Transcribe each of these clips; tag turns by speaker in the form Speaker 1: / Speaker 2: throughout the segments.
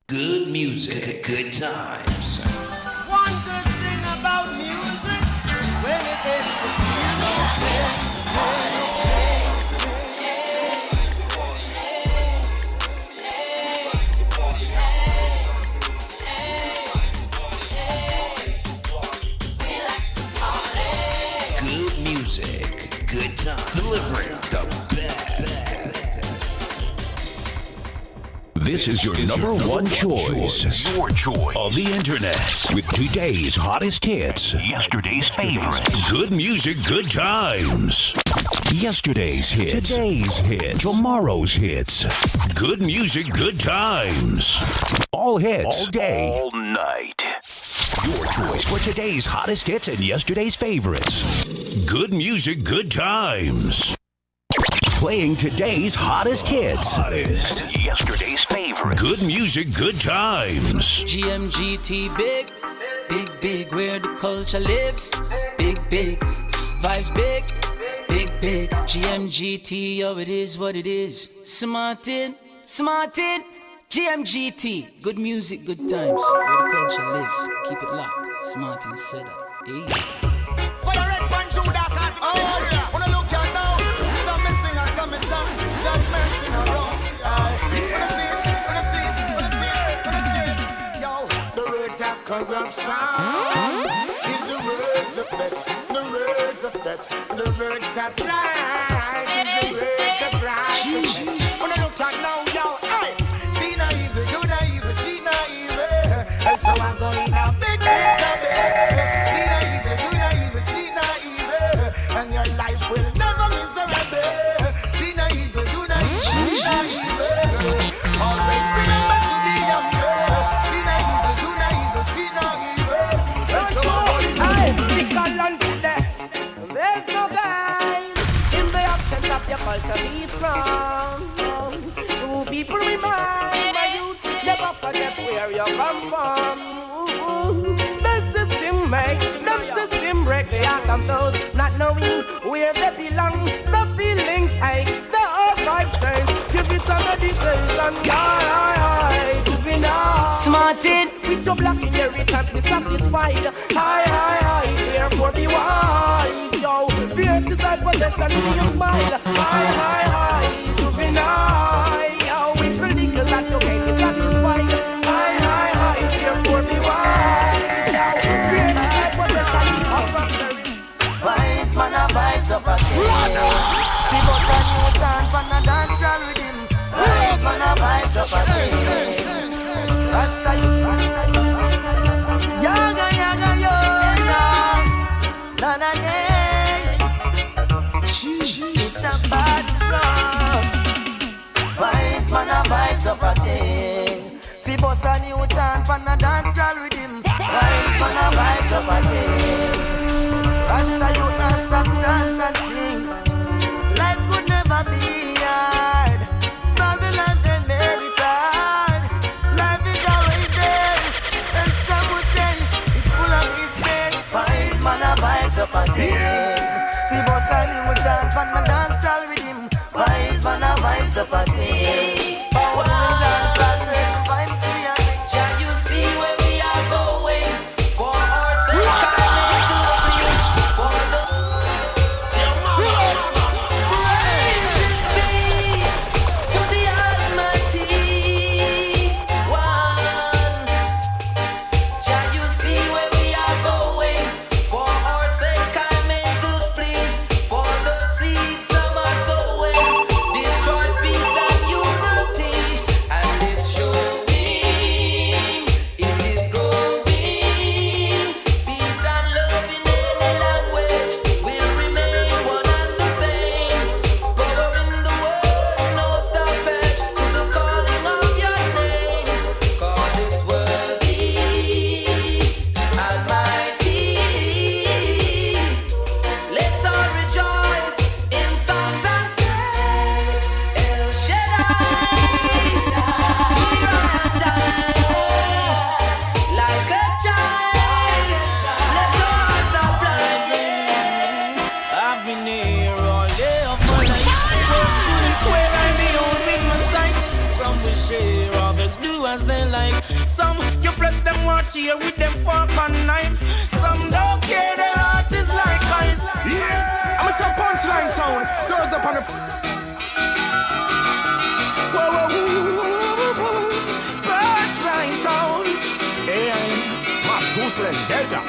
Speaker 1: Good music, good times.
Speaker 2: One good thing about music, when it ends, it feels no pain.
Speaker 1: Good music, good times. Delivering the best.
Speaker 3: This is your number one choice.
Speaker 4: Your choice
Speaker 3: of the internet with today's hottest hits.
Speaker 4: Yesterday's favorites.
Speaker 3: Good music, good times. Yesterday's hits. Today's hits. Tomorrow's hits. Good music, good times. All hits. All day.
Speaker 4: All night.
Speaker 3: Your choice for today's hottest hits and yesterday's favorites. Good music, good times. Playing today's hottest hits.
Speaker 4: Yesterday's favorite.
Speaker 3: Good music, good times.
Speaker 5: GMGT big, where the culture lives. Big, vibes big, GMGT, yo, it is what it is. Smartin', GMGT. Good music, good times, where the culture lives. Keep it locked, Smartin' set up. Hey.
Speaker 2: For the red punch, Judas and all. When I look at now, some missing and some in chant. Judgment in a row. When I see it. Yo, the words of corruption is the words of death. The words of death. The words of life is the words of righteousness. When I look at now, yo, hey, see no evil, do no evil, speak no evil. And so I'm going to big picture, baby. See no evil, do no evil, speak no evil. And your life will never miserable. See no evil, do no evil, speak no evil. Always remember to be humble. See no evil, do no evil, speak no evil. And so I'm going to
Speaker 6: sick and lunch there. There's no guide in the absence of your culture. Be strong. True people remind my youth, never forget where you come from. The system break the heart of those not knowing where they belong. The feelings ache, the archives change. Give it a meditation, juvenile.
Speaker 5: Smartin',
Speaker 6: with your black inheritance, be satisfied. High, therefore be wise. Yo, the earth is like possession, see you smile. High, juvenile. Yo, with the little that you can be satisfied. High, therefore be wise. Yo, the earth is like possession of prosperity.
Speaker 2: Vibes, man, a vibes up again. People say new chant, man, a dance and rhythm. Vibes, man, a vibes up again. Rasta you, yaga, yo, na, it's a bad love. Vibes, man, a vibes up again. People say new chant, man, a dance and rhythm. Vibes, man, a vibes up again. Rasta you not stop chant and sing. Life could never be hard. Babylon then made it hard. Life is always there, and some would say it's full of despair. Vibes, man, a vibes up again. People say new chant, man, a dance all rhythm. Vibes, man, a vibes up again. Power dance all turn vibes to ya.
Speaker 5: can you see where we are going? For our sake, for the praises be to the Almighty One. Can you see where we are going? For our sake, I make this plea. For the seeds some are sowing, destroy peace and unity.
Speaker 6: as they like. Some you flesh them want here with them fork and knife. Some don't care, their heart is like ice. Yeah, I'm a some punchline sound. Girls up on the punchline sound. Hey, Max Gooseland, Delta.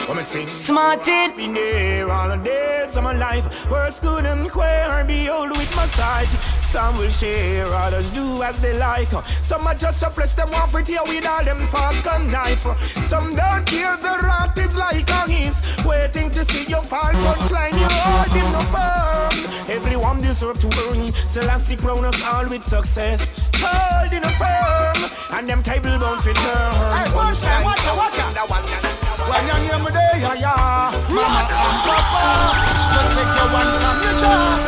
Speaker 6: When I sing
Speaker 5: Smarted.
Speaker 6: been there all the days of my life. Words couldn't queer, be old with my sight. Some will share, others do as they like. Some are just a flesh, them want for tear with all them fork and knife. Some don't care, the rat is like a hiss, waiting to see you fall. Punchline, you hold him no firm. Everyone deserve to earn. Selassie crown us all with success. Hold in a firm, and them table bound for turn. Hey, punchline, watch out. When you hear me there, yeah, mama and papa, just take your one from your jaw.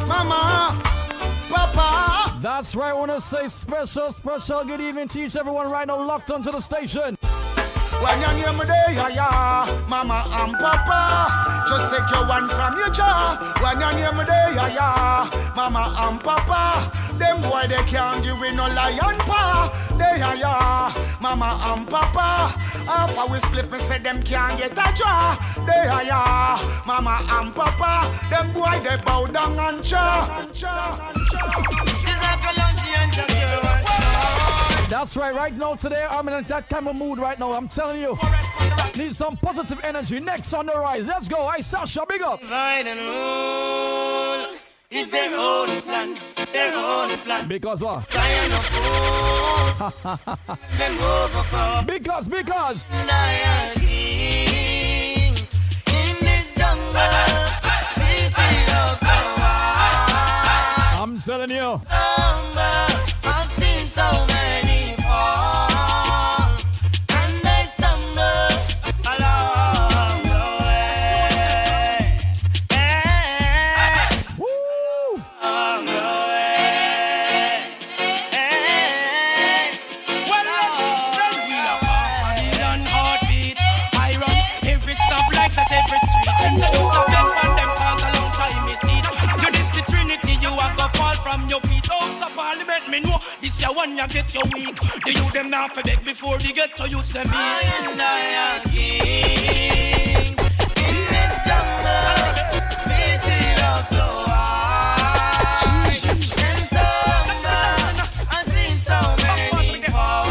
Speaker 6: Mama, papa.
Speaker 7: That's right, I want to say special good evening to each everyone right now locked onto the station.
Speaker 6: When you hear me there, yeah, mama and papa, just take your one from your jaw. When you hear me there, yeah, mama and papa, them boy they can't give me no lion paw. They yeah, mama and papa. After we split, me say them can't get a jaw. They yeah, mama and papa. Them boy they bow down and cha.
Speaker 7: That's right now today I'm in that kind of mood right now, I'm telling you. Need some positive energy. Next on the rise, let's go. Hey Sasha, big up.
Speaker 6: Divide and rule is their own plan, their own plan.
Speaker 7: Because what?
Speaker 6: Zion of fool, them overcome.
Speaker 7: Because
Speaker 6: Lion King in this jungle, city of power.
Speaker 7: I'm telling you.
Speaker 6: I've seen so many fall, and they stumble along the way.
Speaker 7: Woo!
Speaker 6: Along the way. Well, we are Babylon heartbeat. I run every stoplight at every street. And I don't stop them and them cause a long time you see. You this the Trinity, you have to fall from your feet. House of Parliament, me know this year one you get your weak. The youth them now for beg before they get to use them beat. I am king in this jungle, city of so high. And summer, I've seen so many fall,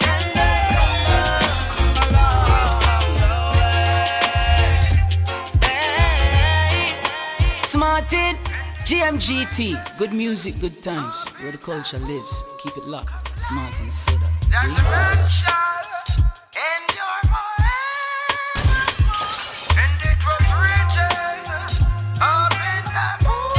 Speaker 6: and they stumble along the way.
Speaker 5: Smarted. GMGT. Good music, good times. Where the culture lives. Keep it locked. Smart and set up.
Speaker 2: There's a man shall endure forever, and it was written up in the book.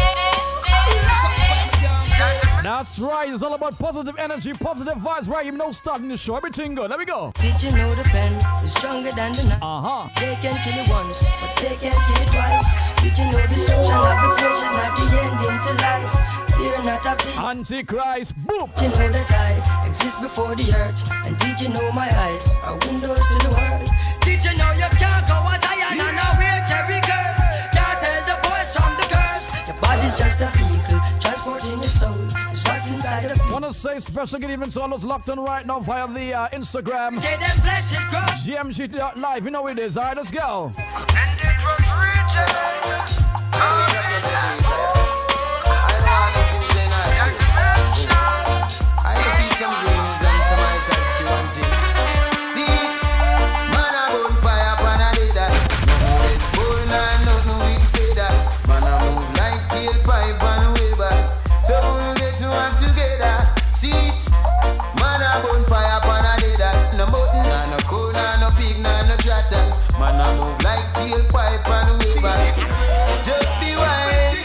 Speaker 7: That's right, it's all about positive energy, positive vibes, right? You know, starting the show, everything good. Let me go.
Speaker 8: Did you know the pen is stronger than the knife? They can kill it once, but they can't kill it twice. Did you know destruction of the flesh is not the ending to life? Fear not of the
Speaker 7: Antichrist, boom!
Speaker 8: Did you know that I exist before the earth? And did you know my eyes are windows to the world? Did you know you can't go as iron and now wear cherry curves? Can't tell the boys from the curves. Your body's just a vehicle, transporting your soul. It's what's inside of you.
Speaker 7: Wanna say special good evening to all those locked on right now via the Instagram. GMGT.LIVE, you know it is. Alright, let's go.
Speaker 2: And it was written up in the book.
Speaker 9: I see some dreams and some items you want it. See it, man I on fire, pan a leader. No red bull, nah, nothing with feathers. Man I move like tailpipe and wavers. Don't get to one together. See it, man I on fire, pan a leader. No button, nah, no coal, nah, no pig, nah, no tratters. Man I move like tailpipe and wavers. Just be wise.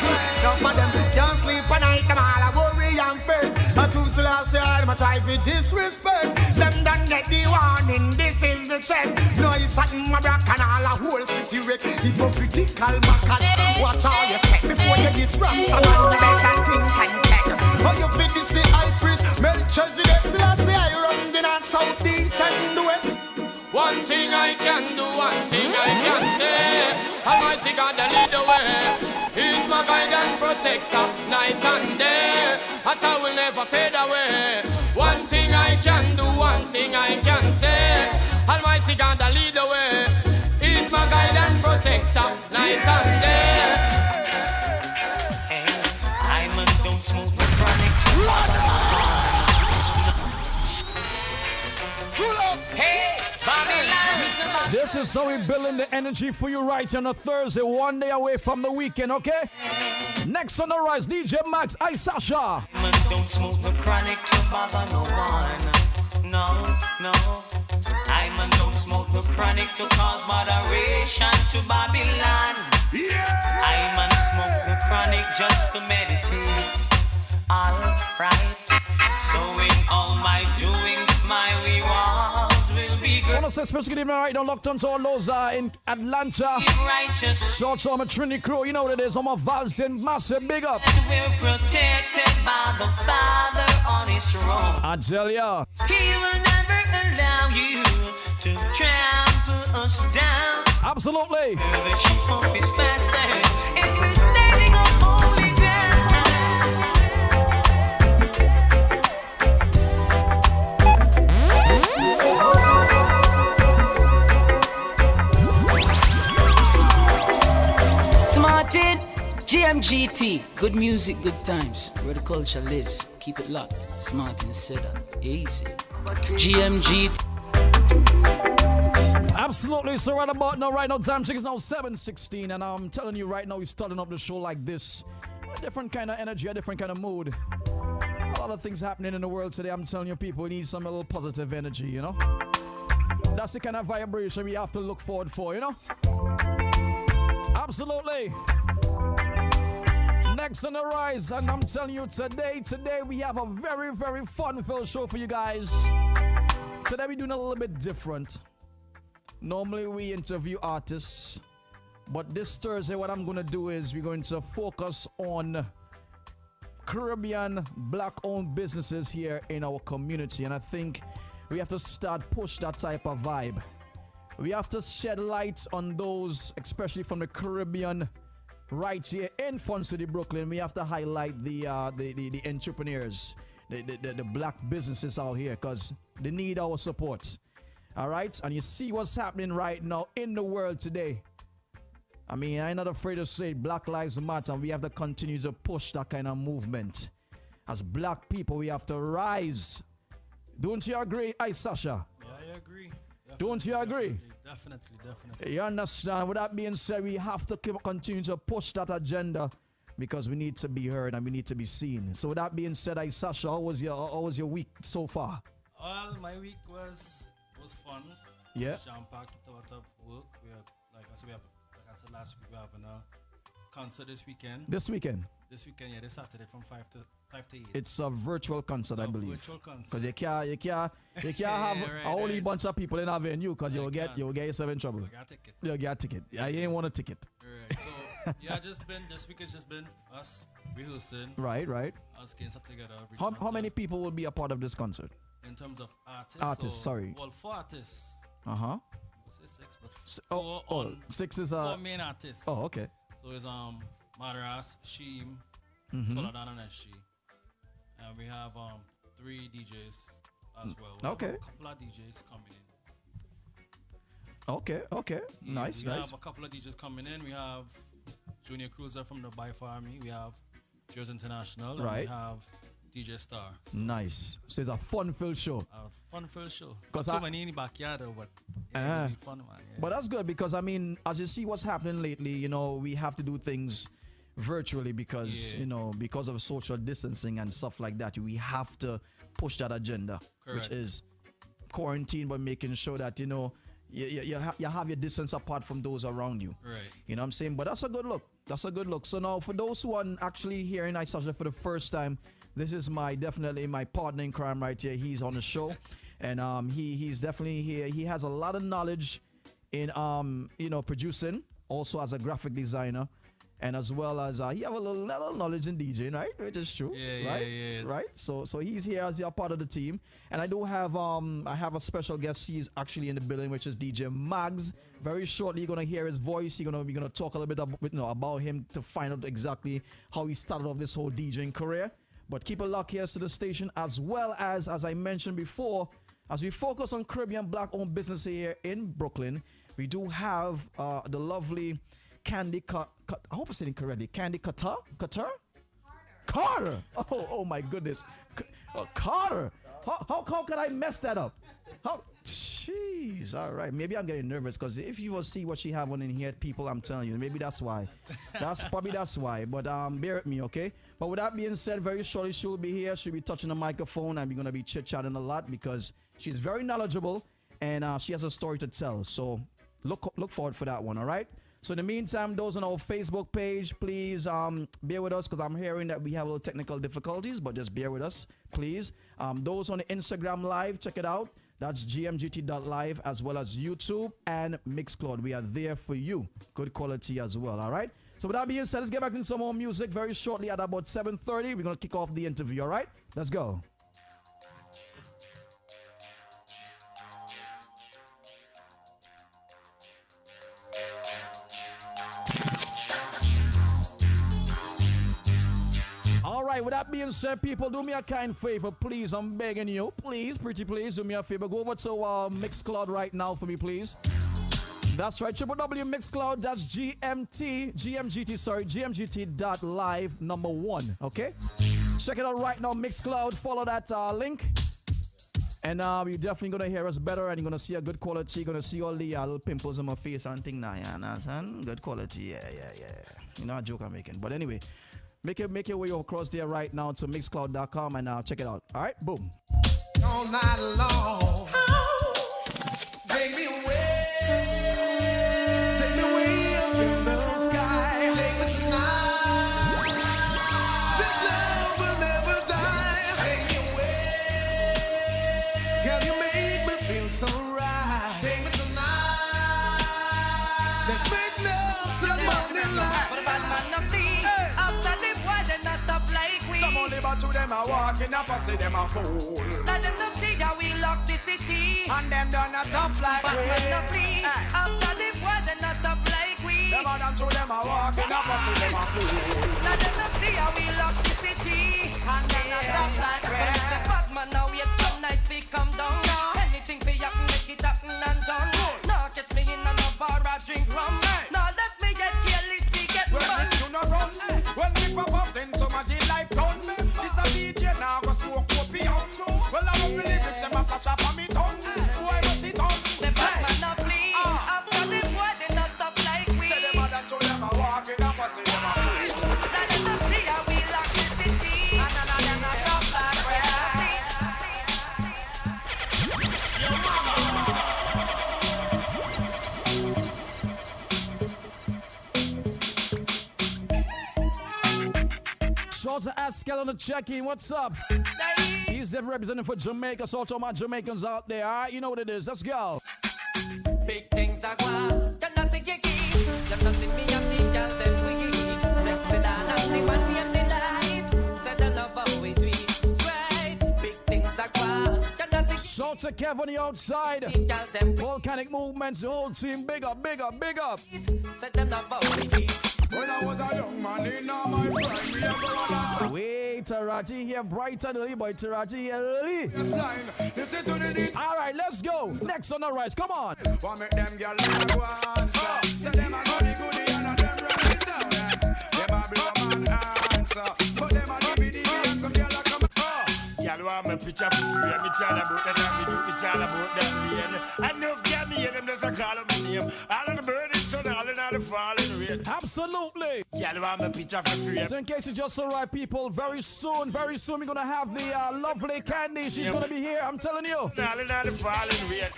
Speaker 6: Now for them can't sleep at night, them all a worry and fear. I too Selassie, I'm a try for disrespect. Them done get the warning, this is the check. Noise at my back and all a whole city wreck. Hypocritical mackers, watch all your step before you disrupt. And on you better think and check. How you fit this the high priest, Melchizedek Selassie, I run the north, south, east and the west. One thing I can do, one thing I can say. Almighty God, I lead the way. He's my guide and protector, night and day. That I will never fade away. One thing I can do, one thing I can say. Almighty God, I lead the way. He's my guide and protector, night and day.
Speaker 10: Hey, I'm a don't smoke the chronic. Hey, Babylon.
Speaker 7: This is how we building the energy for you right on a Thursday, one day away from the weekend, okay? Next on the rise, DJ Max, I Sasha.
Speaker 10: Man, don't smoke the chronic to bother no one. No, no. I don't smoke the chronic to cause moderation to Babylon. Yeah. I smoke the chronic just to meditate. Alright. So in all my doings, my rewards will be good.
Speaker 7: I want to say special good evening right now, locked on to all those in Atlanta. Short on my Trinity crew, you know what it is. I'm a Vals and massive big up.
Speaker 10: We're protected by the Father on his throne.
Speaker 7: I tell ya.
Speaker 10: He will never allow you to trample us down.
Speaker 7: Absolutely.
Speaker 10: The sheep of his pasture, and we're standing on holy ground.
Speaker 5: Smartin, GMGT, good music, good times, where the culture lives. Keep it locked. Smartin said that. Easy. GMGT.
Speaker 7: Absolutely. So right about now, time check is now 7:16, and I'm telling you right now, we're starting up the show like this. A different kind of energy, a different kind of mood. A lot of things happening in the world today. I'm telling you, people need some little positive energy, you know? That's the kind of vibration we have to look forward for, you know? Absolutely. Next on the rise, and I'm telling you today we have a very, very fun-filled show for you guys. Today we're doing a little bit different. Normally we interview artists, but this Thursday what I'm going to do is we're going to focus on Caribbean black-owned businesses here in our community, and I think we have to start push that type of vibe. We have to shed light on those, especially from the Caribbean, right here in Fun City, Brooklyn. We have to highlight the entrepreneurs, the black businesses out here, because they need our support. All right, and you see what's happening right now in the world today. I mean, I'm not afraid to say Black Lives Matter, and we have to continue to push that kind of movement. As black people, we have to rise. Don't you agree, Sasha?
Speaker 11: Yeah, I agree.
Speaker 7: Don't you agree?
Speaker 11: Definitely.
Speaker 7: You understand? With that being said, we have to continue to push that agenda because we need to be heard and we need to be seen. So with that being said, Sasha, how was your week so far?
Speaker 11: Well, my week was fun.
Speaker 7: Yeah.
Speaker 11: It was jam-packed with a lot of work. We have, like I said last week, we have a concert this weekend.
Speaker 7: This weekend, yeah,
Speaker 11: this Saturday from 5 to 8.
Speaker 7: It's a virtual concert, I believe.
Speaker 11: Virtual concert.
Speaker 7: Because you can't have a whole bunch of people in a venue because you'll get yourself in trouble. You'll get a ticket. Yeah, you ain't want a ticket.
Speaker 11: Right. So this week has just been us rehearsing.
Speaker 7: Right.
Speaker 11: Us getting stuff together.
Speaker 7: How many people will be a part of this concert?
Speaker 11: In terms of artists? Well, 4 artists.
Speaker 7: Uh-huh.
Speaker 11: I say 6, but
Speaker 7: 6 is
Speaker 11: 4 main artists.
Speaker 7: Oh, okay.
Speaker 11: So it's Madras, Sheem, Toladan and Eshi. And we have 3 DJs as well.
Speaker 7: Okay.
Speaker 11: A couple of DJs coming in.
Speaker 7: Okay.
Speaker 11: Yeah,
Speaker 7: nice.
Speaker 11: We have a couple of DJs coming in. We have Junior Cruiser from the Bife Army. We have Jersey International. And we have DJ Star. So
Speaker 7: nice. So it's a fun-filled show.
Speaker 11: A fun-filled show. Because so many in the backyard, but it'll be fun, man. Yeah.
Speaker 7: But that's good because, I mean, as you see what's happening lately, you know, we have to do things virtually because, you know, because of social distancing and stuff like that, we have to push that agenda, which is quarantine, but making sure that, you know, you have your distance apart from those around you.
Speaker 11: Right.
Speaker 7: You know what I'm saying? But that's a good look. So now, for those who are actually hearing Sasha for the first time, this is definitely my partner in crime right here. He's on the show, and he's definitely here. He has a lot of knowledge in you know, producing, also as a graphic designer, And as well as he have a little knowledge in DJing, right? Which is true, right?
Speaker 11: Yeah.
Speaker 7: Right. So he's here as a part of the team, and I do have I have a special guest. He's actually in the building, which is DJ Mags. Very shortly, you're gonna hear his voice. We're gonna talk a little bit about him to find out exactly how he started off this whole DJing career. But keep a lock here to the station, as well as I mentioned before, as we focus on Caribbean black-owned business here in Brooklyn, we do have the lovely Candy I hope I said it correctly. Candy Carter? Carter. Oh my goodness. Carter. How can I mess that up? Jeez. All right. Maybe I'm getting nervous because if you will see what she have on in here, people, I'm telling you, maybe that's why. That's why. But bear with me, okay? But with that being said, very shortly she will be here. She'll be touching the microphone, and we're gonna be chit-chatting a lot because she's very knowledgeable and she has a story to tell. So look forward for that one. All right. So in the meantime, those on our Facebook page, please bear with us because I'm hearing that we have a little technical difficulties, but just bear with us, please. Those on the Instagram Live, check it out. That's GMGT.LIVE, as well as YouTube and Mixcloud. We are there for you. Good quality as well, all right? So with that being said, let's get back into some more music very shortly at about 7:30. We're going to kick off the interview, all right? Let's go. With that being said, people, do me a kind favor, please. I'm begging you, please, pretty please, do me a favor. Go over to Mixcloud right now for me, please. That's right, www.mixcloud. That's GMGT.LIVE #1. Okay, check it out right now, Mixcloud. Follow that link, and you're definitely gonna hear us better, and you're gonna see a good quality. You're gonna see all the little pimples on my face and thing. Nah, yeah, understand? Good quality, yeah. You know, a joke I'm making, but anyway. Make your way across there right now to mixcloud.com and check it out. All right, boom.
Speaker 12: All night long, take me away up in the sky. Take me tonight. This love will never die. Take me away, girl, you make me feel so right. Take me tonight. Let's make love till morning light. Some only but to them are walking up and see them a fool.
Speaker 13: Let them not see how we lock the city.
Speaker 12: And them done not tough like
Speaker 13: but
Speaker 12: we.
Speaker 13: But not free. After the war, they not tough like we.
Speaker 12: Them are done to them are walking up and see them a fool.
Speaker 13: Let them not see how we lock the city.
Speaker 12: And them not tough like we.
Speaker 13: The bad man now wait some night we come down. Anything we happen, make it happen and done. Now catch me in a bar, I drink rum. Now let me get careless, we get
Speaker 12: fun. When you no run, when we pop up, then somebody life done. This a DJ now go smoke opium. Well, I love the lyrics and my flash up on me tongue. Boy, what's it on?
Speaker 13: The bad man now flee. After the boy, they not stop like we.
Speaker 12: Say them a dance to them a walking up and see them a free.
Speaker 13: Let them not see how we lock the city.
Speaker 12: And none of them not stop like we.
Speaker 7: Salsa Askel on the check-in. What's up? He's there representing for Jamaica. So all my Jamaicans out there. All right, you know what it is. Let's go.
Speaker 13: Big things are going. Can I see you key? Let us see me and see girls that we eat. Sexy down and the money and the life. Set the love how we do it. Right. Big things are going. Can I see
Speaker 7: Salsa Kev on the outside. Volcanic movements. The whole team. Big up.
Speaker 13: Set the love how we do it.
Speaker 12: When I was a young man in my prime, we are going
Speaker 7: wait, Taraji here bright and early, boy. Taraji here early. All right, let's go. Next on the rise, come on.
Speaker 12: Want make them girl like one. Say them a goody goody and them run it down. Them a blow man answer, but them a give it and some girl a come.
Speaker 14: Girl want me picture for free. Me tell about that and me do me tell about that rain. And no girl me hear them just a call up my name. All of the birds so all in all the falling rain.
Speaker 7: Absolutely.
Speaker 14: Girl want me picture for free.
Speaker 7: So in case you just arrived, people, very soon we're gonna have the lovely Candy. She's gonna be here. I'm telling you.
Speaker 14: All in all the falling rain.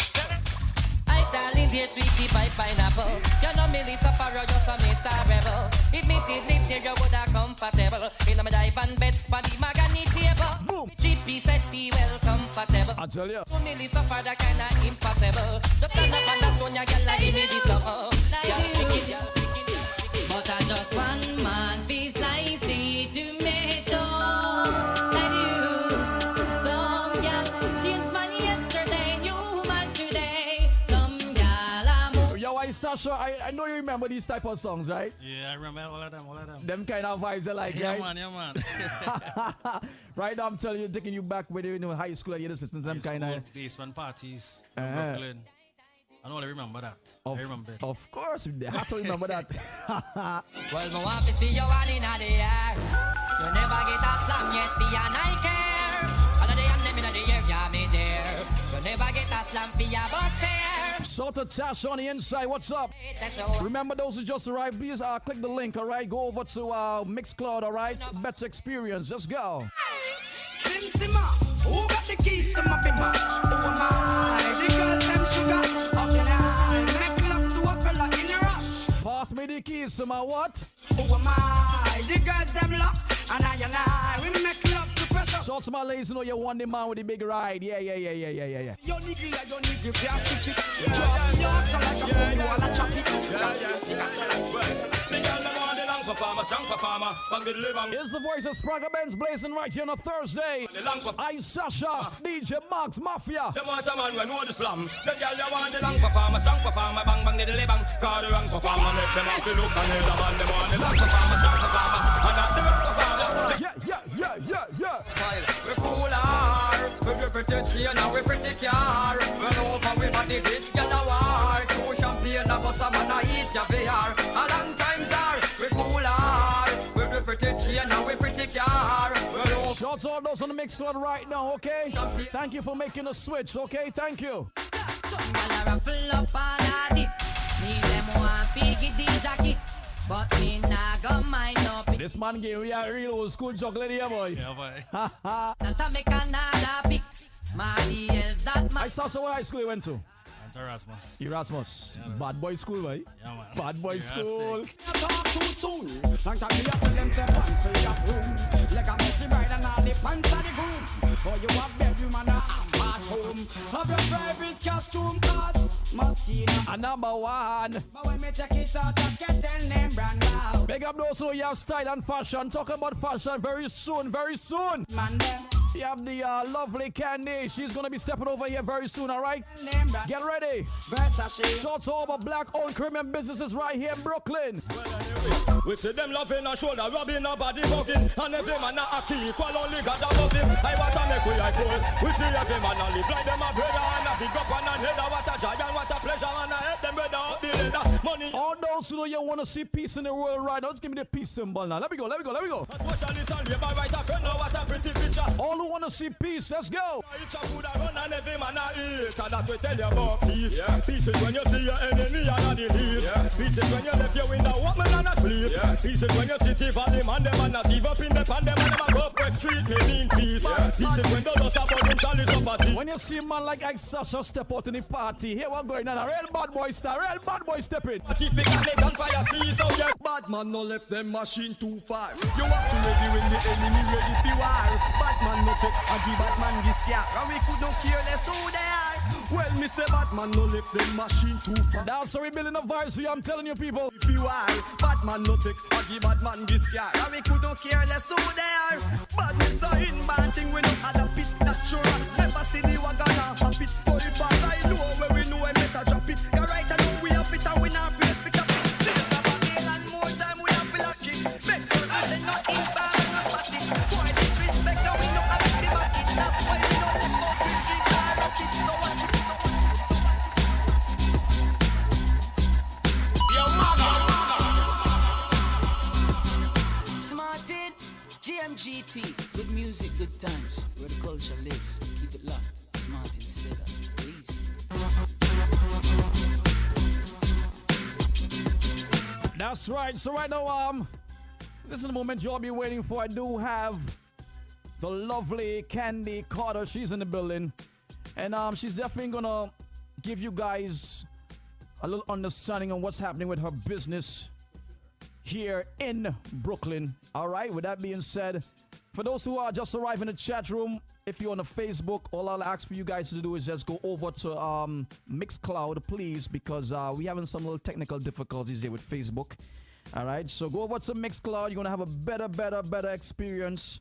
Speaker 13: Darling, dear sweetie pie pineapple. You know me Lisa Farrow, just a Mr. Rebel. If me did live there, you would have comfortable. In my dive and bed, for the mahogany table. 3-piece settee, well comfortable.
Speaker 7: I tell you.
Speaker 13: To me Lisa Farrow, kinda impossible. Just stand up and that's when you get like give me this up. But I just one man be slice the tomato. And you, some gal change man yesterday, new man today. Some gal
Speaker 7: Yo, I Sasha, I know you remember these type of songs, right?
Speaker 11: Yeah, I remember all of them.
Speaker 7: Them kind of vibes I like,
Speaker 11: Yeah,
Speaker 7: right?
Speaker 11: man, yeah, man.
Speaker 7: Right now, I'm telling you, taking you back when you know high school and you're assistant, them kind of
Speaker 11: basement parties from Brooklyn. I know I remember that. I remember it.
Speaker 7: Of course, they have to remember that.
Speaker 13: Well, no one to see you all in the air. You never get a slam yet, for your night care. All of the young them in the air, yeah, me there. You never get a slam for your bus fare.
Speaker 7: Sort of Tash on the inside, what's up? Remember those who just arrived, please click the link, alright? Go over to Mixcloud, alright? Better experience, let's go.
Speaker 15: Sim Simma, who got the keys to my bimmer? Who am I? The girls them sugar, up and I make love to a fella in a rush.
Speaker 7: Pass me the keys to my what?
Speaker 15: Who am I? The girls them lock, and I, we make love to pressure.
Speaker 7: Shout to my ladies, you know you want the man with the big ride. Yeah.
Speaker 15: Yo nigga, you can't stitch it. Drop me up, so like a fool, you wanna chop it.
Speaker 16: The girl them want the long performer, strong performer, bang the live.
Speaker 7: Here's the voice of Spragga Benz blazing right here on a Thursday. I Sasha, DJ Max Mafia.
Speaker 16: Them want a man when know the slam. The girl they want the long performer, strong performer, bang bang the bang. Call the wrong performer, make them have to look and the man. Them want the long performer, strong performer, and not the wrong performer.
Speaker 7: Yeah.
Speaker 15: We fool her, we pretty chain and we pretty car. Run over we body this get a war. Two champagne a bus a man a eat caviar. A long times are we fool her, we pretty chain and we pretty car.
Speaker 7: Shout all those on the mix club right now, okay? Thank you for making the switch, okay? Thank you.
Speaker 13: Ruffle up all of it. Me them want biggie the jacket, but me nah go mind up.
Speaker 7: This man gave me a real old school chocolate here, boy.
Speaker 11: Yeah, boy.
Speaker 13: That I make another pick. My is that my.
Speaker 7: I saw what high school you went to.
Speaker 11: Erasmus.
Speaker 7: Erasmus.
Speaker 11: Yeah,
Speaker 7: Bad boy school, right?
Speaker 11: Yeah, man.
Speaker 7: Bad boy school.
Speaker 15: Talk too soon. Long time me up tell them say pants for your room. Like a messy bride and all the pants of the groom. For you have bedroom and a bathroom. Have your private costume cause mosquito.
Speaker 7: And number one.
Speaker 15: But when me check it out, just get 10 name brand now.
Speaker 7: Big up those who have style and fashion. Talking about fashion very soon.
Speaker 15: Man, them.
Speaker 7: We have the lovely Candy. She's gonna be stepping over here very soon, alright? Get ready.
Speaker 15: Versace.
Speaker 7: Talk to all the black owned criminal businesses right here in Brooklyn.
Speaker 16: We see them loving and shoulder rubbing and body bugging. And every man a key equal only God above him. I want to make we I full. We see every man a live like them a brother and a big up and a header. What a joy and what a pleasure and a help them brother up the ladder. Money.
Speaker 7: All those who know you want to see peace in the world right now, let's give me the peace symbol now. Let me go.
Speaker 16: Socialist and labor right a friend now what a pretty picture.
Speaker 7: All who want to see peace, let's go.
Speaker 16: Each a food a run and every man a eat. And that we tell you about peace. Yeah. Peace is when you see your enemy and a delete. Yeah. Peace is when you left your window open and asleep. Yeah. Peace is when you sit if all them and them and not give up in the pan them and them a go up West Street. Me mean peace. Yeah. Peace is when the dust about them chalice up at it.
Speaker 7: When you see a man like Sasha step out in the party, here what going on? A real bad boy star, real bad boy stepping.
Speaker 15: Bad man no left them machine too far. You have to ready when the enemy ready for war. Bad man no take and the bad man this scare. And we could not care less who they are. Well, me say bad man no left them machine too far.
Speaker 7: That's how we building a vibes for you, I'm telling you people.
Speaker 15: If you are, bad man no take and the bad man this scare. And we could not care less who they are. Badness are in bad thing we don't add a pit. That's sure. Never see the wagon and pop it. But if I know where we know I better drop it. Cause right I know we have it and we not play it.
Speaker 5: GMGT, good music, good times, where the culture lives. Keep it locked. Martin said that. Please.
Speaker 7: That's right. So right now, this is the moment you'll be waiting for. I do have the lovely Candy Carter. She's in the building, and she's definitely gonna give you guys a little understanding on what's happening with her business here in Brooklyn. All right, with that being said, for those who are just arriving in the chat room, if you're on the Facebook, all I'll ask for you guys to do is just go over to Mixcloud, please, because we're having some little technical difficulties here with Facebook. All right, so go over to Mixcloud. You're gonna have a better experience,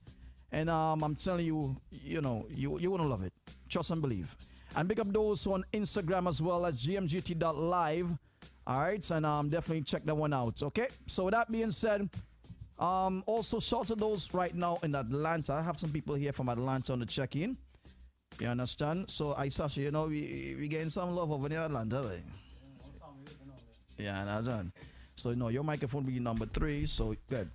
Speaker 7: and I'm telling you, you know, you wanna love it. Trust and believe. And big up those on Instagram as well as GMGT.LIVE. All right, and definitely check that one out. Okay, so with that being said, also shout out to those right now in Atlanta. I have some people here from Atlanta on the check-in. You understand? So I Sasha, you know, we getting some love over in Atlanta. Right? Yeah, that's on. So you know your microphone will be number 3. So good.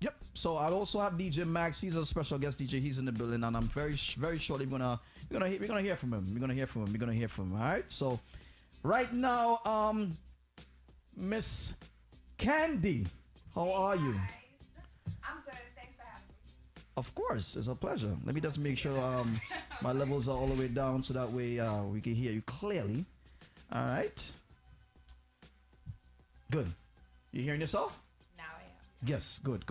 Speaker 7: Yep. So I also have DJ Max. He's a special guest DJ. He's in the building, and I'm very shortly we're gonna hear from him. We're gonna hear from him. All right. So right now, Miss Candy, how are you?
Speaker 17: I'm good. Thanks for having me.
Speaker 7: Of course, it's a pleasure. Let me just make sure my levels are all the way down so that way we can hear you clearly. All right. Good. You hearing yourself?
Speaker 17: Now I am.
Speaker 7: Yes. Good.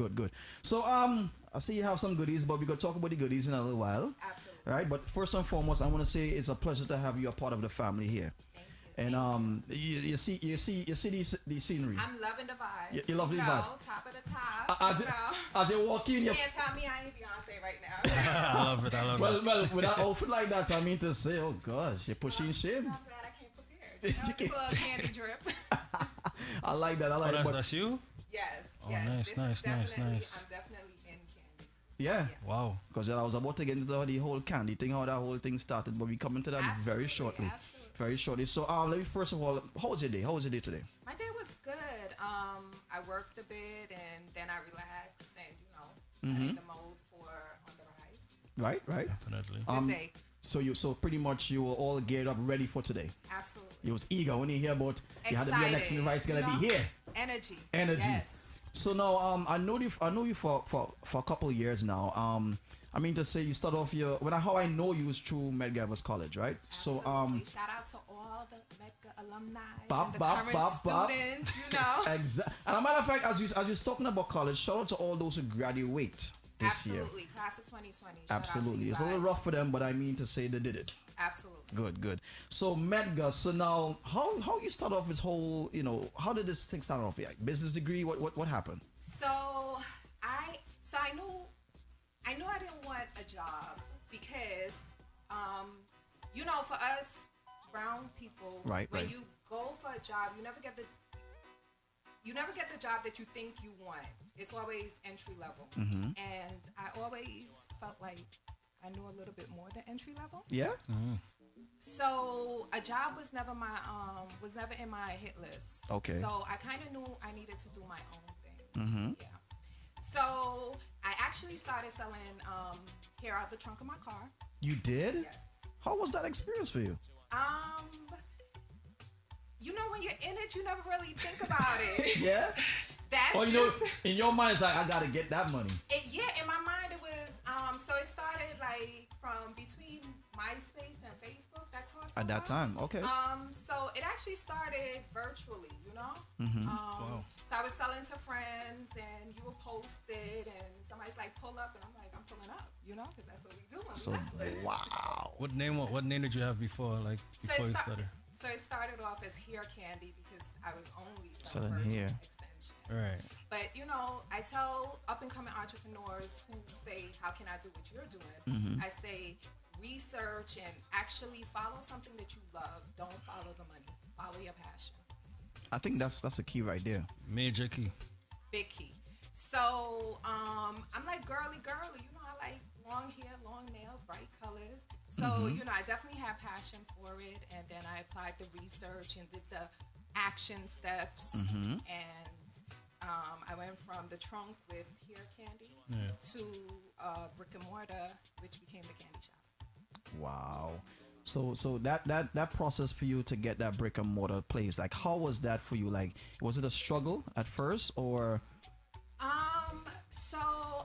Speaker 7: So I see you have some goodies, but we're gonna talk about the goodies in a little while.
Speaker 17: Absolutely.
Speaker 7: All right. But first and foremost, I want to say it's a pleasure to have you a part of the family here. And you see the scenery.
Speaker 17: I'm loving the vibe.
Speaker 7: You love the vibe.
Speaker 17: Top of the top.
Speaker 7: As you walk in,
Speaker 17: you can't tell me I ain't Beyonce right now.
Speaker 11: I love it.
Speaker 7: Well, with an outfit like that, I mean to say, oh gosh, you're pushing shame.
Speaker 17: I'm glad I came prepared. Just a little candy drip.
Speaker 7: I like that.
Speaker 11: That's you?
Speaker 17: Yes.
Speaker 11: Oh,
Speaker 17: yes.
Speaker 11: nice.
Speaker 17: I'm definitely in candy.
Speaker 7: Yeah.
Speaker 11: Wow.
Speaker 7: Because I was about to get into the whole candy thing, how that whole thing started, but we come into that very shortly.
Speaker 17: Absolutely.
Speaker 7: Very shortly. So let me first of all, how was your day? How was your day today?
Speaker 17: My day was good. I worked a bit and then I relaxed and got in the mode for On the Rise.
Speaker 7: Right.
Speaker 11: Definitely.
Speaker 17: Good day.
Speaker 7: So pretty much you were all geared up, ready for today.
Speaker 17: Absolutely.
Speaker 7: You was eager when you hear about you had to be
Speaker 17: Excited.
Speaker 7: next in the Rise gonna be here.
Speaker 17: Energy.
Speaker 7: Yes. So now I know you for a couple of years now. I mean to say you start off how I know you was through Medgar College, right?
Speaker 17: Absolutely.
Speaker 7: So
Speaker 17: shout out to all the Medgar alumni and the current students, you know.
Speaker 7: Exactly. And a matter of fact, as you're talking about college, shout out to all those who graduate this year.
Speaker 17: Absolutely. Class of 2020.
Speaker 7: Absolutely. It's a little rough for them, but I mean to say they did it.
Speaker 17: Absolutely.
Speaker 7: Good. So Medgar, so now how you start off this whole, how did this thing start off? Like business degree, what happened?
Speaker 17: So I knew I didn't want a job because for us brown people, when you go for a job, you never get the job that you think you want. It's always entry level.
Speaker 7: Mm-hmm.
Speaker 17: And I always felt like I knew a little bit more than entry level.
Speaker 7: Yeah.
Speaker 11: Mm-hmm.
Speaker 17: So a job was never in my hit list.
Speaker 7: Okay.
Speaker 17: So I kind of knew I needed to do my own thing.
Speaker 7: Mm-hmm.
Speaker 17: Yeah. So I actually started selling hair out the trunk of my car.
Speaker 7: You did?
Speaker 17: Yes.
Speaker 7: How was that experience for you?
Speaker 17: When you're in it, you never really think about it.
Speaker 7: Yeah.
Speaker 17: That's
Speaker 7: in your mind, it's like I gotta get that money.
Speaker 17: In my mind, it was. So it started like from between MySpace and Facebook. That crossover.
Speaker 7: At that time, okay.
Speaker 17: So it actually started virtually,
Speaker 7: Mm-hmm.
Speaker 11: Wow.
Speaker 17: So I was selling to friends, and you would post it, and somebody's like, "Pull up," and I'm like, "I'm pulling up," because that's what we do.
Speaker 7: So wow.
Speaker 11: What name did you have before you started?
Speaker 17: So it started off as hair candy because I was only selling
Speaker 7: hair
Speaker 17: extensions.
Speaker 11: Right.
Speaker 17: But I tell up and coming entrepreneurs who say, "How can I do what you're doing?"
Speaker 7: Mm-hmm.
Speaker 17: I say, research and actually follow something that you love. Don't follow the money. Follow your passion.
Speaker 7: I think that's a key right there.
Speaker 11: Major key.
Speaker 17: Big key. So I'm like girly. I like long hair, long nails, bright colors. So I definitely had passion for it, and then I applied the research and did the action steps, and I went from the trunk with hair candy to brick and mortar, which became the candy shop.
Speaker 7: Wow. So that process for you to get that brick and mortar place, like how was that for you? Like, was it a struggle at first or?
Speaker 17: So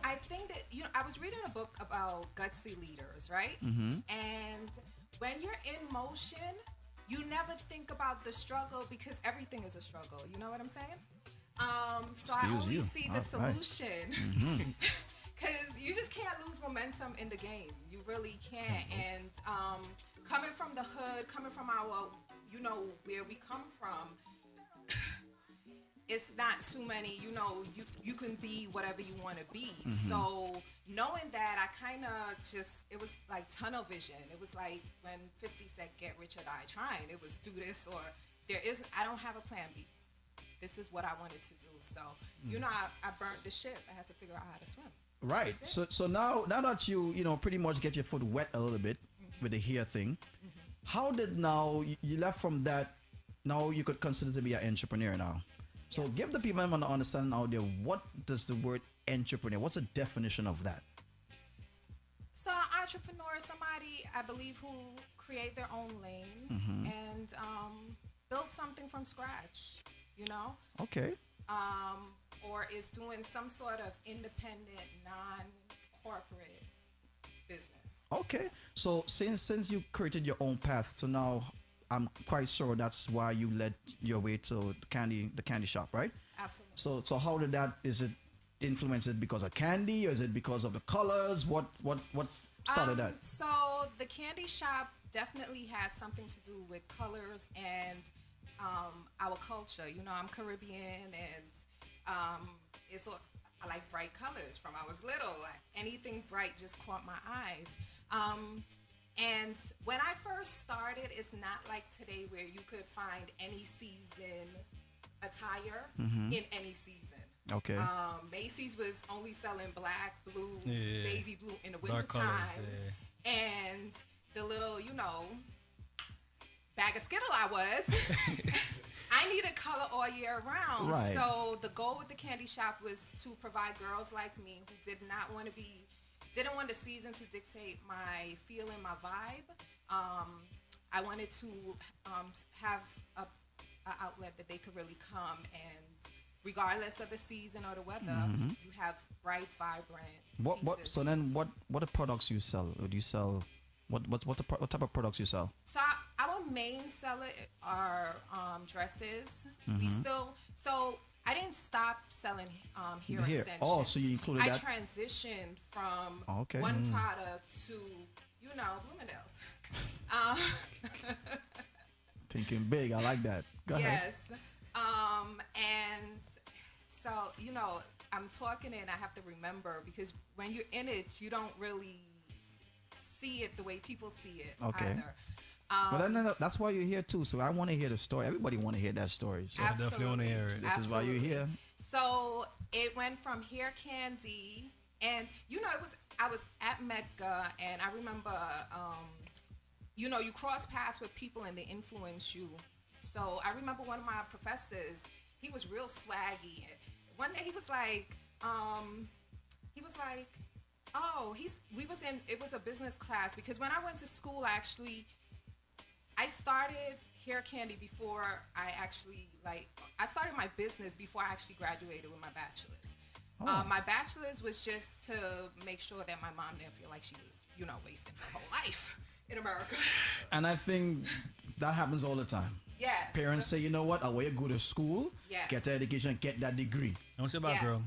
Speaker 17: I think that I was reading a book about gutsy leaders, right?
Speaker 7: Mm-hmm.
Speaker 17: And when you're in motion, you never think about the struggle because everything is a struggle. You know what I'm saying? So I only see the solution. Because you just can't lose momentum in the game. You really can't. And coming from the hood, coming from our, where we come from, it's not too many, you can be whatever you want to be. So knowing that, I kind of just, it was like tunnel vision. It was like when 50 said, get rich or die trying. It was do this or I don't have a plan B. This is what I wanted to do. So, I burnt the ship. I had to figure out how to swim.
Speaker 7: Right. So now that you pretty much get your foot wet a little bit with the hair thing, how did now you left from that? Now you could consider to be an entrepreneur now. So give the people an understanding out there, what does the word entrepreneur, what's the definition of that?
Speaker 17: So entrepreneur is somebody, I believe, who create their own lane and build something from scratch,
Speaker 7: Okay.
Speaker 17: Or is doing some sort of independent, non-corporate business.
Speaker 7: Okay. So since you created your own path, so now I'm quite sure that's why you led your way to the candy shop, right?
Speaker 17: Absolutely.
Speaker 7: So how did that, is it influenced because of candy or is it because of the colors? What started that?
Speaker 17: So the candy shop definitely had something to do with colors and our culture. I'm Caribbean and I like bright colors from I was little. Anything bright just caught my eyes. And when I first started, it's not like today where you could find any season attire in any season.
Speaker 7: Okay.
Speaker 17: Macy's was only selling black, blue,
Speaker 11: Yeah.
Speaker 17: navy blue in the
Speaker 11: Dark
Speaker 17: wintertime.
Speaker 11: colors,
Speaker 17: And the little, bag of Skittle I was, I needed color all year round.
Speaker 7: Right.
Speaker 17: So the goal with the candy shop was to provide girls like me who didn't want the season to dictate my feeling, my vibe. I wanted to have a outlet that they could really come and regardless of the season or the weather, you have bright, vibrant pieces.
Speaker 7: So then what are the products you sell? Or do you sell what type of products you sell?
Speaker 17: So our main seller are dresses. I didn't stop selling hair extensions.
Speaker 7: Oh, so you included that?
Speaker 17: I transitioned from one product to, Bloomingdale's.
Speaker 7: Thinking big, I like that. Go ahead.
Speaker 17: Yes. And so, I'm talking and I have to remember because when you're in it, you don't really see it the way people see it either.
Speaker 7: Well, that's why you're here too. So I want to hear the story. Everybody want to hear that story. So
Speaker 17: Absolutely.
Speaker 11: Definitely want to hear it.
Speaker 7: This is why you're here.
Speaker 17: So it went from hair candy, and I was at Mecca, and I remember, you cross paths with people and they influence you. So I remember one of my professors. He was real swaggy. One day he was like, it was a business class because when I went to school, I started hair candy before I started my business before I actually graduated with my bachelor's. My bachelor's was just to make sure that my mom didn't feel like she was, wasting her whole life in America.
Speaker 7: And I think that happens all the time.
Speaker 17: Yes.
Speaker 7: Parents say, you know what, I want you to go to school, get an education, get that degree.
Speaker 11: What's your background?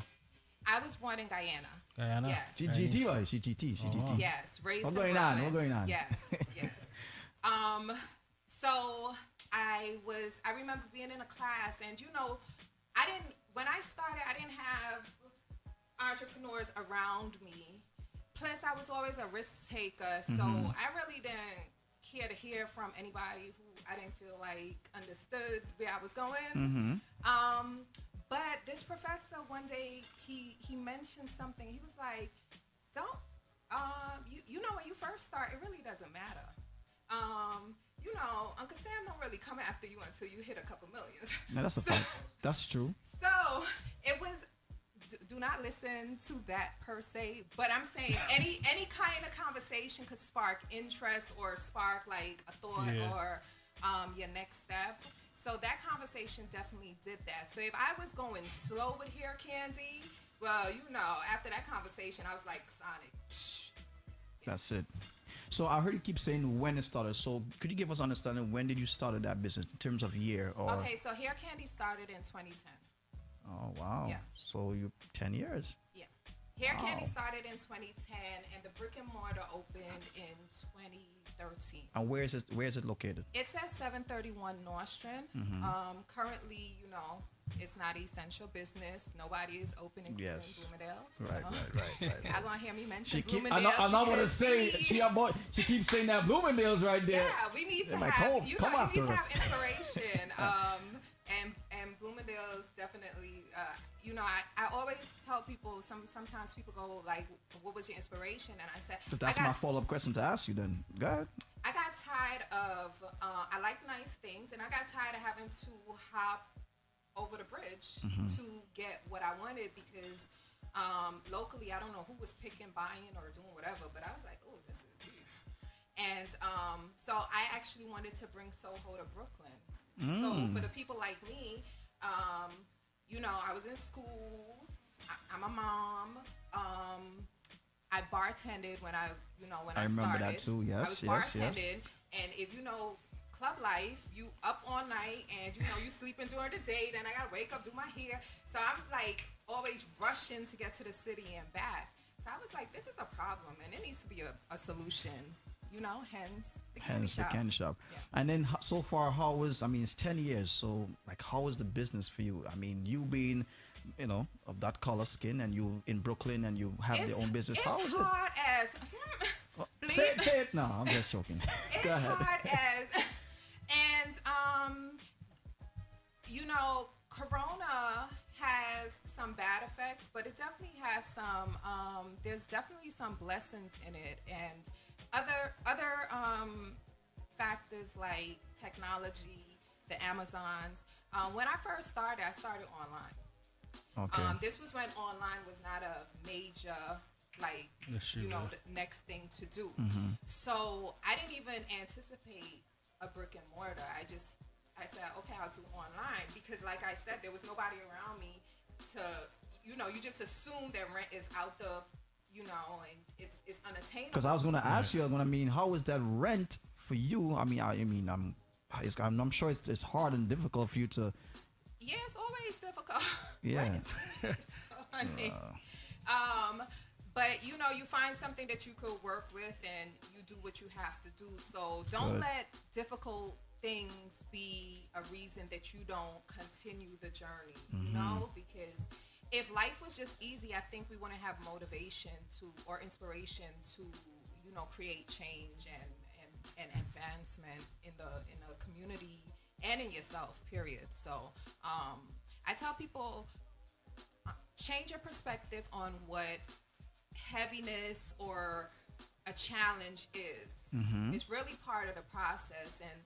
Speaker 17: I was born in Guyana.
Speaker 11: Guyana?
Speaker 17: Yes.
Speaker 7: GT or CGT?
Speaker 17: Yes, raised
Speaker 7: What's
Speaker 17: in
Speaker 7: going on?
Speaker 17: Brooklyn.
Speaker 7: What's going on?
Speaker 17: Yes, yes. So I remember being in a class and, when I started, I didn't have entrepreneurs around me. Plus, I was always a risk taker, so I really didn't care to hear from anybody who I didn't feel like understood where I was going. But this professor, one day, he mentioned something. He was like, when you first start, it really doesn't matter. Uncle Sam don't really come after you until you hit a couple millions.
Speaker 7: No, that's a fact. That's true.
Speaker 17: So it was, do not listen to that per se, but I'm saying any kind of conversation could spark interest or spark like a thought or your next step. So that conversation definitely did that. So if I was going slow with hair candy, well, after that conversation, I was like Sonic.
Speaker 7: That's it. So I heard you keep saying when it started. So could you give us understanding when did you start that business in terms of year? Or
Speaker 17: Okay, so hair candy started in 2010.
Speaker 7: Oh wow! Yeah. So you 10 years.
Speaker 17: Yeah. Hair candy started in 2010, and the brick and mortar opened in 2013.
Speaker 7: And where is it? Where is it located?
Speaker 17: It's at 731 North Strand. Currently, It's not essential business. Nobody is open, including Bloomingdale's. You
Speaker 7: Right,
Speaker 17: know?
Speaker 7: right.
Speaker 17: Y'all gonna hear me mention
Speaker 7: She keep,
Speaker 17: Bloomingdale's.
Speaker 7: I want to
Speaker 17: because we
Speaker 7: say
Speaker 17: need-
Speaker 7: she keeps saying that Bloomingdale's right there.
Speaker 17: Yeah, we need to
Speaker 7: They're like,
Speaker 17: have,
Speaker 7: come
Speaker 17: you need
Speaker 7: after
Speaker 17: to
Speaker 7: us.
Speaker 17: have inspiration. And Bloomingdale's definitely, I always tell people, sometimes people go like, what was your inspiration? And I said,
Speaker 7: But that's my follow-up question to ask you then. Go ahead.
Speaker 17: I got tired of, I like nice things, and I got tired of having to hop over the bridge to get what I wanted because locally, I don't know who was picking, buying, or doing whatever, but I was like, oh, this is beef. And so I actually wanted to bring Soho to Brooklyn. So for the people like me, I was in school. I'm a mom. I bartended when I
Speaker 7: I
Speaker 17: started.
Speaker 7: remember that too. Yes,
Speaker 17: I was
Speaker 7: yes.
Speaker 17: bartending, and if you know club life, you up all night, and you sleeping during the day. Then I gotta wake up, do my hair. So I'm like always rushing to get to the city and back. So I was like, this is a problem, and it needs to be a solution. Hence the candy shop. Yeah.
Speaker 7: And then so far, it's 10 years. So like, how is the business for you? I mean, you being, of that color skin, and you in Brooklyn, and you have your own business. How is
Speaker 17: It's
Speaker 7: it?
Speaker 17: hard as.
Speaker 7: Say it. No, I'm just joking.
Speaker 17: It's
Speaker 7: Go ahead.
Speaker 17: hard as, and Corona has some bad effects, but it definitely has some. There's definitely some blessings in it, and other factors like technology, the Amazons. When I first started, I started online.
Speaker 7: Okay.
Speaker 17: This was when online was not a major, the next thing to do. So I didn't even anticipate a brick and mortar. I said, okay, I'll do online because, like I said, there was nobody around me to, you just assume that rent is out the, and it's unattainable.
Speaker 7: Because I was going to ask you, how is that rent for you? I'm sure it's hard and difficult for you to.
Speaker 17: Yeah, it's always difficult.
Speaker 7: Yeah.
Speaker 17: But you find something that you could work with, and you do what you have to do. So don't let difficult things be a reason that you don't continue the journey. Because if life was just easy, I think we want to have motivation or inspiration to create change and advancement in the community and in yourself, period. So I tell people, change your perspective on what heaviness or a challenge is. It's really part of the process, and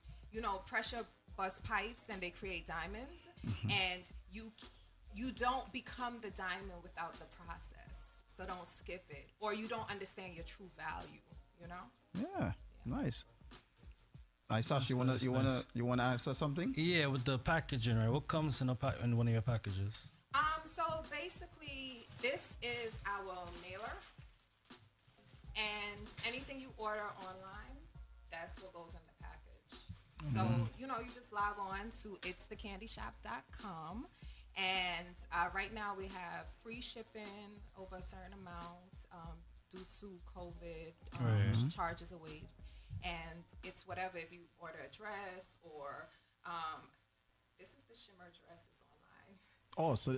Speaker 17: pressure bust pipes and they create diamonds, and you don't become the diamond without the process. So don't skip it, or you don't understand your true value.
Speaker 7: Yeah. Nice. Sash, you wanna answer something?
Speaker 11: Yeah, with the packaging, right? What comes in in one of your packages?
Speaker 17: So basically, this is our mailer, and anything you order online, that's what goes in the package. So you just log on to itsthecandyshop.com, and right now we have free shipping over a certain amount due to COVID charges away. And it's whatever, if you order a dress or this is the shimmer dress, it's online.
Speaker 7: Oh, so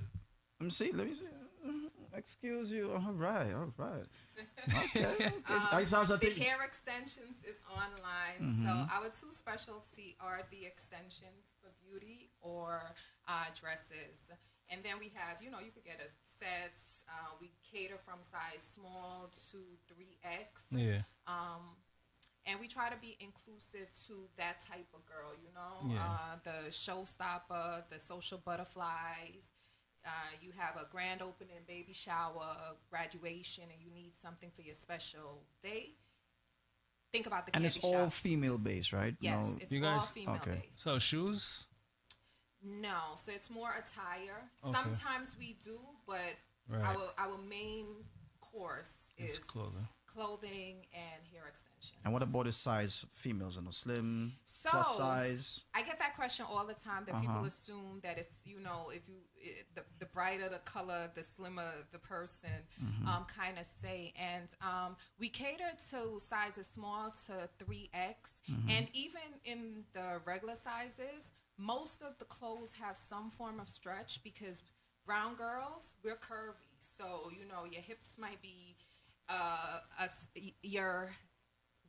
Speaker 7: let me see. Excuse you. All right. Okay.
Speaker 17: The hair extensions is online. So our two specialty are the extensions for beauty or dresses. And then we have, you could get a sets. We cater from size small to 3X.
Speaker 11: Yeah.
Speaker 17: And we try to be inclusive to that type of girl,
Speaker 11: Yeah.
Speaker 17: The showstopper, the social butterflies. You have a grand opening, baby shower, graduation, and you need something for your special day. Think about the candy shop.
Speaker 7: And it's all female based, right?
Speaker 17: Yes, it's all female based.
Speaker 11: So shoes?
Speaker 17: No, so it's more attire. Okay. Sometimes we do, but our main course is clothing and hair extensions.
Speaker 7: And what about the size? Females, slim, plus size?
Speaker 17: I get that question all the time, that people assume that it's, the brighter the color, the slimmer the person, kind of say. And we cater to sizes small to 3X. And even in the regular sizes, most of the clothes have some form of stretch because brown girls, we're curvy. So, your hips might be, your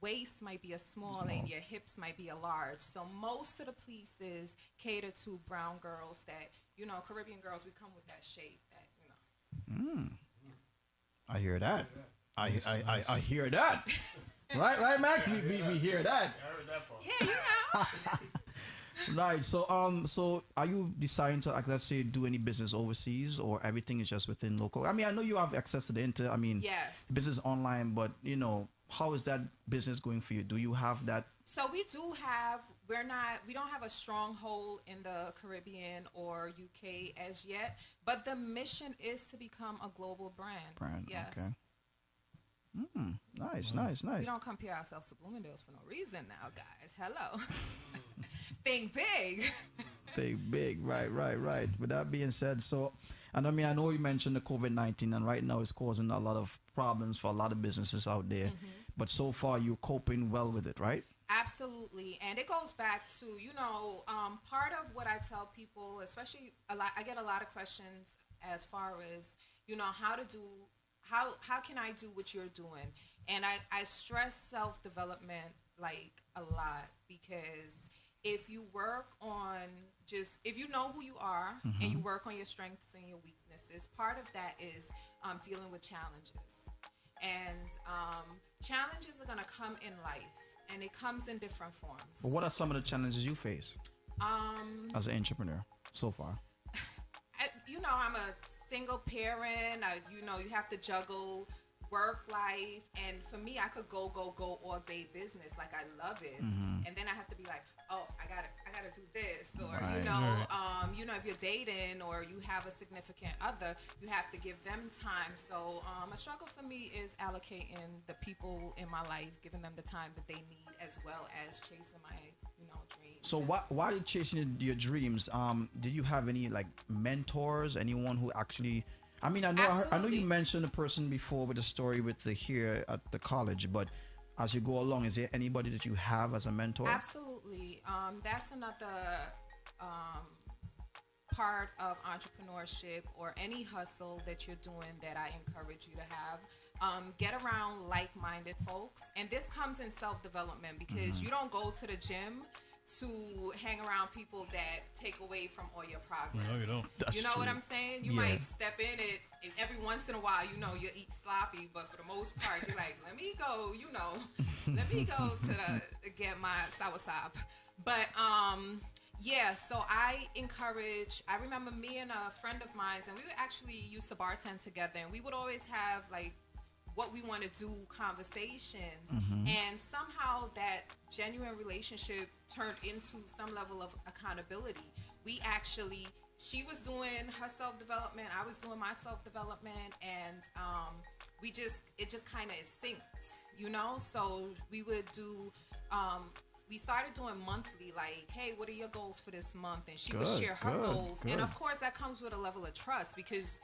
Speaker 17: waist might be a small and your hips might be a large. So most of the pieces cater to brown girls that, Caribbean girls, we come with that shape that.
Speaker 7: I hear that. I hear that. right, Max? We hear that.
Speaker 17: Yeah,
Speaker 7: Right. So are you deciding to, like, let's say, do any business overseas, or everything is just within local? I mean, I know you have access to the internet. I mean,
Speaker 17: yes,
Speaker 7: business online, but how is that business going for you? Do you have that?
Speaker 17: So we do have. We don't have a stronghold in the Caribbean or UK as yet, but the mission is to become a global brand. Yes.
Speaker 7: Okay. Nice.
Speaker 17: We don't compare ourselves to Bloomingdale's for no reason now, guys. Hello. Think big.
Speaker 7: Think big. Right. With that being said, so, and I mean, I know you mentioned the COVID-19, and right now it's causing a lot of problems for a lot of businesses out there. But so far, you're coping well with it, right?
Speaker 17: Absolutely. And it goes back to, part of what I tell people, especially I get a lot of questions as far as, how can I do what you're doing? And I stress self-development like a lot, because if you work on if you know who you are and you work on your strengths and your weaknesses, part of that is dealing with challenges. And challenges are going to come in life, and it comes in different forms.
Speaker 7: But what are some of the challenges you face as an entrepreneur so far?
Speaker 17: I'm a single parent. You have to juggle work life, and for me, I could go all day business, like I love it, and then I have to be like, oh, I gotta do this, or if you're dating or you have a significant other, you have to give them time. So a struggle for me is allocating the people in my life, giving them the time that they need, as well as chasing my dreams.
Speaker 7: So while you're chasing your dreams, did you have any like mentors, anyone who actually? I mean, I know you mentioned a person before with a story with here at the college, but as you go along, is there anybody that you have as a mentor?
Speaker 17: Absolutely. That's another part of entrepreneurship or any hustle that you're doing that I encourage you to have. Get around like-minded folks. And this comes in self-development, because you don't go to the gym to hang around people that take away from all your progress.
Speaker 7: No, you don't. That's
Speaker 17: what
Speaker 7: true.
Speaker 17: I'm saying? You might step in it every once in a while, you eat sloppy, but for the most part, you're like, let me go, to get my soursop. But, so I remember me and a friend of mine, and we would actually used to bartend together, and we would always have like what we want to do conversations, and somehow that genuine relationship turned into some level of accountability. She was doing her self-development, I was doing my self-development, and it just kind of synced, so we would do we started doing monthly, like, hey, what are your goals for this month? And she would share her goals. And of course that comes with a level of trust, because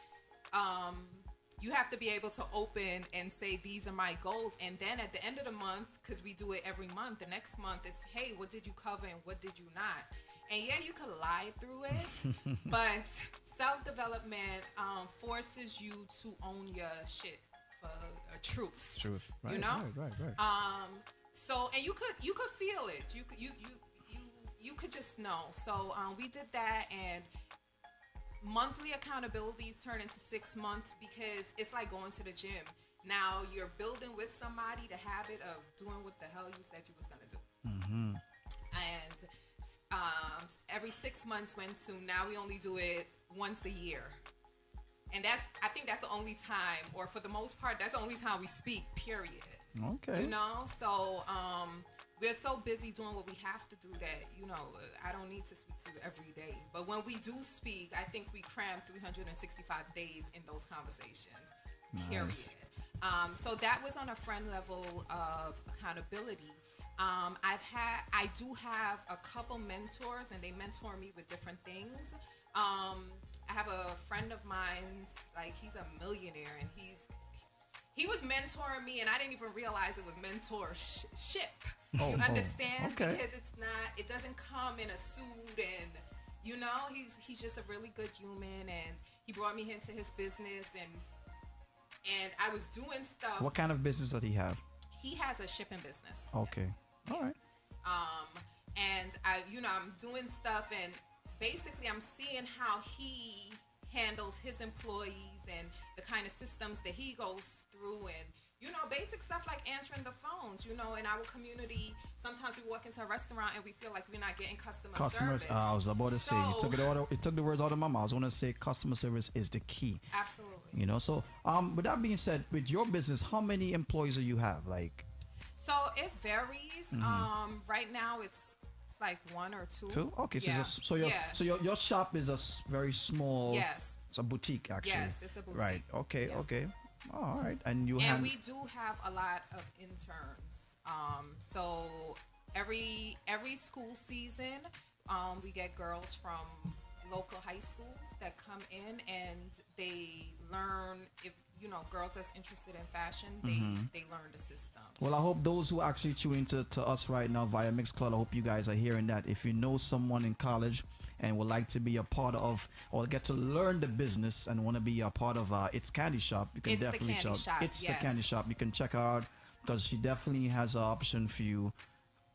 Speaker 17: you have to be able to open and say, these are my goals. And then at the end of the month, because we do it every month, the next month it's, hey, what did you cover and what did you not? And yeah, you could lie through it, but self-development forces you to own your shit for truths.
Speaker 7: Truth, right, right.
Speaker 17: So, and you could feel it. You could just know. So we did that, and monthly accountabilities turn into 6 months, because it's like going to the gym. Now you're building with somebody the habit of doing what the hell you said you was gonna do. And every 6 months went to, now we only do it once a year. And I think that's the only time, or for the most part, that's the only time we speak, period.
Speaker 7: Okay.
Speaker 17: So we're so busy doing what we have to do that, I don't need to speak to you every day. But when we do speak, I think we cram 365 days in those conversations, period. So that was on a friend level of accountability. I do have a couple mentors, and they mentor me with different things. I have a friend of mine, like, he's a millionaire, and he was mentoring me, and I didn't even realize it was mentorship.
Speaker 7: Oh,
Speaker 17: You
Speaker 7: oh,
Speaker 17: understand?
Speaker 7: okay.
Speaker 17: Because it doesn't come in a suit, and he's just a really good human, and he brought me into his business, and I was doing stuff.
Speaker 7: What kind of business does he have?
Speaker 17: He has a shipping business.
Speaker 7: Okay. All right.
Speaker 17: And I'm doing stuff, and basically I'm seeing how he handles his employees and the kind of systems that he goes through, and basic stuff like answering the phones. In our community, sometimes we walk into a restaurant and we feel like we're not getting customers
Speaker 7: Service. I was about to say, you took the words out of my mouth. I was going to say customer service is the key.
Speaker 17: Absolutely.
Speaker 7: So with that being said, with your business, how many employees do you have? Like,
Speaker 17: so it varies. Right now it's like one or two.
Speaker 7: Two? Okay,
Speaker 17: yeah.
Speaker 7: So your shop is a very small.
Speaker 17: Yes.
Speaker 7: It's a boutique actually.
Speaker 17: Yes, it's a boutique.
Speaker 7: Right. Okay.
Speaker 17: Yeah.
Speaker 7: Okay. Oh, all right. And
Speaker 17: we do have a lot of interns. So every school season, we get girls from local high schools that come in, and they learn. If girls that's interested in fashion, they learn the system.
Speaker 7: Well, I hope those who actually tune into to us right now via Mixcloud, I hope you guys are hearing that. If you know someone in college and would like to be a part of or get to learn the business and want to be a part of It's Candy Shop, you can definitely check out. It's the Candy Shop. You can check her out because she definitely has an option for you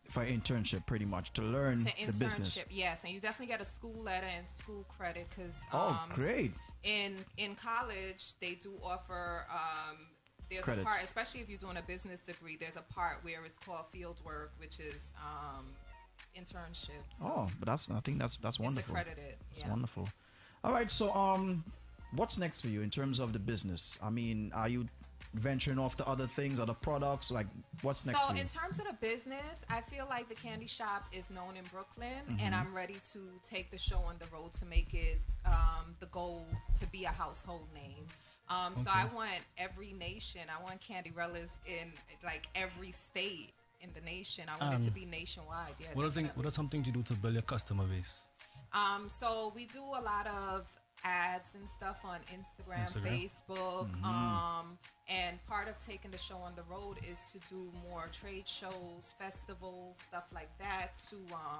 Speaker 7: for internship, pretty much, to learn the business.
Speaker 17: Yes, and you definitely get a school letter and school credit because
Speaker 7: great.
Speaker 17: In college they do offer there's
Speaker 7: Credits.
Speaker 17: A part, especially if you're doing a business degree, there's a part where it's called field work, which is internship. So
Speaker 7: but I think that's wonderful.
Speaker 17: It's accredited.
Speaker 7: It's wonderful. All right, so what's next for you in terms of the business? I mean, are you venturing off to other things, other products? Like, what's next for you?
Speaker 17: So in terms of the business, I feel like the Candy Shop is known in Brooklyn, and I'm ready to take the show on the road to make it the goal to be a household name. So I want every nation. I want Candy-rellas in like every state in the nation. I want it to be nationwide. Yeah,
Speaker 11: what are some things you do to build your customer base?
Speaker 17: So we do a lot of ads and stuff on Instagram. Facebook. And part of taking the show on the road is to do more trade shows, festivals, stuff like that, to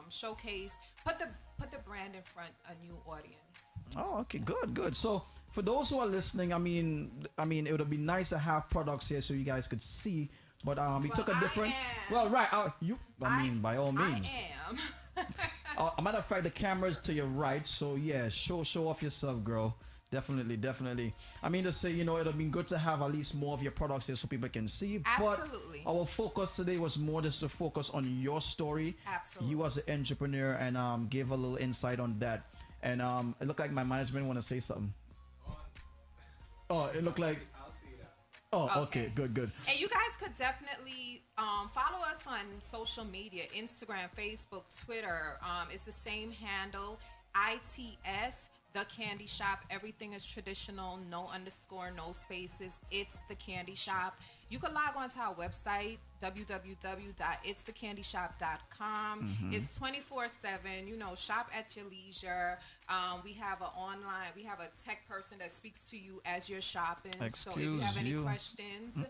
Speaker 17: showcase, put the brand in front a new audience.
Speaker 7: Oh, okay, good. So for those who are listening, I mean, it would be nice to have products here so you guys could see. But we took a different. Well, right. By all means.
Speaker 17: I am.
Speaker 7: A matter of fact, the camera's to your right, so yeah, show off yourself, girl. Definitely. I mean to say, it'll be good to have at least more of your products here so people can see.
Speaker 17: Absolutely.
Speaker 7: But our focus today was more just to focus on your story.
Speaker 17: Absolutely.
Speaker 7: You as an entrepreneur, and give a little insight on that. And it looked like my management want to say something. Oh, it looked like. Oh, okay. Good.
Speaker 17: And you guys could definitely follow us on social media, Instagram, Facebook, Twitter. It's the same handle, ITS, The Candy Shop. Everything is traditional, no underscore, no spaces. It's The Candy Shop. You can log on to our website, www.itsthecandyshop.com. It's 24/7. Shop at your leisure. We have a tech person that speaks to you as you're shopping. So if you have any questions,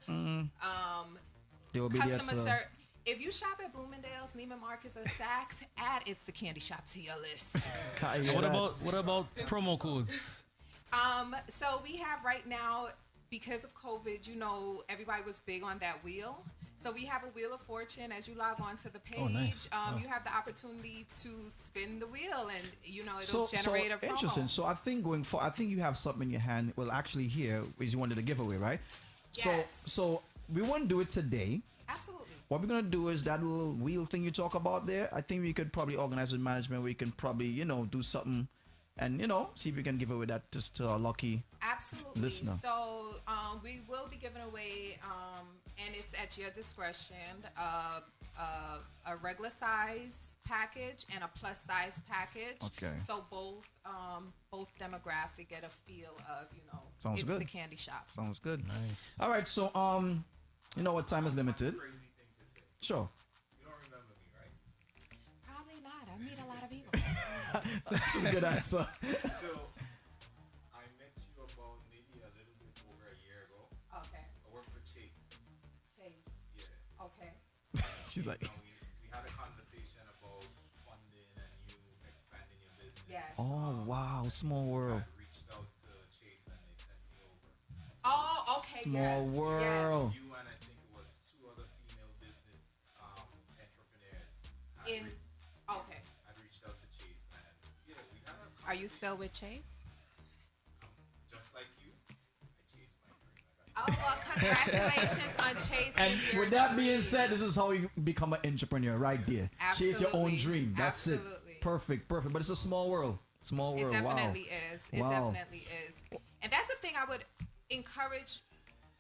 Speaker 7: they will be
Speaker 17: customer
Speaker 7: there
Speaker 17: service. If you shop at Bloomingdale's, Neiman Marcus, or Saks, add It's the Candy Shop to your list.
Speaker 11: What about promo codes?
Speaker 17: So we have right now, because of COVID, everybody was big on that wheel. So we have a Wheel of Fortune. As you log on to the page,
Speaker 11: nice.
Speaker 17: You have the opportunity to spin the wheel, and it'll generate a promo.
Speaker 7: Interesting. So I think I think you have something in your hand. Well, actually, here is you wanted a giveaway, right?
Speaker 17: Yes.
Speaker 7: So we won't do it today.
Speaker 17: Absolutely.
Speaker 7: What we're gonna do is that little wheel thing you talk about there. I think we could probably organize with management. We can probably do something, and see if we can give away that just to a lucky listener.
Speaker 17: So we will be giving away, and it's at your discretion, a regular size package and a plus size package.
Speaker 7: Okay.
Speaker 17: So both demographic get a feel of
Speaker 7: Sounds
Speaker 17: it's
Speaker 7: good.
Speaker 17: the Candy Shop.
Speaker 7: Sounds good.
Speaker 11: Nice.
Speaker 7: All right. So what time is limited? Sure.
Speaker 17: Probably not. I meet a lot of people.
Speaker 7: That's a good answer.
Speaker 18: So, I met you about maybe a little bit over a year ago.
Speaker 17: Okay.
Speaker 18: I work for
Speaker 7: She's like,
Speaker 18: we had a conversation about funding and you expanding your business.
Speaker 17: Yes.
Speaker 7: oh wow, small world.
Speaker 18: I reached out to Chase and they sent me over.
Speaker 17: Oh, okay.
Speaker 7: Small
Speaker 17: yes.
Speaker 7: world.
Speaker 18: You and I think it was 2 other female business entrepreneurs.
Speaker 17: In okay.
Speaker 18: I reached out to Chase and yeah, we had a
Speaker 17: Are you still with Chase?
Speaker 18: just like you. I chased my dream.
Speaker 17: Oh, well, congratulations on chasing
Speaker 7: And
Speaker 17: your
Speaker 7: with that being
Speaker 17: dream.
Speaker 7: said, this is how you become an entrepreneur, right there. Chase your own
Speaker 17: Absolutely.
Speaker 7: dream. That's
Speaker 17: Absolutely.
Speaker 7: it. Perfect. But it's a small world. Small
Speaker 17: It
Speaker 7: world.
Speaker 17: definitely
Speaker 7: wow.
Speaker 17: is. It
Speaker 7: Wow.
Speaker 17: definitely is. And that's the thing I would encourage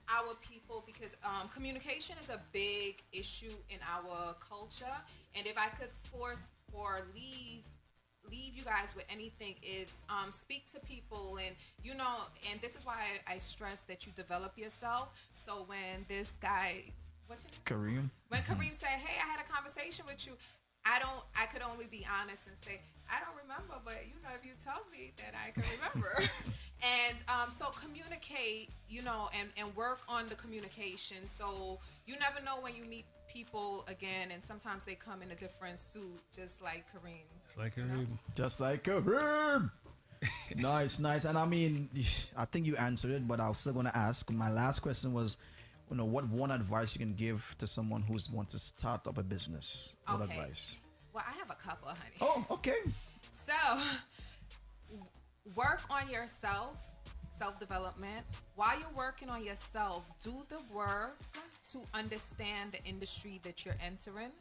Speaker 17: our people because communication is a big issue in our culture. And if I could force or leave you guys with anything, it's speak to people and and this is why I stress that you develop yourself. So when this guy, what's your name?
Speaker 7: Kareem.
Speaker 17: When Kareem said, "Hey, I had a conversation with you," I could only be honest and say, I don't remember, but if you tell me, then I can remember. And so communicate, and work on the communication. So you never know when you meet people again, and sometimes they come in a different suit, just like Kareem.
Speaker 7: Just like Kareem. Nice. And I mean, I think you answered it, but I was still going to ask. My last question was, what one advice you can give to someone who's want to start up a business? What
Speaker 17: Okay.
Speaker 7: advice?
Speaker 17: Well, I have a couple, honey.
Speaker 7: Oh, okay.
Speaker 17: So, work on yourself, self-development. While you're working on yourself, do the work to understand the industry that you're entering,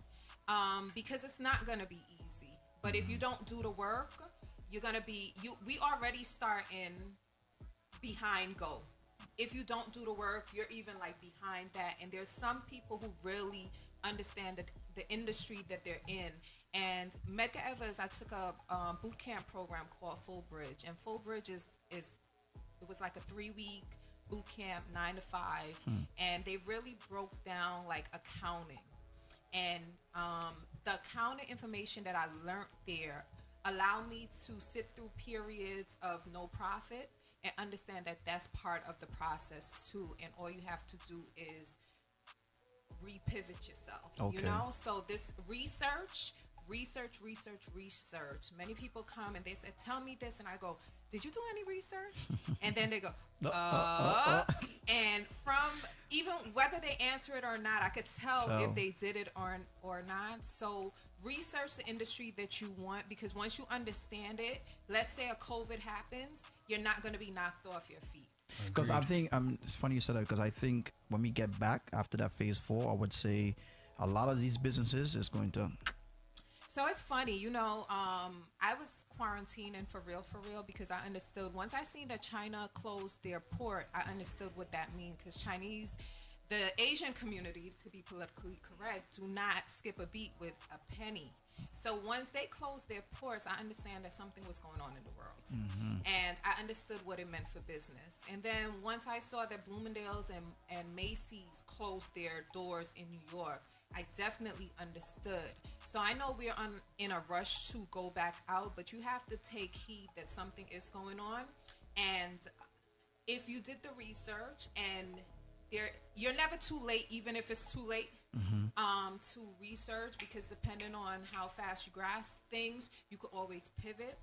Speaker 17: because it's not going to be easy. But if you don't do the work, you're going to be, we already start in behind goal. If you don't do the work, you're even like behind that. And there's some people who really understand the industry that they're in. And Medgar Evers, I took a boot camp program called Full Bridge. And Full Bridge it was like a 3-week boot camp, 9 to 5. And they really broke down like accounting. And the accounting information that I learned there allowed me to sit through periods of no profit and understand that that's part of the process too. And all you have to do is repivot yourself,
Speaker 7: Okay.
Speaker 17: So this research. Many people come and they say, tell me this. And I go, did you do any research? And then they go, and from even whether they answer it or not, I could tell if they did it or not. So research the industry that you want, because once you understand it, let's say a COVID happens, you're not going to be knocked off your feet.
Speaker 7: Because I think it's funny you said that, because I think when we get back after that phase 4, I would say a lot of these businesses is going to.
Speaker 17: So it's funny, I was quarantining for real, because I understood once I seen that China closed their port, I understood what that means, because the Asian community, to be politically correct, do not skip a beat with a penny. So once they closed their ports, I understand that something was going on in the world. And I understood what it meant for business. And then once I saw that Bloomingdale's and Macy's closed their doors in New York, I definitely understood. So I know we're in a rush to go back out, but you have to take heed that something is going on. And if you did the research, and you're never too late, even if it's too late, to research, because depending on how fast you grasp things, you could always pivot.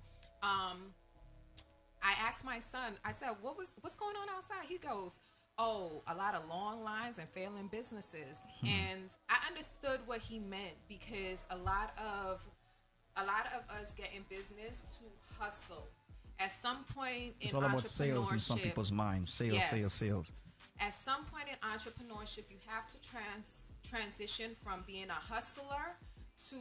Speaker 17: I asked my son, I said, what's going on outside? He goes, a lot of long lines and failing businesses. And I understood what he meant, because a lot of us get in business to hustle. At some point in
Speaker 7: It's all about sales in some
Speaker 17: entrepreneurship,
Speaker 7: people's minds. Sales,
Speaker 17: yes.
Speaker 7: sales.
Speaker 17: At some point in entrepreneurship, you have to transition from being a hustler to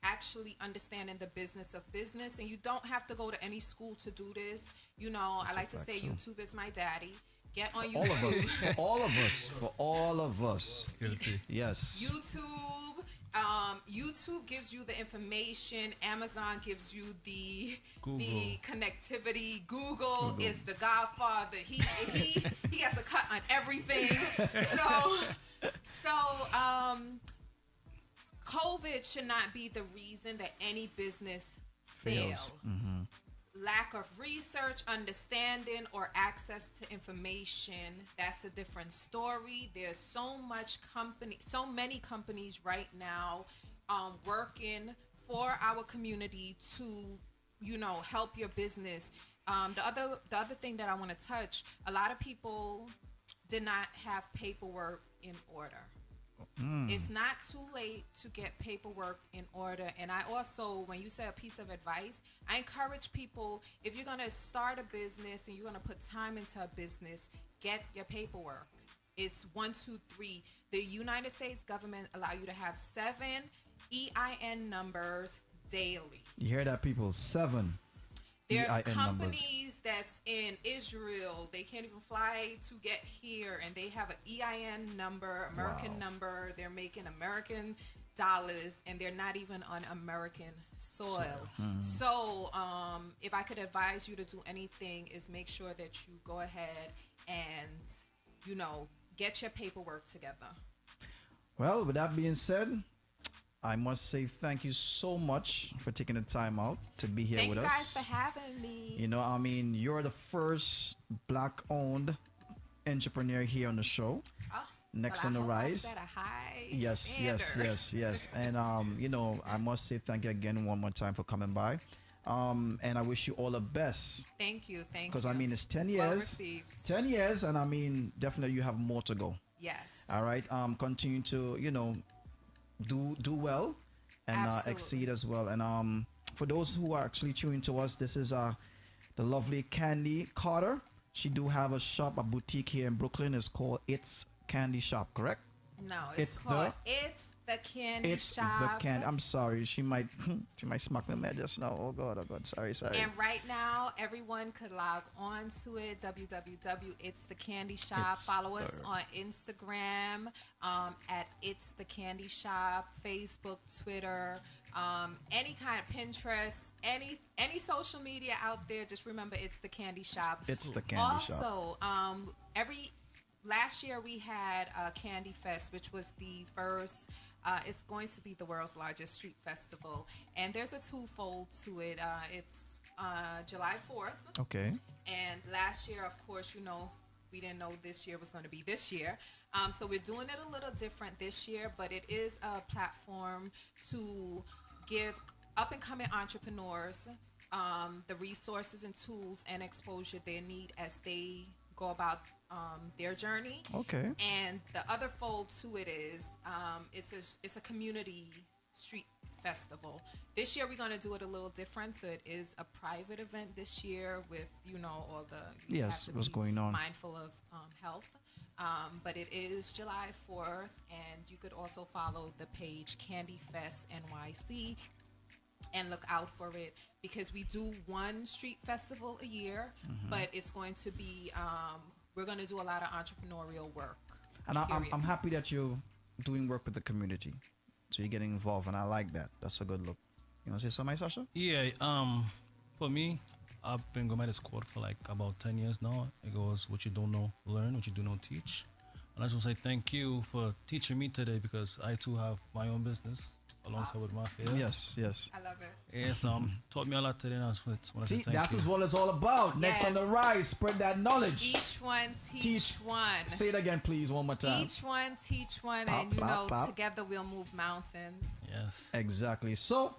Speaker 17: actually understanding the business of business. And you don't have to go to any school to do this. I like to say YouTube is my daddy. Get on YouTube.
Speaker 7: For all of us. Yes.
Speaker 17: YouTube gives you the information. Amazon gives you the connectivity. Google is the godfather. He has a cut on everything. So COVID should not be the reason that any business fails. lack of research, understanding, or access to information, that's a different story. There's so many companies right now working for our community to, help your business. The other thing that I want to touch, a lot of people did not have paperwork in order. It's not too late to get paperwork in order. And I also, when you say a piece of advice, I encourage people, if you're going to start a business and you're going to put time into a business, get your paperwork. It's 1, 2, 3. The United States government allow you to have 7 EIN numbers daily.
Speaker 7: You hear that, people? 7
Speaker 17: There's
Speaker 7: EIN
Speaker 17: companies that's in Israel. They can't even fly to get here, and they have an EIN number, American number. They're making American dollars, and they're not even on American soil. So, if I could advise you to do anything, is make sure that you go ahead and, get your paperwork together.
Speaker 7: Well, with that being said, I must say thank you so much for taking the time out to be here with us.
Speaker 17: Thank you guys for having me.
Speaker 7: You're the first black-owned entrepreneur here on the show. Next on the rise.
Speaker 17: Set a high
Speaker 7: Yes. And I must say thank you again one more time for coming by. And I wish you all the best.
Speaker 17: Thank you.
Speaker 7: Because it's 10 years.
Speaker 17: Well received.
Speaker 7: 10 years, and definitely you have more to go.
Speaker 17: Yes.
Speaker 7: All right. Continue to do well and exceed as well. And for those who are actually tuning to us, this is the lovely Candy Carter. She do have a shop, a boutique here in Brooklyn. It's called It's Candy Shop, correct?
Speaker 17: No, it's called It's the Candy Shop.
Speaker 7: It's the Candy. I'm sorry. She might smack me mad just now. Oh God. Sorry.
Speaker 17: And right now, everyone could log on to it. It's the Candy Shop. Follow us on Instagram at It's the Candy Shop, Facebook, Twitter, any kind of Pinterest, any social media out there. Just remember, It's the Candy Shop.
Speaker 7: It's the Candy Shop.
Speaker 17: Also, last year we had Candy Fest, which was the first. It's going to be the world's largest street festival, and there's a twofold to it. It's July 4th.
Speaker 7: Okay.
Speaker 17: And last year, of course, we didn't know this year was going to be this year. So we're doing it a little different this year, but it is a platform to give up-and-coming entrepreneurs the resources and tools and exposure they need as they go about their journey.
Speaker 7: Okay.
Speaker 17: And the other fold to it is it's a community street festival. This year we're going to do it a little different, so it is a private event this year with all the
Speaker 7: what's going on,
Speaker 17: mindful of health. But it is July 4th, and you could also follow the page Candy Fest NYC and look out for it, because we do one street festival a year, but it's going to be we're going to do a lot of entrepreneurial work.
Speaker 7: And I'm happy that you're doing work with the community, so you're getting involved, and I like that. That's a good look. You want to say something, Sasha?
Speaker 11: Yeah. For me, I've been going by this quote for like about 10 years now. It goes, "What you don't know, learn. What you do not teach." And I just want to say thank you for teaching me today, because I too have my own business alongside with my field.
Speaker 7: Yes.
Speaker 17: I love it.
Speaker 11: Yes, taught me a lot today, and I just want to say thank you.
Speaker 7: That's what it's all about. Next on the rise, spread that knowledge.
Speaker 17: Each one teach one.
Speaker 7: Say it again, please, one more time.
Speaker 17: Each one teach one, and together we'll move mountains.
Speaker 11: Yes.
Speaker 7: Exactly. So,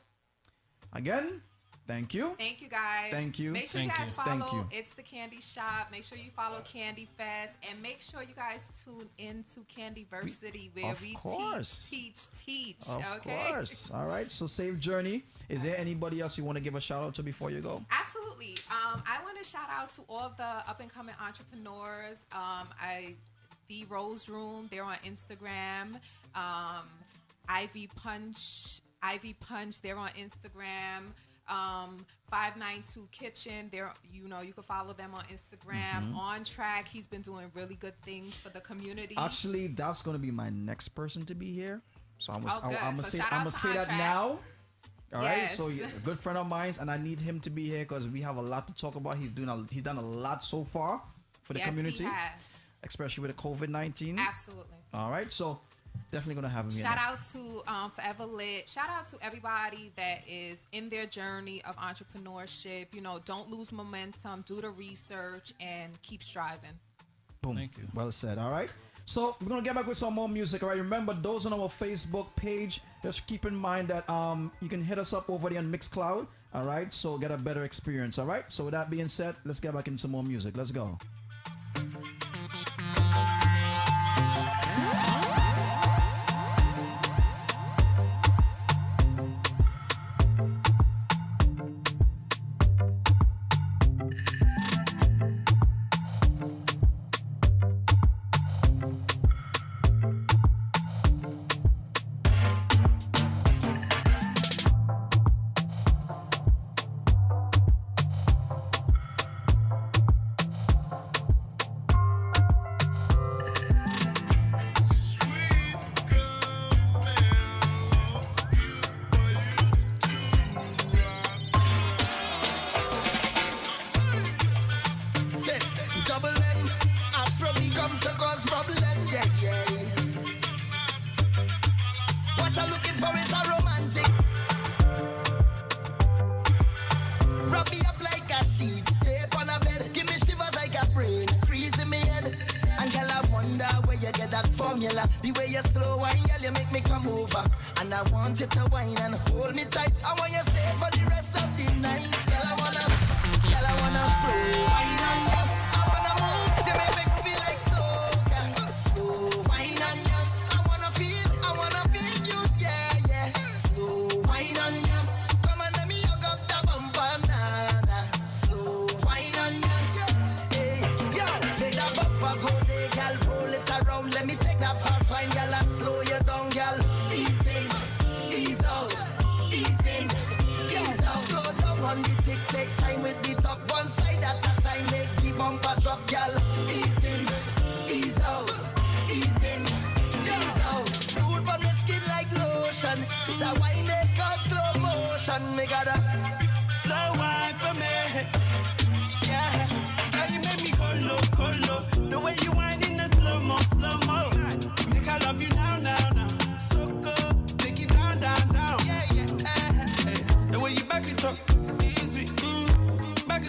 Speaker 7: again, thank you.
Speaker 17: Thank you, guys.
Speaker 7: Thank you.
Speaker 17: Make sure you guys
Speaker 7: Thank
Speaker 17: follow
Speaker 7: you.
Speaker 17: It's the Candy Shop. Make sure you follow Candy Fest, and make sure you guys tune into Candyversity, where we teach.
Speaker 7: Of course. All right. So, safe journey. Is there anybody else you want to give a shout out to before you go?
Speaker 17: Absolutely. I want to shout out to all the up and coming entrepreneurs. The Rose Room, they're on Instagram. Ivy Punch, they're on Instagram. 592 Kitchen, you can follow them on Instagram. On Track, he's been doing really good things for the community.
Speaker 7: Actually, that's going to be my next person to be here. So I'm gonna say that
Speaker 17: Track.
Speaker 7: now. All right.
Speaker 17: Yes.
Speaker 7: So a good friend of mine, and I need him to be here because we have a lot to talk about. He's done a lot so far for the community.
Speaker 17: Yes, he has.
Speaker 7: Especially with the COVID-19.
Speaker 17: Absolutely.
Speaker 7: All right. So Definitely gonna have him here.
Speaker 18: Shout out to Forever Lit. Shout out to everybody that is in their journey of entrepreneurship. You know, don't lose momentum, do the research, and keep striving.
Speaker 7: Boom. Thank you. Well said. All right. So we're gonna get back with some more music. All right. Remember, those on our Facebook page, just keep in mind that you can hit us up over there on Mixcloud. All right. So get a better experience. All right. So with that being said, let's get back into some more music. Let's go.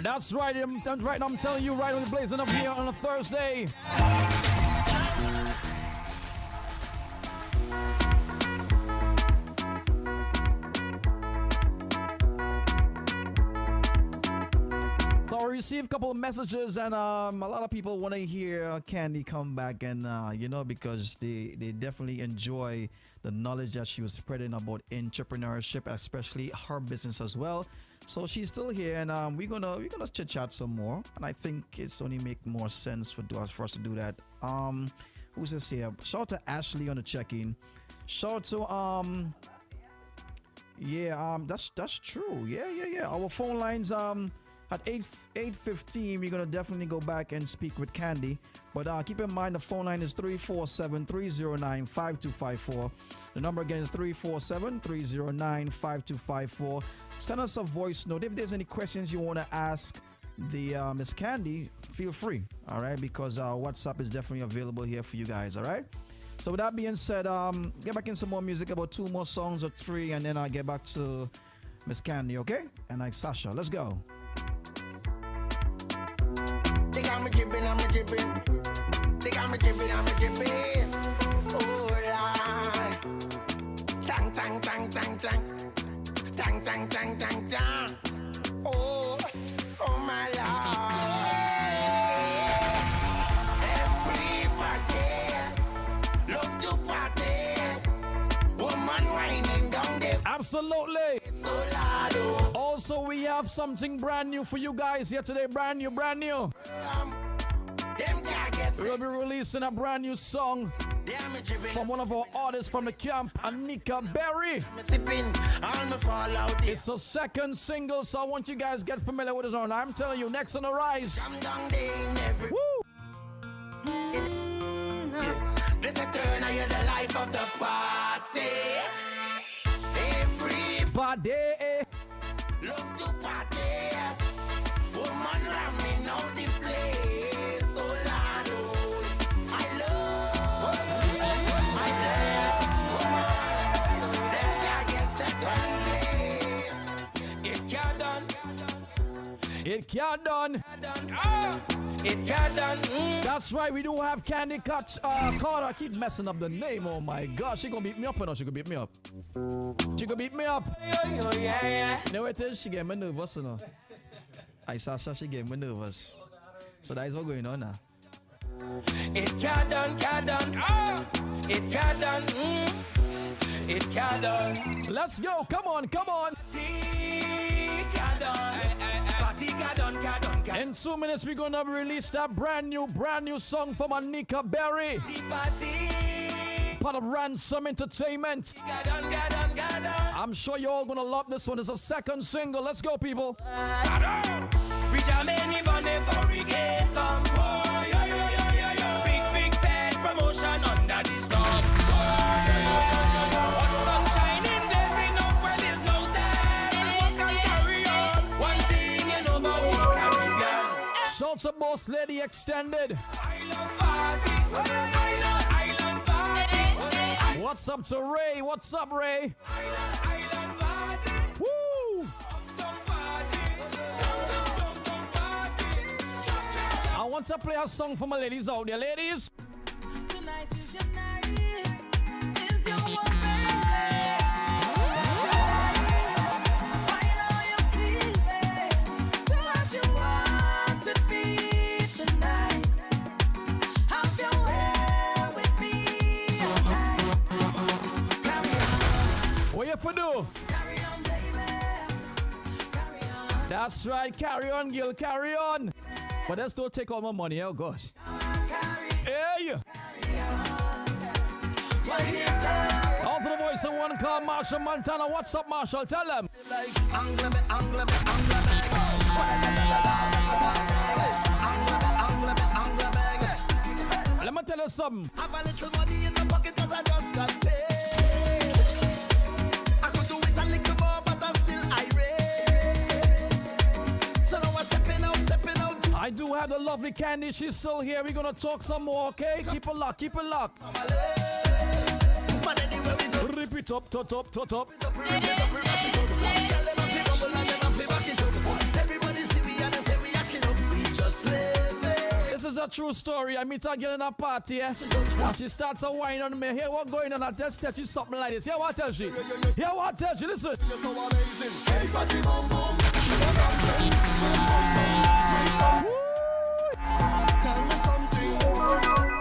Speaker 7: That's right, I'm telling you, right on the blazing up here on a Thursday. So I received a couple of messages, and a lot of people want to hear Candy come back, and because they definitely enjoy the knowledge that she was spreading about entrepreneurship, especially her business as well. So she's still here, and we're gonna chit chat some more, and I think it's only make more sense for us to do that. Who's this here? Shout out to Ashley on the check-in. Shout out to that's true. Yeah. Our phone lines at 8:15. We're gonna definitely go back and speak with Candy, but keep in mind the phone line is 347-309-5254. The number again is 347-309-5254. Send us a voice note. If there's any questions you want to ask the Miss Candy, feel free. All right, because WhatsApp is definitely available here for you guys. All right. So with that being said, get back in some more music, about 2 more songs or 3, and then I'll get back to Miss Candy. Okay, and like Sasha, let's go.
Speaker 2: They got me dripping, I'm dripping. They got me dripping, I'm dripping. Oh Lord, tang tang tang tang tang. Tang, tang, tang, tang, tang. Oh my Lord. Everybody love to party. Woman whining down there.
Speaker 7: Absolutely. Also, we have something brand new for you guys here today. Brand new. We'll be releasing a brand new song from one of our artists from the camp, Anika Berry. It's a second single, so I want you guys to get familiar with it. I'm telling you, next on the rise. Woo!
Speaker 2: Let's turn on the life of the party.
Speaker 7: Everybody
Speaker 2: love to party. Woman ramming out the place. Oh Lord, I love
Speaker 7: It can't done.
Speaker 6: It can't done.
Speaker 7: That's right, we do have Candy Carter. I keep messing up the name. Oh my gosh, she gonna beat me up or not? She gonna beat me up. She gonna beat me up.
Speaker 6: Yeah.
Speaker 7: You know what it is? She get me nervous, you know. I saw she get me nervous. So that is what's going on now.
Speaker 6: It can't done. It can't done. It can't done.
Speaker 7: Let's go. Come on. In 2 minutes, we're gonna release that brand new song from Anika Berry. Part of Ransom Entertainment. I'm sure you're all gonna love this one. It's a second single. Let's go, people.
Speaker 6: Big fat promotion under the storm. Hot sun shining, blazing up where there's no sand. We can carry on. One thing you know about the Caribbean.
Speaker 7: Salsa Boss Lady Extended.
Speaker 6: Island party.
Speaker 7: What's up to Ray? What's up, Ray?
Speaker 6: Island party.
Speaker 7: Woo! I want to play a song for my ladies out there, ladies.
Speaker 19: Tonight is your night. Is your one Find all your please, do what you want to be tonight. Have your way with me all night.
Speaker 7: What you for do?
Speaker 19: Carry on, baby. Carry on.
Speaker 7: That's right, carry on, Gil, carry on. But let's don't take all my money, oh gosh. Hey! All to the voice of one called Marshall Montana. What's up, Marshall? Tell them. Let me tell you something.
Speaker 15: Have a little money in the pocket 'cause I just got paid. I could do it a little more, but I'm still irate. So now I'm stepping out.
Speaker 7: I do have the lovely Candy. She's still here. We're gonna talk some more, okay? Keep it locked. Rip it up. This is a true story. I meet a girl in a party, and she starts a whine on me. Here, what going on? I just tell you something like this. Here, what tell she? Listen.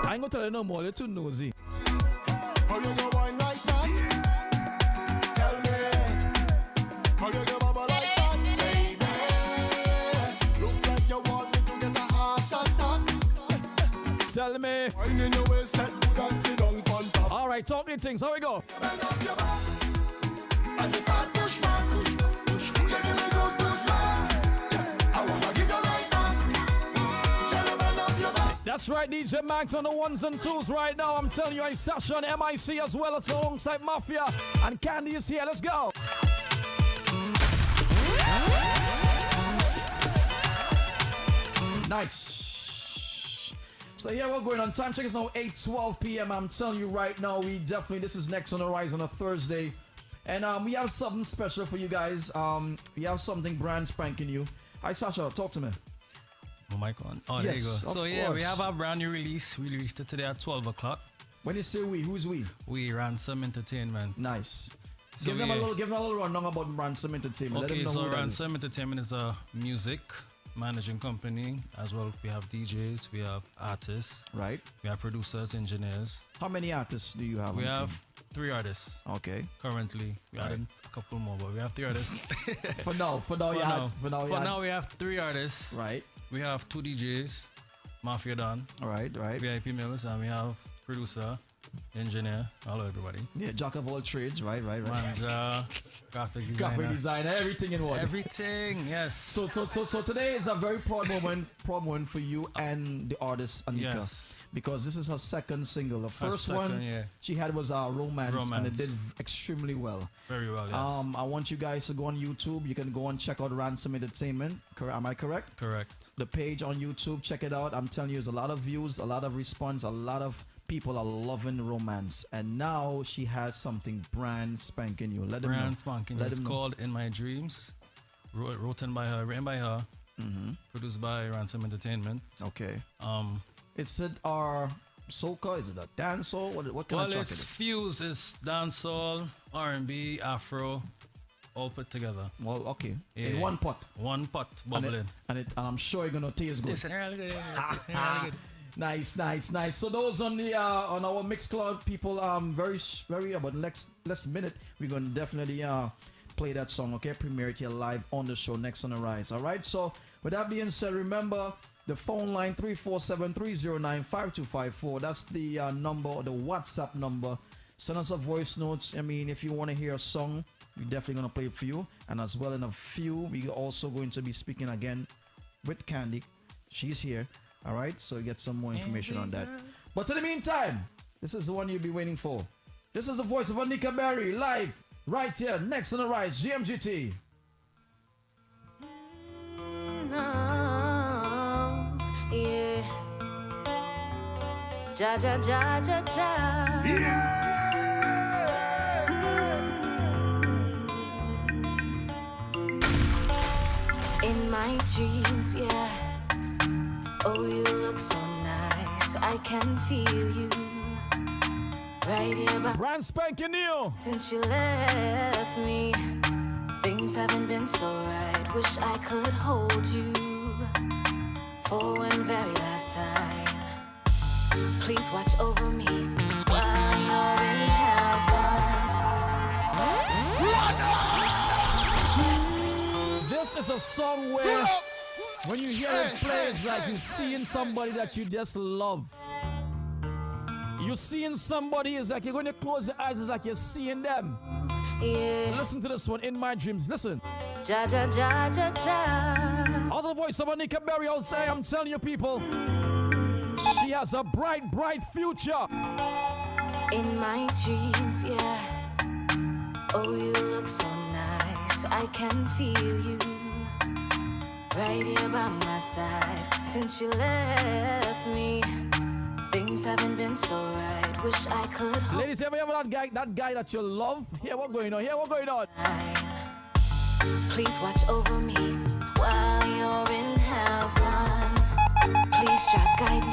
Speaker 7: I ain't gonna tell you no more. You're too nosy.
Speaker 15: How you go wine like that? Tell me. How you go bubble like that, baby? Look like you want me to get a heart attack.
Speaker 7: Tell me.
Speaker 15: Wine in your waist, set good and sit down on top.
Speaker 7: All right, talking things. How we go?
Speaker 15: Bend up your back and you start push back. You give me good love. I wanna give you right back. Tell you bend up your back.
Speaker 7: That's right, DJ Max on the ones and twos right now. I'm telling you, I Sasha on MIC as well as alongside Mafia. And Candy is here. Let's go. Nice. So here we're going on. Time check is now 8:12 p.m. I'm telling you right now, this is next on the rise on a Thursday. And we have something special for you guys. We have something brand spanking new. Hi, Sasha, talk to me.
Speaker 11: Oh, mic on. Oh,
Speaker 7: Yes,
Speaker 11: there you go.
Speaker 7: of
Speaker 11: So yeah, we
Speaker 7: course.
Speaker 11: have our brand new release. We released it today at 12 o'clock.
Speaker 7: When you say we, who's we?
Speaker 11: We Ransom Entertainment.
Speaker 7: Nice.
Speaker 11: So
Speaker 7: give them a
Speaker 11: yeah.
Speaker 7: little rundown about Ransom Entertainment. Let them
Speaker 11: Okay,
Speaker 7: know
Speaker 11: so
Speaker 7: who that is.
Speaker 11: Ransom Entertainment is a music managing company as well. We have DJs, we have artists,
Speaker 7: right?
Speaker 11: We have producers, engineers.
Speaker 7: How many artists do you have?
Speaker 11: We
Speaker 7: on the
Speaker 11: have
Speaker 7: team?
Speaker 11: 3 artists.
Speaker 7: Okay.
Speaker 11: Currently, we
Speaker 7: Right.
Speaker 11: added a couple more, but we have 3 artists.
Speaker 7: For now,
Speaker 11: we have 3 artists.
Speaker 7: Right.
Speaker 11: We have 2 DJs, Mafia Don.
Speaker 7: Right.
Speaker 11: VIP Mills, and we have producer, engineer. Hello, everybody.
Speaker 7: Yeah, jack of all trades. Right.
Speaker 11: Manja, graphic designer.
Speaker 7: Graphic designer, everything in one.
Speaker 11: Everything, yes.
Speaker 7: So today is a very proud moment for you and the artist Anika.
Speaker 11: Yes.
Speaker 7: Because this is her second single. The first
Speaker 11: second,
Speaker 7: one
Speaker 11: yeah.
Speaker 7: she had was Romance, and it did extremely well.
Speaker 11: Very well, yes.
Speaker 7: I want you guys to go on YouTube. You can go and check out Ransom Entertainment. Am I correct?
Speaker 11: Correct.
Speaker 7: The page on YouTube, check it out. I'm telling you, there's a lot of views, a lot of response, a lot of people are loving Romance. And now she has something brand spanking new. Let them know.
Speaker 11: Brand spanking.
Speaker 7: Let
Speaker 11: It's
Speaker 7: them know.
Speaker 11: called In My Dreams. Written by her, produced by Ransom Entertainment.
Speaker 7: Okay.
Speaker 11: Is
Speaker 7: it our soca? Is it a dancehall? What kind of track
Speaker 11: it's
Speaker 7: is it?
Speaker 11: fused. It's dancehall, R&B, Afro, all put together.
Speaker 7: Well, okay. In one pot.
Speaker 11: One pot, bubbling.
Speaker 7: And I'm sure it's gonna taste good.
Speaker 11: Tasting really good. Tasting really good.
Speaker 7: Nice. So those on the on our Mixcloud people, very about next minute we're gonna definitely play that song. Okay, premiere it here live on the show next on the rise. All right. So with that being said, remember the phone line 347-309-5254. That's the number, the WhatsApp number. Send us a voice notes. I mean, if you want to hear a song, we're definitely gonna play it for you. And as well in a few, we're also going to be speaking again with Candy. She's here. All right, so you get some more information on that. But in the meantime, this is the one you'll be waiting for. This is the voice of Anika Berry live right here next on the rise, GMGT.
Speaker 19: Yeah. Ja. Yeah. In my dreams, yeah. Oh, you look so nice. I can feel you right here by
Speaker 7: brand spanking new.
Speaker 19: Since you left me, things haven't been so right. Wish I could hold you for one very last time. Please watch over me while you're in heaven.
Speaker 7: This is a song where when you hear it play, it's like you're seeing somebody that you just love. You're seeing somebody, it's like you're going to close your eyes, it's like you're seeing them.
Speaker 19: Yeah.
Speaker 7: Listen to this one, In My Dreams. Listen.
Speaker 19: Ja.
Speaker 7: Other voice of Anika Berry outside, I'm telling you people, she has a bright future.
Speaker 19: In my dreams, yeah. Oh, you look so nice. I can feel you right here by my side. Since you left me, things haven't been so right. Wish I could hold.
Speaker 7: Ladies, ever that guy that you love? Hear what's going on?
Speaker 19: Please watch over me while you're in heaven. Please try guide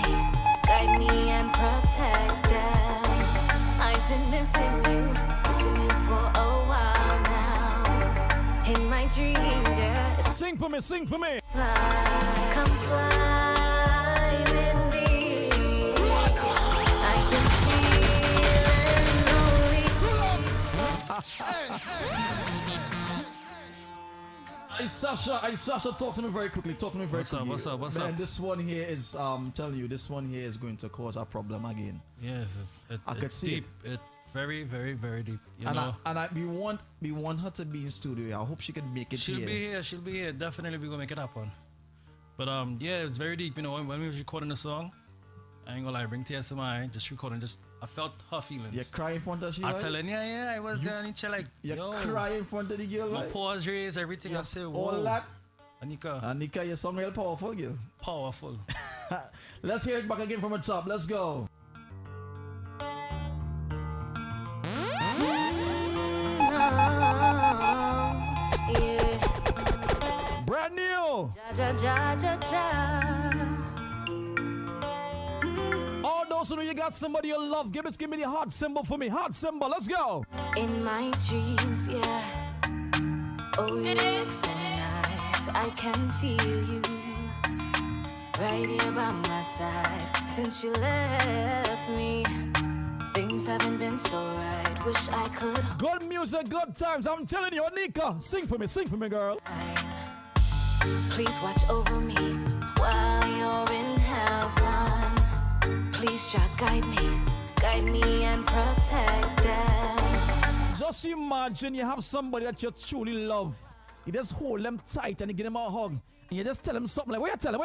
Speaker 19: me and protect them. I've been missing you for a while now. In my dreams, yeah.
Speaker 7: Sing for me.
Speaker 19: Come fly with me. I've been feeling lonely.
Speaker 7: Hey Sasha, talk to me very quickly.
Speaker 11: What's up?
Speaker 7: Man, this one here is telling you, this one here is going to cause a problem again.
Speaker 11: Yes,
Speaker 7: I could see
Speaker 11: deep. It's very, very, very deep.
Speaker 7: We want her to be in studio. I hope she can make it.
Speaker 11: She'll be here. Definitely, we're gonna make it happen. But yeah, it's very deep. You know, when we was recording the song, I ain't gonna lie, bring tears to my eye. Just recording, I felt her feelings.
Speaker 7: You cry in front of she?
Speaker 11: I'm telling yeah, I was there and each like,
Speaker 7: you cry in front of the girl.
Speaker 11: My paws raised, everything. I say, whoa.
Speaker 7: All that.
Speaker 11: Anika,
Speaker 7: your song real powerful, girl.
Speaker 11: Powerful.
Speaker 7: Let's hear it back again from the top. Let's go.
Speaker 19: Yeah.
Speaker 7: Brand new.
Speaker 19: Ja.
Speaker 7: All those who know you got somebody you love, give me the heart symbol for me. Heart symbol. Let's go.
Speaker 19: In my dreams, yeah. Oh, you look so nice. I can feel you right here by my side. Since you left me, things haven't been so right. Wish I could.
Speaker 7: Good music, good times. I'm telling you, Anika, sing for me, girl.
Speaker 19: Please watch over me while you're in heaven. Please try guide me and protect them.
Speaker 7: Just imagine you have somebody that you truly love. You just hold them tight and you give them a hug. And you just tell them something like, what you tell them?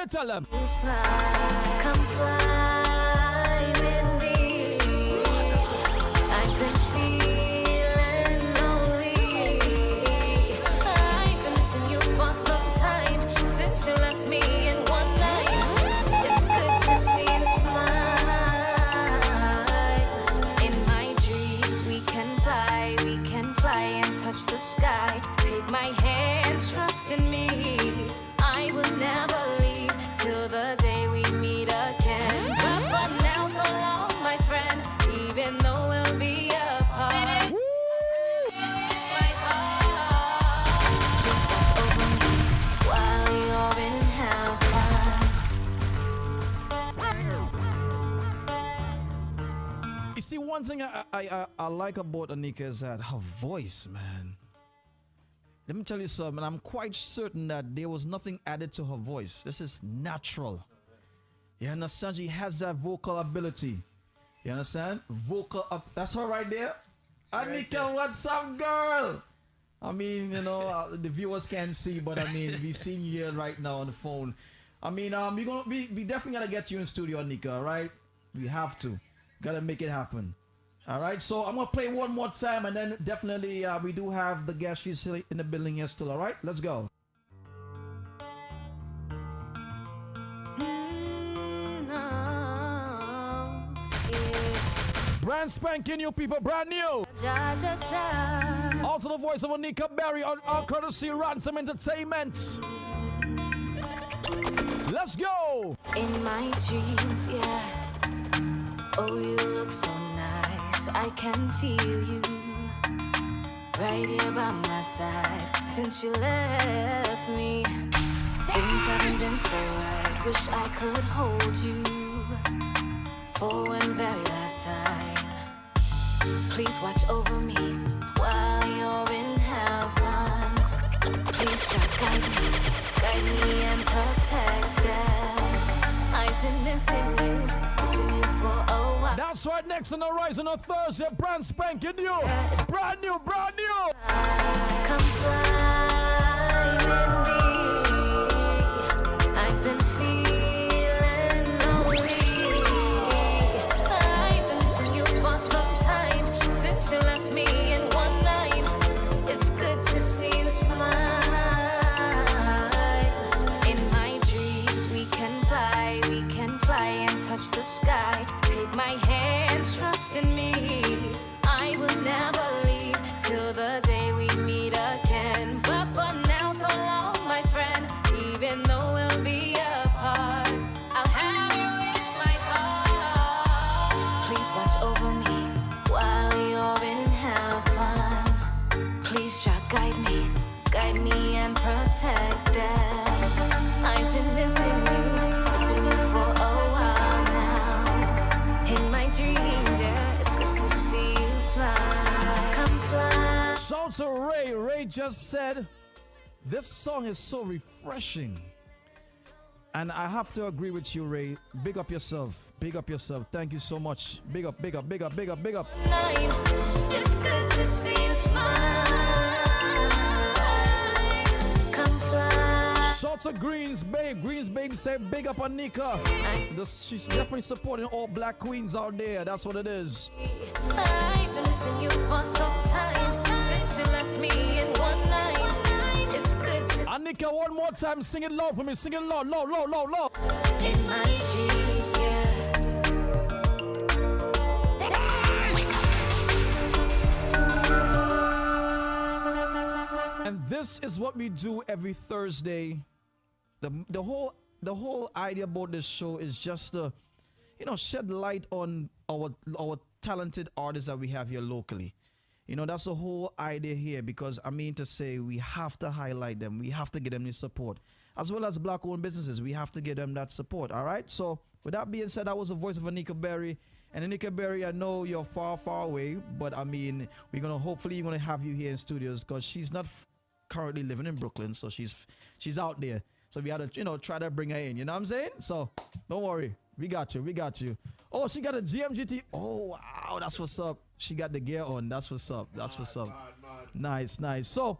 Speaker 19: Come fly with me. I've been feeling lonely. I've been missing you for some time. Since you left me in one night. It's good to see you smile. In my dreams we can fly and touch the sky. Take my hand, trust in me. I will never
Speaker 7: one thing I like about Anika is that her voice, man. Let me tell you something. I'm quite certain that there was nothing added to her voice. This is natural. You understand? She has that vocal ability. You understand? Vocal up. That's her right there. Anika, what's up, girl? I mean, you know, the viewers can't see, but I mean, we seeing you here right now on the phone. I mean, we definitely gotta get you in studio, Anika. All right? We have to. Gotta make it happen. All right, so I'm gonna play one more time, and then definitely we do have the guest. She's in the building here still. All right, let's go. Brand spanking new people, brand new. Also the voice of Anika Berry on our courtesy Ransom Entertainment. Let's go.
Speaker 19: In my dreams, yeah. Oh, you look so nice. I can feel you right here by my side. Since you left me, things haven't been so right. Wish I could hold you for one very last time. Please watch over me while you're in heaven. Please just guide me and protect them. I've been missing you for a while.
Speaker 7: That's right, next on the horizon on Thursday, brand spanking new. Brand new, brand new.
Speaker 19: Come fly with me. I've been feeling lonely. I've been missing you for some time. Since you left me in one night, it's good to see you smile. In my dreams, we can fly and touch the sky. Take my hand, trust in me. I will never leave till the day we meet again. But for now, so long, my friend. Even though we'll be apart, I'll have you in my heart. Please watch over me while you're in heaven. Please just guide me and protect them. I've been missing you for a while now. In my dreams, yeah, it's good to see you smile. Come fly.
Speaker 7: Shout to Ray. Ray just said, this song is so refreshing. And I have to agree with you, Ray. Big up yourself. Big up yourself. Thank you so much. Big up, big up, big up, big up, big up.
Speaker 19: It's good to see you smile. Come fly.
Speaker 7: Shout to Greens Babe. Greens Babe said big up on Nika. She's definitely supporting all black queens out there. That's what it is.
Speaker 19: I've been missing you for some time. Since you left me in one night. It's good to
Speaker 7: Anika, one more time. Sing it low for me. Sing it low, low, low, low, low.
Speaker 19: in my dreams, yeah.
Speaker 7: And this is what we do every Thursday. The whole idea about this show is just to, you know, shed light on our talented artists that we have here locally. You know, that's the whole idea here, because I mean to say we have to highlight them. We have to give them the support. As well as black-owned businesses, we have to give them that support, all right? So with that being said, that was the voice of Anika Berry. And Anika Berry, I know you're far, far away, but I mean, hopefully you're gonna have you here in studios, because she's not currently living in Brooklyn, so she's out there. So we gotta, you know, try to bring her in, you know what I'm saying? So don't worry, we got you. Oh, she got a GMGT. Oh wow, that's what's up. She got the gear on. That's what's up. Nice. So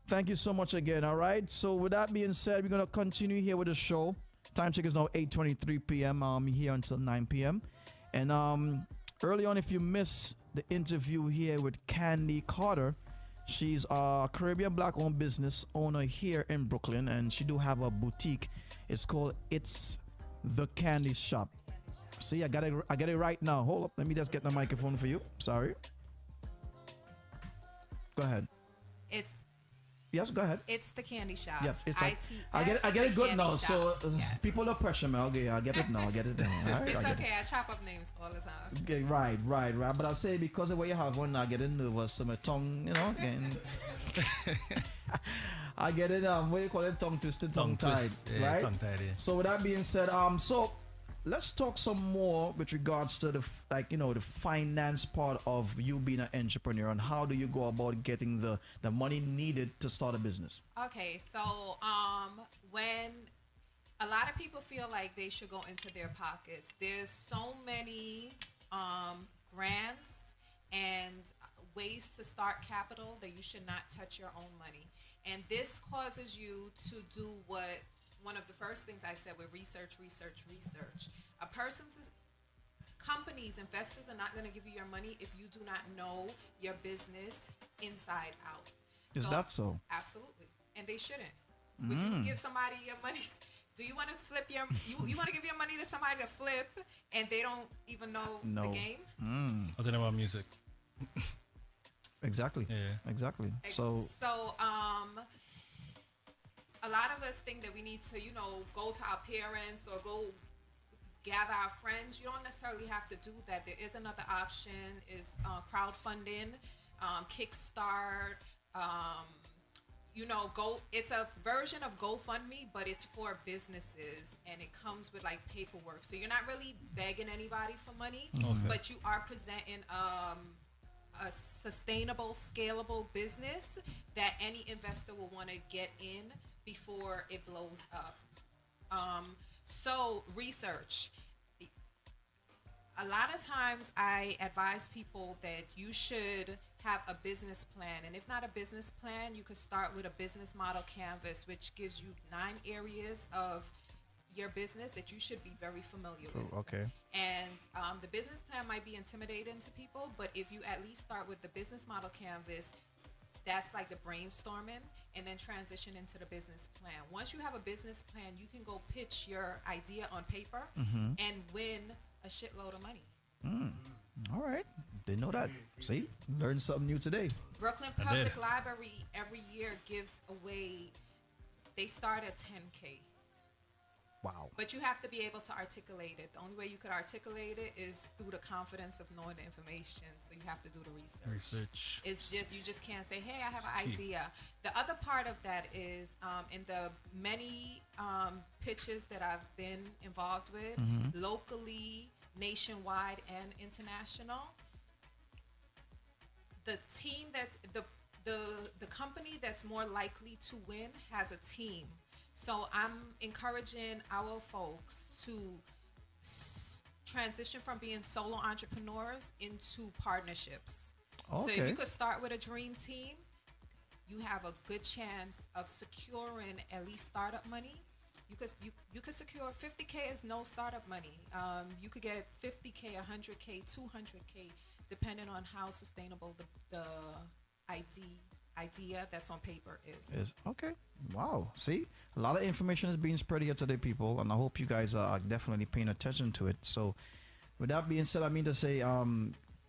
Speaker 7: thank you so much again. All right, so with that being said, we're gonna continue here with the show. Time check is now 8:23 p.m. Here until 9 p.m. And early on, if you missed the interview here with Candy Carter, she's a Caribbean black-owned business owner here in Brooklyn, and she do have a boutique. It's called It's the Candy Shop. See, I got it right now. Hold up, let me just get the microphone for you. Sorry. Go ahead. Yes, go ahead.
Speaker 18: It's the Candy Shop.
Speaker 7: Yep, it's like,
Speaker 18: ITS,
Speaker 7: I get it good now.
Speaker 18: Shop.
Speaker 7: So
Speaker 18: Yes.
Speaker 7: people don't pressure me. Okay, I get it now. All right,
Speaker 18: It's
Speaker 7: I get
Speaker 18: okay.
Speaker 7: it.
Speaker 18: I chop up names all the time.
Speaker 7: Okay, right. But I say because of what you have one, I get nervous. So my tongue, you know, getting. I get it. What do you call it? Tongue twisted, tongue tied,
Speaker 11: twist, yeah,
Speaker 7: right?
Speaker 11: tongue tied, yeah.
Speaker 7: So with that being said, so let's talk some more with regards to the the finance part of you being an entrepreneur, and how do you go about getting the money needed to start a business?
Speaker 18: Okay, so when a lot of people feel like they should go into their pockets, there's so many grants and ways to start capital that you should not touch your own money. And this causes you to do what one of the first things I said with research. A person's companies, investors are not going to give you your money if you do not know your business inside out.
Speaker 7: Is that so?
Speaker 18: Absolutely. And they shouldn't. Would you give somebody your money? Do you want to flip you want to give your money to somebody to flip and they don't even know the game?
Speaker 11: I don't know about music.
Speaker 7: Exactly.
Speaker 11: Yeah.
Speaker 7: Exactly. So
Speaker 18: a lot of us think that we need to, go to our parents or go gather our friends. You don't necessarily have to do that. There is another option, is crowdfunding, Kickstart, it's a version of GoFundMe, but it's for businesses and it comes with like paperwork. So you're not really begging anybody for money, but you are presenting a sustainable, scalable business that any investor will want to get in before it blows up. So research. A lot of times I advise people that you should have a business plan. And if not a business plan, you could start with a business model canvas, which gives you 9 areas of your business that you should be very familiar with.
Speaker 7: Okay.
Speaker 18: And the business plan might be intimidating to people, but if you at least start with the business model canvas, that's like the brainstorming, and then transition into the business plan. Once you have a business plan, you can go pitch your idea on paper and win a shitload of money.
Speaker 7: All right. Didn't know that. See? Learned something new today.
Speaker 18: Brooklyn Public Library every year gives away, they start at 10K.
Speaker 7: Wow.
Speaker 18: But you have to be able to articulate it. The only way you could articulate it is through the confidence of knowing the information. So you have to do the research. It's just, you just can't say, hey, I have an idea. The other part of that is in the many pitches that I've been involved with, locally, nationwide, and international, the team that's, the company that's more likely to win has a team. So I'm encouraging our folks to transition from being solo entrepreneurs into partnerships.
Speaker 7: Okay.
Speaker 18: So if you could start with a dream team, you have a good chance of securing at least startup money. You could secure 50K is no startup money. You could get 50K, 100K, 200K, depending on how sustainable the idea that's on paper is.
Speaker 7: Okay. Wow. See, a lot of information is being spread here today, people, and I hope you guys are definitely paying attention to it. So with that being said, I mean to say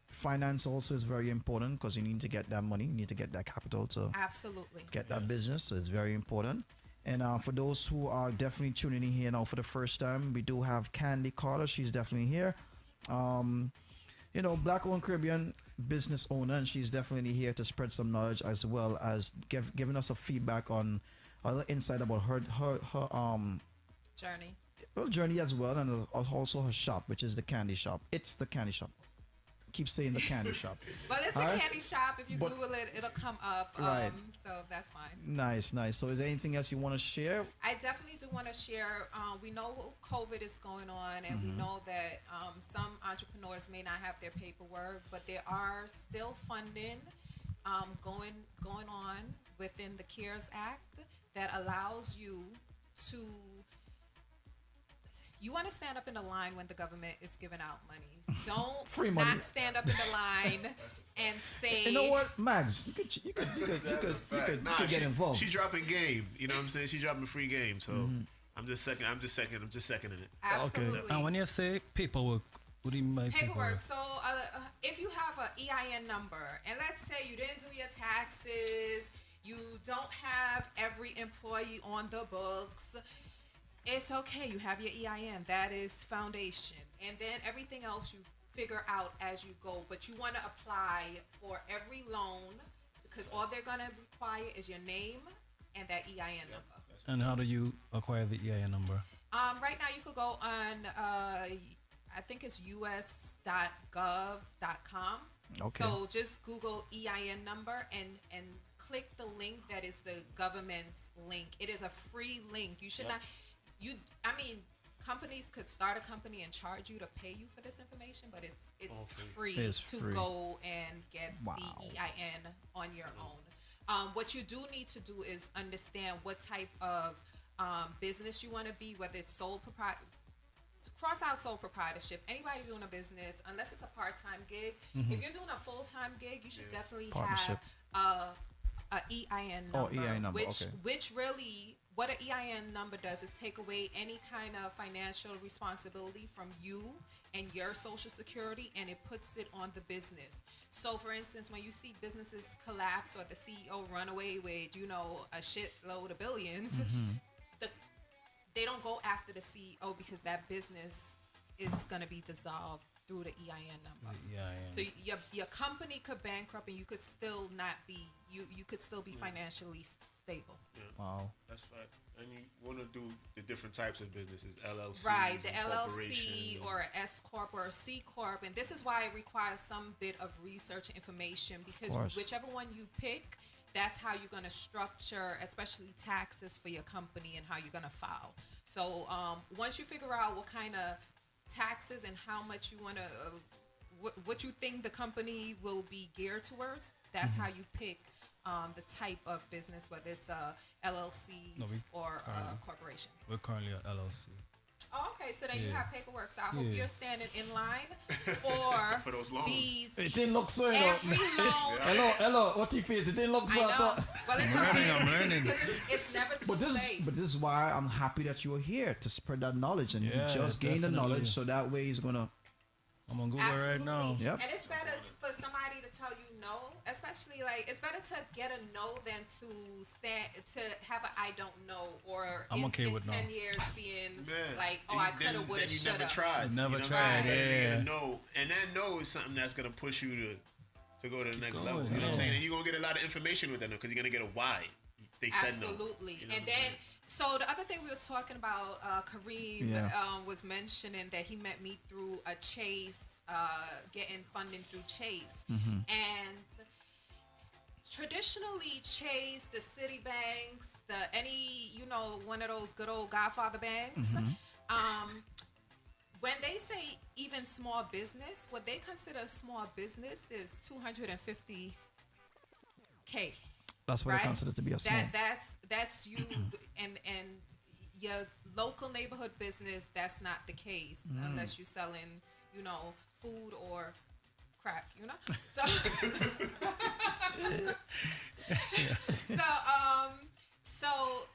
Speaker 7: finance also is very important, because you need to get that money, you need to get that capital to
Speaker 18: absolutely
Speaker 7: get that business. So it's very important. And for those who are definitely tuning in here now for the first time, we do have Candy Carter. She's definitely here. Black-owned Caribbean business owner, and she's definitely here to spread some knowledge, as well as giving us a feedback on a little insight about her journey as well, and also her shop, which is the candy shop. It's the candy shop. Keep saying the candy shop.
Speaker 18: But it's a candy shop. If you Google it, it'll come up.
Speaker 7: Right.
Speaker 18: So that's fine.
Speaker 7: Nice. So is there anything else you want to share?
Speaker 18: I definitely do want to share. We know COVID is going on, and we know that some entrepreneurs may not have their paperwork, but there are still funding going on within the CARES Act that allows you to. You want to stand up in the line when the government is giving out money. Don't
Speaker 7: Free money.
Speaker 18: not stand up in the line and say.
Speaker 7: You know what, Mags? You could get involved.
Speaker 20: She's dropping game. You know what I'm saying? She's dropping free game. So I'm just seconding it.
Speaker 18: Absolutely.
Speaker 11: Okay. And when you say paperwork, what do you mean by
Speaker 18: paperwork? So if you have an EIN number, and let's say you didn't do your taxes, you don't have every employee on the books. It's okay. You have your EIN. That is foundation. And then everything else you figure out as you go. But you want to apply for every loan, because all they're going to require is your name and that EIN number.
Speaker 11: And how do you acquire the EIN number?
Speaker 18: Right now, you could go on, I think it's us.gov.com.
Speaker 7: Okay.
Speaker 18: So just Google EIN number and click the link that is the government's link. It is a free link. You should not. I mean, companies could start a company and charge you to pay you for this information, but it's free to go and get the EIN on your own. What you do need to do is understand what type of business you want to be, whether it's sole proprietor. Cross out sole proprietorship. Anybody's doing a business, unless it's a part-time gig. If you're doing a full-time gig, you should definitely have a EIN number.
Speaker 7: EIN number,
Speaker 18: which really, what an EIN number does is take away any kind of financial responsibility from you and your social security, and it puts it on the business. So, for instance, when you see businesses collapse or the CEO run away with, a shitload of billions, they don't go after the CEO because that business is going to be dissolved through the EIN number. So your company could bankrupt and you could still not be, you could still be financially stable.
Speaker 20: Yeah.
Speaker 7: Wow.
Speaker 20: That's right. And you want to do the different types of businesses, LLC.
Speaker 18: Right, the LLC or an S Corp or a C Corp. And this is why it requires some bit of research and information, because whichever one you pick, that's how you're going to structure, especially taxes for your company and how you're going to file. So once you figure out what kind of taxes and how much you want to, what you think the company will be geared towards, that's how you pick the type of business, whether it's a LLC or a corporation.
Speaker 11: We're currently an LLC.
Speaker 18: Oh, okay, so then you have paperwork. So I hope you're standing in line for
Speaker 20: those loans.
Speaker 18: These.
Speaker 7: It didn't look so.
Speaker 18: Every loan.
Speaker 7: Hello. What you face? It didn't look so.
Speaker 18: I know. Well, it's okay.
Speaker 11: I'm learning.
Speaker 18: Because it's never too late.
Speaker 7: But this is why I'm happy that you are here to spread that knowledge, and you just gain the knowledge, so that way he's gonna.
Speaker 11: I'm on Google right now.
Speaker 7: Yep.
Speaker 18: And it's better for somebody to tell you no, especially it's better to get a no than to have a I don't know, or
Speaker 11: I'm okay with
Speaker 18: 10
Speaker 11: no.
Speaker 18: years being I coulda, woulda, shoulda.
Speaker 20: Never tried.
Speaker 11: Never
Speaker 20: you know
Speaker 11: tried.
Speaker 20: Yeah. No, and that no is something that's gonna push you to go to the next level. You know what I'm saying? And you're gonna get a lot of information with that because you're gonna get a why. They said no.
Speaker 18: Absolutely.
Speaker 20: You know
Speaker 18: And then, so the other thing we was talking about, Kareem was mentioning that he met me through a Chase, getting funding through Chase. And traditionally, Chase, the Citibanks, one of those good old Godfather banks, when they say even small business, what they consider small business is $250K.
Speaker 7: That's what it considers to be a small.
Speaker 18: That's you and your local neighborhood business. That's not the case unless you're selling, food or crack. So so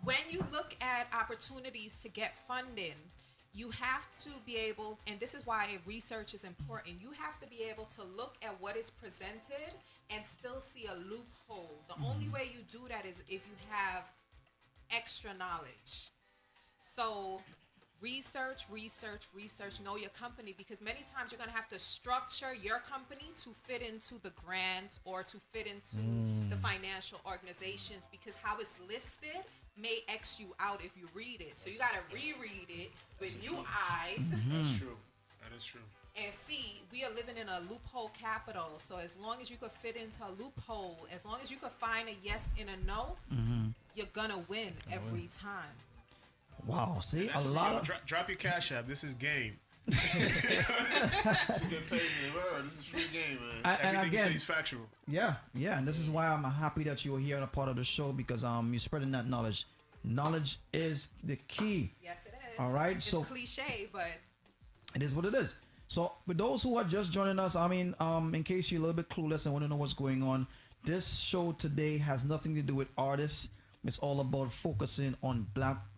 Speaker 18: when you look at opportunities to get funding, you have to be able, and this is why research is important, you have to be able to look at what is presented and still see a loophole. The only way you do that is if you have extra knowledge. So research, know your company, because many times you're going to have to structure your company to fit into the grant or to fit into the financial organizations, because how it's listed may X you out if you read it. So you got to reread it with new eyes.
Speaker 20: That's true. That is true.
Speaker 18: And see, we are living in a loophole capital. So as long as you could fit into a loophole, as long as you could find a yes and a no, you're going to win every time.
Speaker 7: Wow, see, a lot of...
Speaker 20: Drop your cash app. This is game. She get paid in the world. This is free game, man. Everything you say is factual.
Speaker 7: Yeah, and this is why I'm happy that you're here and a part of the show, because you're spreading that knowledge. Knowledge is the key.
Speaker 18: Yes, it is.
Speaker 7: All right,
Speaker 18: it's cliche, but
Speaker 7: it is what it is. So, with those who are just joining us, in case you're a little bit clueless and want to know what's going on, this show today has nothing to do with artists. It's all about focusing on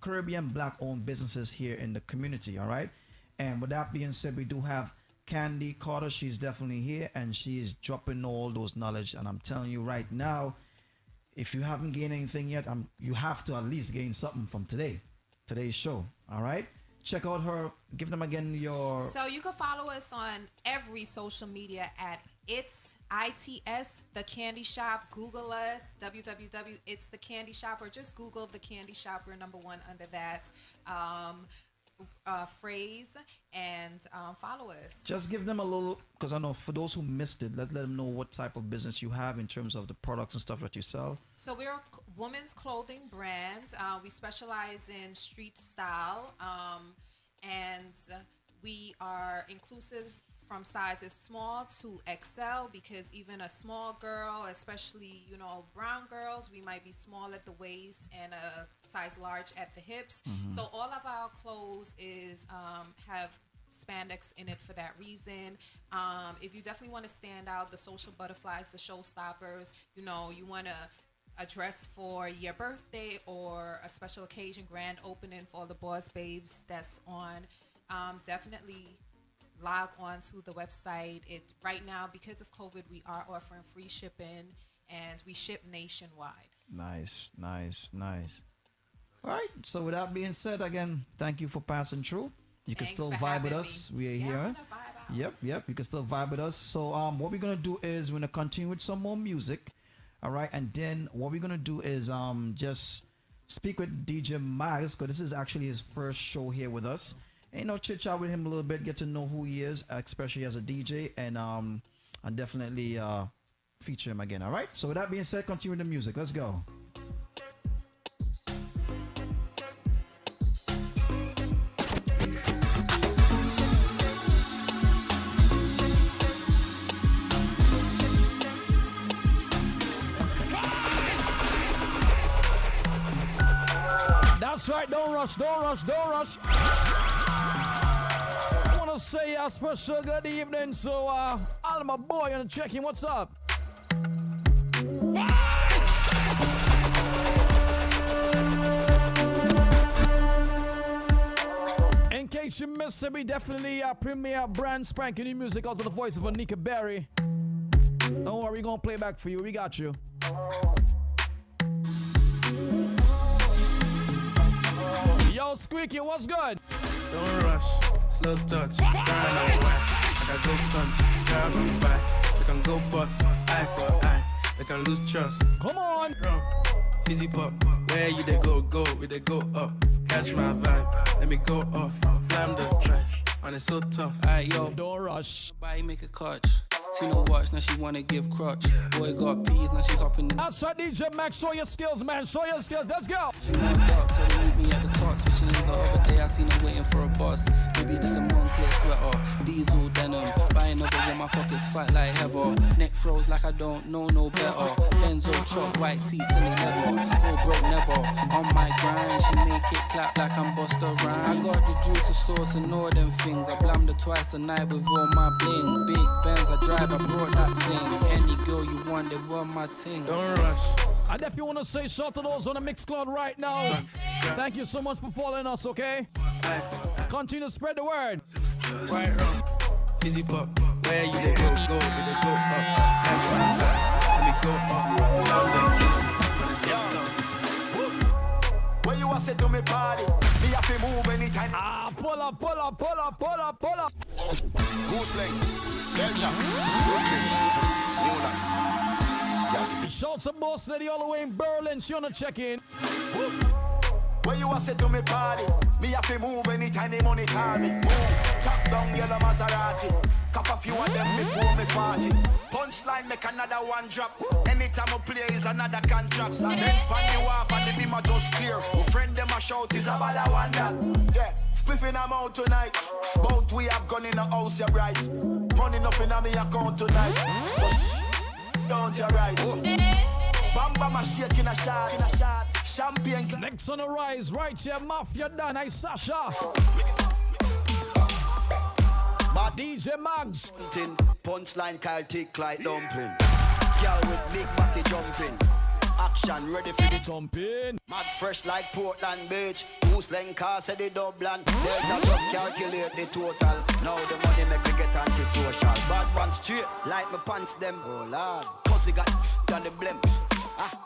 Speaker 7: Caribbean black-owned businesses here in the community. All right. And with that being said, we do have Candy Carter. She's definitely here, and she is dropping all those knowledge. And I'm telling you right now, if you haven't gained anything yet, you have to at least gain something from today's show. All right. Check out her. Give them again your.
Speaker 18: So you can follow us on every social media at It's ITS The Candy Shop. Google us, www. It's The Candy Shop, or just Google The Candy Shop. We're number one under that phrase, and follow us.
Speaker 7: Just give them a little, because I know for those who missed it, let them know what type of business you have in terms of the products and stuff that you sell.
Speaker 18: So we're a women's clothing brand. We specialize in street style, and we are inclusive from sizes small to XL, because even a small girl, especially, brown girls, we might be small at the waist and a size large at the hips. So all of our clothes have spandex in it for that reason. If you definitely want to stand out, the social butterflies, the showstoppers, you want to a dress for your birthday or a special occasion, grand opening for all the boss babes that's on, definitely log on to the website. Right now, because of COVID, we are offering free shipping, and we ship nationwide. Nice. All right. So with that being said, again, thank you for passing through. You can still vibe with us. We are here. Yep. You can still vibe with us. So what we're gonna do is we're gonna continue with some more music. All right, and then what we're gonna do is just speak with DJ Miles, because this is actually his first show here with us. Chit chat with him a little bit, get to know who he is, especially as a DJ, and definitely feature him again. All right. So with that being said, continue with the music. Let's go. That's right. Don't rush. I want to say a special good evening to all my boy on the check-in. What's up? In case you missed it, we definitely premiere brand spanking new music out of the voice of Anika Berry. Don't worry, we're going to play back for you. We got you. Yo, Squeaky, what's good?
Speaker 21: Don't rush, slow touch, grind on wine. Like I go country, grab and buy. They can go bust, eye for eye. They can lose trust.
Speaker 7: Come on!
Speaker 21: Fizzy pop, where you they go, we they go up. Catch my vibe, let me go off. Blam the trash, man, it's so tough.
Speaker 5: Alright, yo,
Speaker 7: don't rush.
Speaker 5: Body make a catch. See no watch, now she wanna give crutch. Boy got peas, now she hopping in.
Speaker 7: That's right, DJ Max, show your skills, man. Show your skills, let's go.
Speaker 5: She walked up, tell her meet me at the top. Switching lanes the other day, I seen her waiting for a bus. Maybe this a Moncler sweater, diesel denim. Buying another with my pockets fat like heather. Neck froze like I don't know no better. Benzo truck, white seats and they never. Go broke never, on my grind. She make it clap like I'm Busta Rhymes. I got the juice, the sauce and all them things. I blammed her twice a night with all my bling. Big Benz, I drive, I brought that thing. Any girl you want, they want my thing.
Speaker 21: Don't rush.
Speaker 7: I definitely want to say shout to those on the Mixcloud right now. Thank you so much for following us, okay? Continue to spread the word.
Speaker 21: Right wrong, fizzy pop, where you they go, we they go up. Catch my vibe, let me go up. Down the team, when it's so tough.
Speaker 22: Where you a say to me party? Me have to move anytime.
Speaker 7: Pull up.
Speaker 22: Goose Lane, Delta, Brooklyn, Newlands.
Speaker 7: Shout some boss lady all the way in Berlin. She on the check-in.
Speaker 22: Where you a say to me party? Me have to move anytime the money call me. Move, top down yellow Maserati. Cop a few of them before me party. Punchline make another one drop. Anytime I play is another contract. Then span you off and the beam a just clear. Who friend them a shout is a bad one that. Yeah, spliffing them out tonight. Both we have gone in the house, you're right. Money nothing on me account tonight. So shh, don't you right. Bam bam a shake in a shot. Champagne.
Speaker 7: Next on the rise, right here, Mafia Don. Hey Sasha. DJ Mags.
Speaker 22: Punchline Kyle tick like dumpling. Girl with big body jumping. Action ready for the
Speaker 7: jumping.
Speaker 22: Mags fresh like Portland Beach. Goose Lane car say the Dublin. Delta just calculate the total. Now the money make me get antisocial. Bad one straight like my pants them. Oh lord, cause he got done the blem.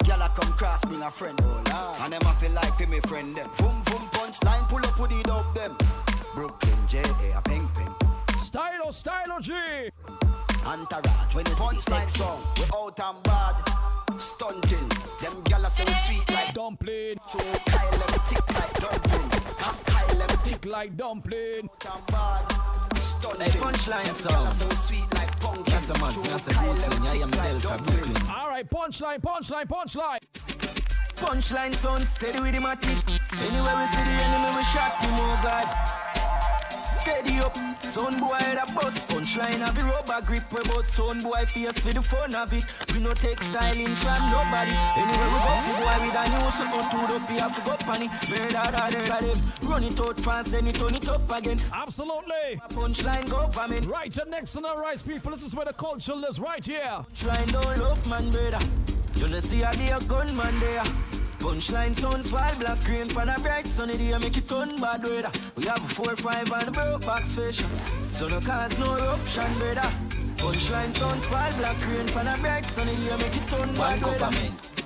Speaker 22: Girl I come cross bring a friend. Oh lord, and them I feel like for me friend them. Boom punchline pull up with it up them. Brooklyn J.A. a ping ping.
Speaker 7: Stylo G.
Speaker 22: Entourage, when you see this next song, we out and bad. Stunting, them gyal say we sweet like
Speaker 7: dumpling.
Speaker 22: Kyle them thick like dumpling. Kyle them thick
Speaker 7: like dumpling.
Speaker 22: Stunting,
Speaker 1: hey, punchline
Speaker 22: them gyal say we sweet like pumpkin.
Speaker 1: That's a man, that's a Brooklyn. I am Delta Brooklyn.
Speaker 7: Alright, punchline.
Speaker 1: Punchline sound steady with him at it. Anywhere we see the enemy, we shot him, oh God. Steady up, son boy that bust. Punchline have a rubber grip, we bust. Son boy face for the fun of it. We no take styling from nobody. Anywhere we go, fi boy with a new something to the P, have to go panic. Murder them. Run it out fast, then it turn it up again.
Speaker 7: Absolutely.
Speaker 1: Punchline go for me.
Speaker 7: Right, your next on the rise, people. This is where the culture lives, right here.
Speaker 1: Punchline don't love man, brother. You don't see a dear gunman there. Punchline sounds fall black green for the bright sunny day make it turn bad weather. We have a 4-5 and a broke back special, so no cause no eruption brother. Punchline sounds fall black green for the bright sunny day make it turn bad weather.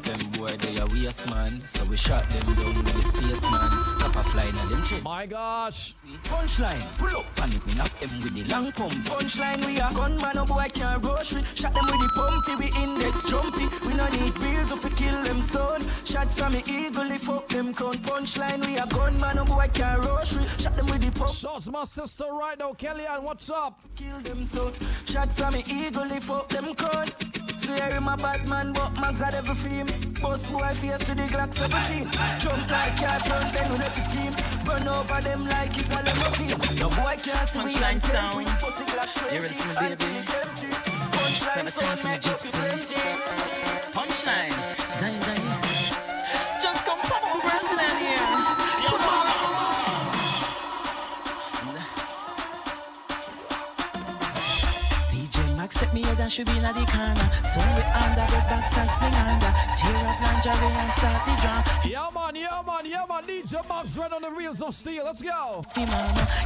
Speaker 1: Them boy they a waste man, so we shot them down with the space man. Copper flying at them chest.
Speaker 7: My gosh.
Speaker 1: Punchline, pull up and it we knock them with the long pump. Punchline we a gunman, no boy can't rush it. Shot them with the pumpy, we index jumpy. We no need wheels if we kill them son. Shot from me eagle, if fuck them count. Punchline we a gunman, no boy can't rush it. Shot them with the pump.
Speaker 7: Shots my sister right now, Kellyanne, what's up?
Speaker 1: Kill them son. Shot from me eagle, if fuck them count. Say my bad man, but mags at every film. Boss boy face to the Glock 17. Jump like cat front, then we let it scheme. Run over them like it's a limousine. No boy can't see me
Speaker 5: Punchline sound.
Speaker 1: You ready for me, baby? Punchline sound, make up your plenty.
Speaker 5: Punchline. Dine. Just come pop up Brazilian here. Come on. DJ Max step me head and should be in the corner. So we under red box and spring under. Tear off lingerie and start the drum.
Speaker 7: Yeah man, DJ Max right on the wheels of steel, let's go.
Speaker 5: He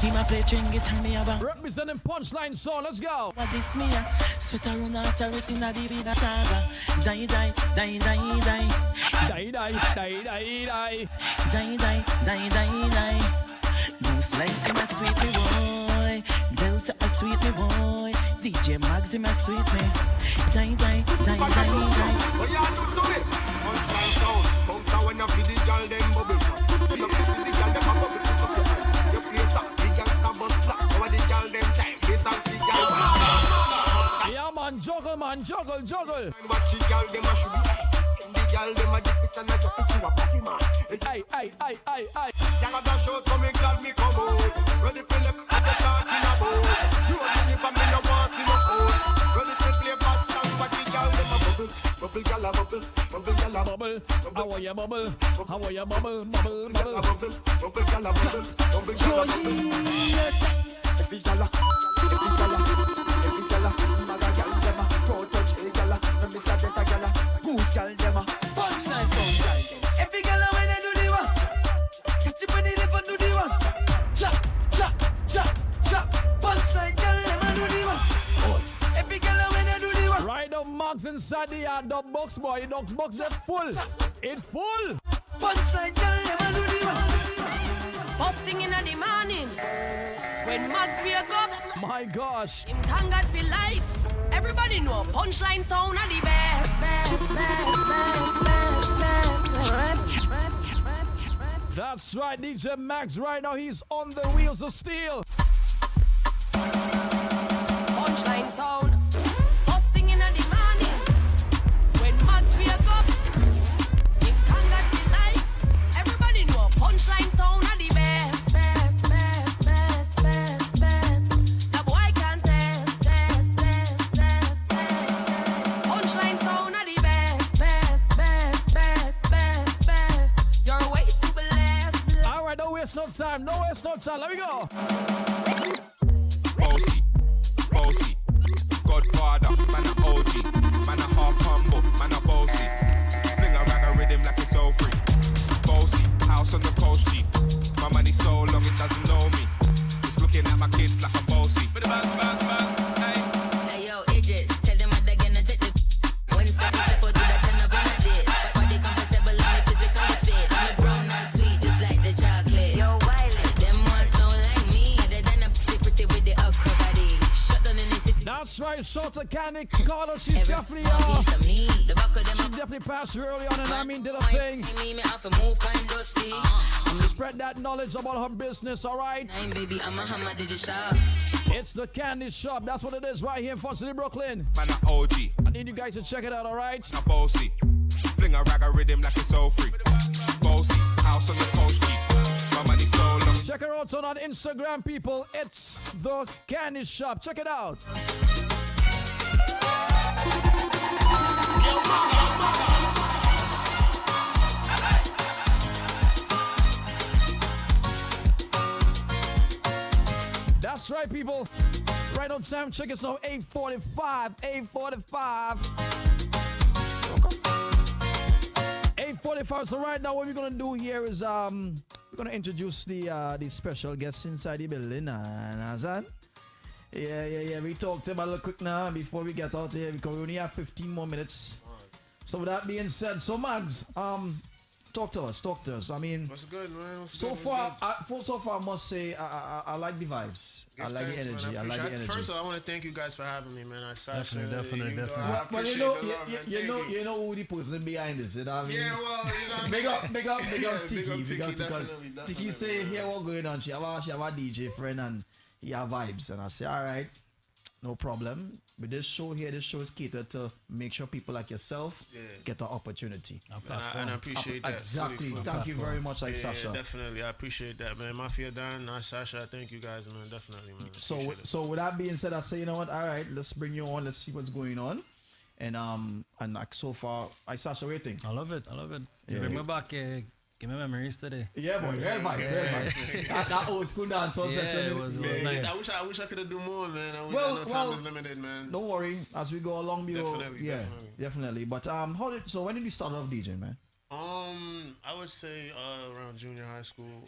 Speaker 5: ma play string guitar me about.
Speaker 7: Representing Punchline song, let's go.
Speaker 5: What this me a? Sweat a run out a race in a divida saga. Die. Loose like him a sweet me boy. Delta a sweet me boy. DJ Max him a sweet me. Die.
Speaker 22: What you do to me? Punchline sound. Bounce out when I feel the girl them bubble. You see the girl them a bubble. You play some big gangsta bus clap. Over the girl them time. Play some big gangsta.
Speaker 7: Yeah man, juggle.
Speaker 22: Watch the girl them a shoot. The girl them a dip it and a drop it to a party man.
Speaker 7: Aye.
Speaker 22: Y'all have a show so me glad me come out. Ready for look at the talking about. You want me but me no want see no host. Ready to play bad song but the girl them a bubble. Bubble gyal a bubble.
Speaker 7: How are you bubble?
Speaker 22: Bubble gyal a bubble. Bubble gyal a bubble. Every gyal maga gyal dem a pro touch a gyal. No miss a better gyal. Good gyal dem a punchline sound gyal.
Speaker 5: Every girl when they do the one, catch it when they live and do the one. Chop. Punchline girl never do the one. Every girl when they do the one.
Speaker 7: Right now, Max inside the dog box boy. The dog box is full. It's full.
Speaker 5: Punchline girl never do the one.
Speaker 4: First thing in the morning, when Max wake up,
Speaker 7: my gosh,
Speaker 4: him thank God for life. Everybody know Punchline sound are the best.
Speaker 7: That's right, DJ Max. Right now, he's on the wheels of steel.
Speaker 4: Punchline sound. First thing in the morning, when Max wake up, him thank God for life. Everybody know Punchline sound are the best. The boy can test. Punchline sound are the best. You're way too blessed.
Speaker 7: All right, don't waste no time. Let me go.
Speaker 23: Bossy, Godfather, man a OG, man a half humble, man a bossy. Finger rag a rhythm like it's all free. Bossy, house on the coast G. My money so long it doesn't know me. It's looking at my kids like I'm bossy.
Speaker 4: Hey yo, Idris, tell them what they're gonna take the when step out to that 10 of this. Body comfortable and me physically fit. I'm a brown and sweet just like the chocolate. Yo, Wiley, them ones so like me. Other than a pretty
Speaker 7: Shout to Candy Carter. She's definitely she definitely passed early on, and I mean did a thing. Spread that knowledge about her business, alright? It's the Candy Shop. That's what it is right here in Fun City, Brooklyn.
Speaker 23: Man, a OG.
Speaker 7: I need you guys to check it out, alright?
Speaker 23: A bossy. Fling a rag a rhythm like it's all free. Bossy. House on the coast G. My money so long.
Speaker 7: Check her out on Instagram, people. It's the Candy Shop. Check it out. That's right, people. Right on time. Check us out. 8:45. 8:45. 8:45. So right now, what we're gonna do here is we're gonna introduce the special guests inside the building. Nazan. Yeah. We talked to him a little quick now before we get out here because we only have 15 more minutes. So with that being said, so Mags, talk to us. I mean,
Speaker 20: what's good, man?
Speaker 7: So far, I must say I like the vibes. I like the energy.
Speaker 20: Man,
Speaker 7: I like the energy.
Speaker 20: First of all, I want to thank you guys for having me, man.
Speaker 11: Definitely.
Speaker 7: Well, you know who the person behind this. You know what I mean?
Speaker 20: Yeah, well, you know.
Speaker 7: Big up Tiki.
Speaker 20: Big up
Speaker 7: Because
Speaker 20: definitely.
Speaker 7: Tiki say here what going on. She have a DJ friend and he have vibes, and I say all right, no problem. But this show is catered to make sure people like yourself get the opportunity.
Speaker 20: And I appreciate that.
Speaker 7: Exactly. Thank you very much, Sasha.
Speaker 20: Yeah, definitely. I appreciate that, man. Mafia Don, Sasha, I thank you guys, man. Definitely, man.
Speaker 7: So with that being said, I say, you know what? All right, let's bring you on. Let's see what's going on. And like so far, Sasha, what do you think?
Speaker 11: I love it. You bring me back. Give me memories today.
Speaker 7: Yeah, boy. Real vibes. That old school dance session.
Speaker 11: It was nice.
Speaker 20: I wish I could have done more, man. I know time is limited, man.
Speaker 7: Don't worry. As we go along, definitely. But so when did you start off DJing, man?
Speaker 20: I would say around junior high school.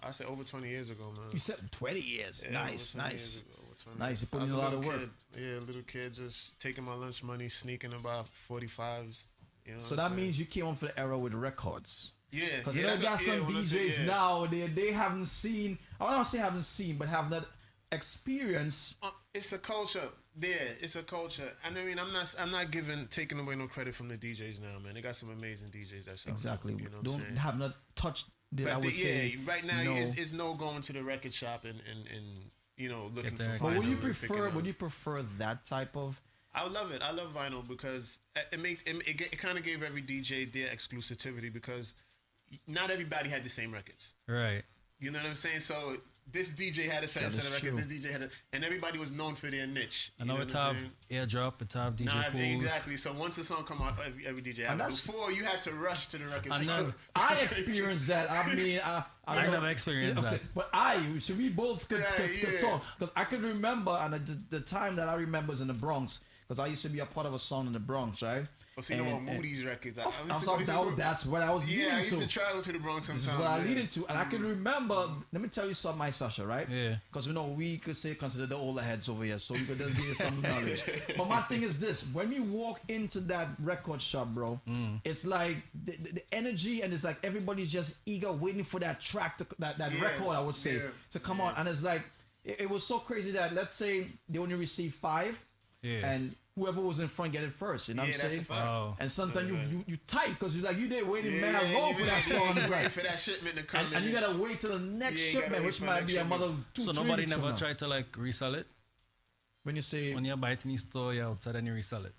Speaker 20: I say over 20 years ago, man.
Speaker 7: You said 20 years.
Speaker 20: Yeah,
Speaker 7: Nice. You put in
Speaker 20: a
Speaker 7: a lot of work.
Speaker 20: Little kid, just taking my lunch money, sneaking about 45s. You know
Speaker 7: so that means you came on for the era with records.
Speaker 20: Yeah,
Speaker 7: because you know, got some DJs now. They haven't seen. I don't say haven't seen, but have that experience.
Speaker 20: It's a culture. Yeah, it's a culture. And I mean, I'm not taking away no credit from the DJs now, man. They got some amazing DJs. That's
Speaker 7: exactly.
Speaker 20: You know what
Speaker 7: don't
Speaker 20: I'm saying?
Speaker 7: Have not touched. I would say
Speaker 20: right now
Speaker 7: no.
Speaker 20: it's no going to the record shop and you know looking for.
Speaker 7: But would you prefer that type of?
Speaker 20: I would love it. I love vinyl because it kind of gave every DJ their exclusivity because not everybody had the same records.
Speaker 11: Right.
Speaker 20: You know what I'm saying? So this DJ had a certain set of records. This DJ had and everybody was known for their niche.
Speaker 11: I know it have airdrop, it have DJ pools.
Speaker 20: Exactly. So once the song come out, every DJ had it. Before you had to rush to the record store.
Speaker 7: I experienced that. I mean,
Speaker 11: I never experienced that.
Speaker 7: But so we both could talk because I could remember, and the time that I remember was in the Bronx because I used to be a part of a song in the Bronx, right?
Speaker 20: So you know what Moody's records.
Speaker 7: That's what I was leading to.
Speaker 20: Yeah, I used to travel to the Bronx sometimes.
Speaker 7: This is what I leaded to. And I can remember, let me tell you something, my Sasha, right?
Speaker 11: Yeah.
Speaker 7: Because we consider the older heads over here, so we could just give you some knowledge. But my thing is this, when we walk into that record shop, bro, it's like the energy and it's like everybody's just eager waiting for that track, that record, I would say, to come on. And it's like, it was so crazy that let's say they only received 5 and whoever was in front get it first, you know what I'm saying? And sometimes you tight because you're like you there waiting mad long for that song,
Speaker 20: right? For that shipment to come,
Speaker 7: and you gotta wait till the next shipment, which might be another 2-3
Speaker 11: So nobody never tried to like resell it.
Speaker 7: When you say
Speaker 11: when you buy it in the store, you're outside and you resell it.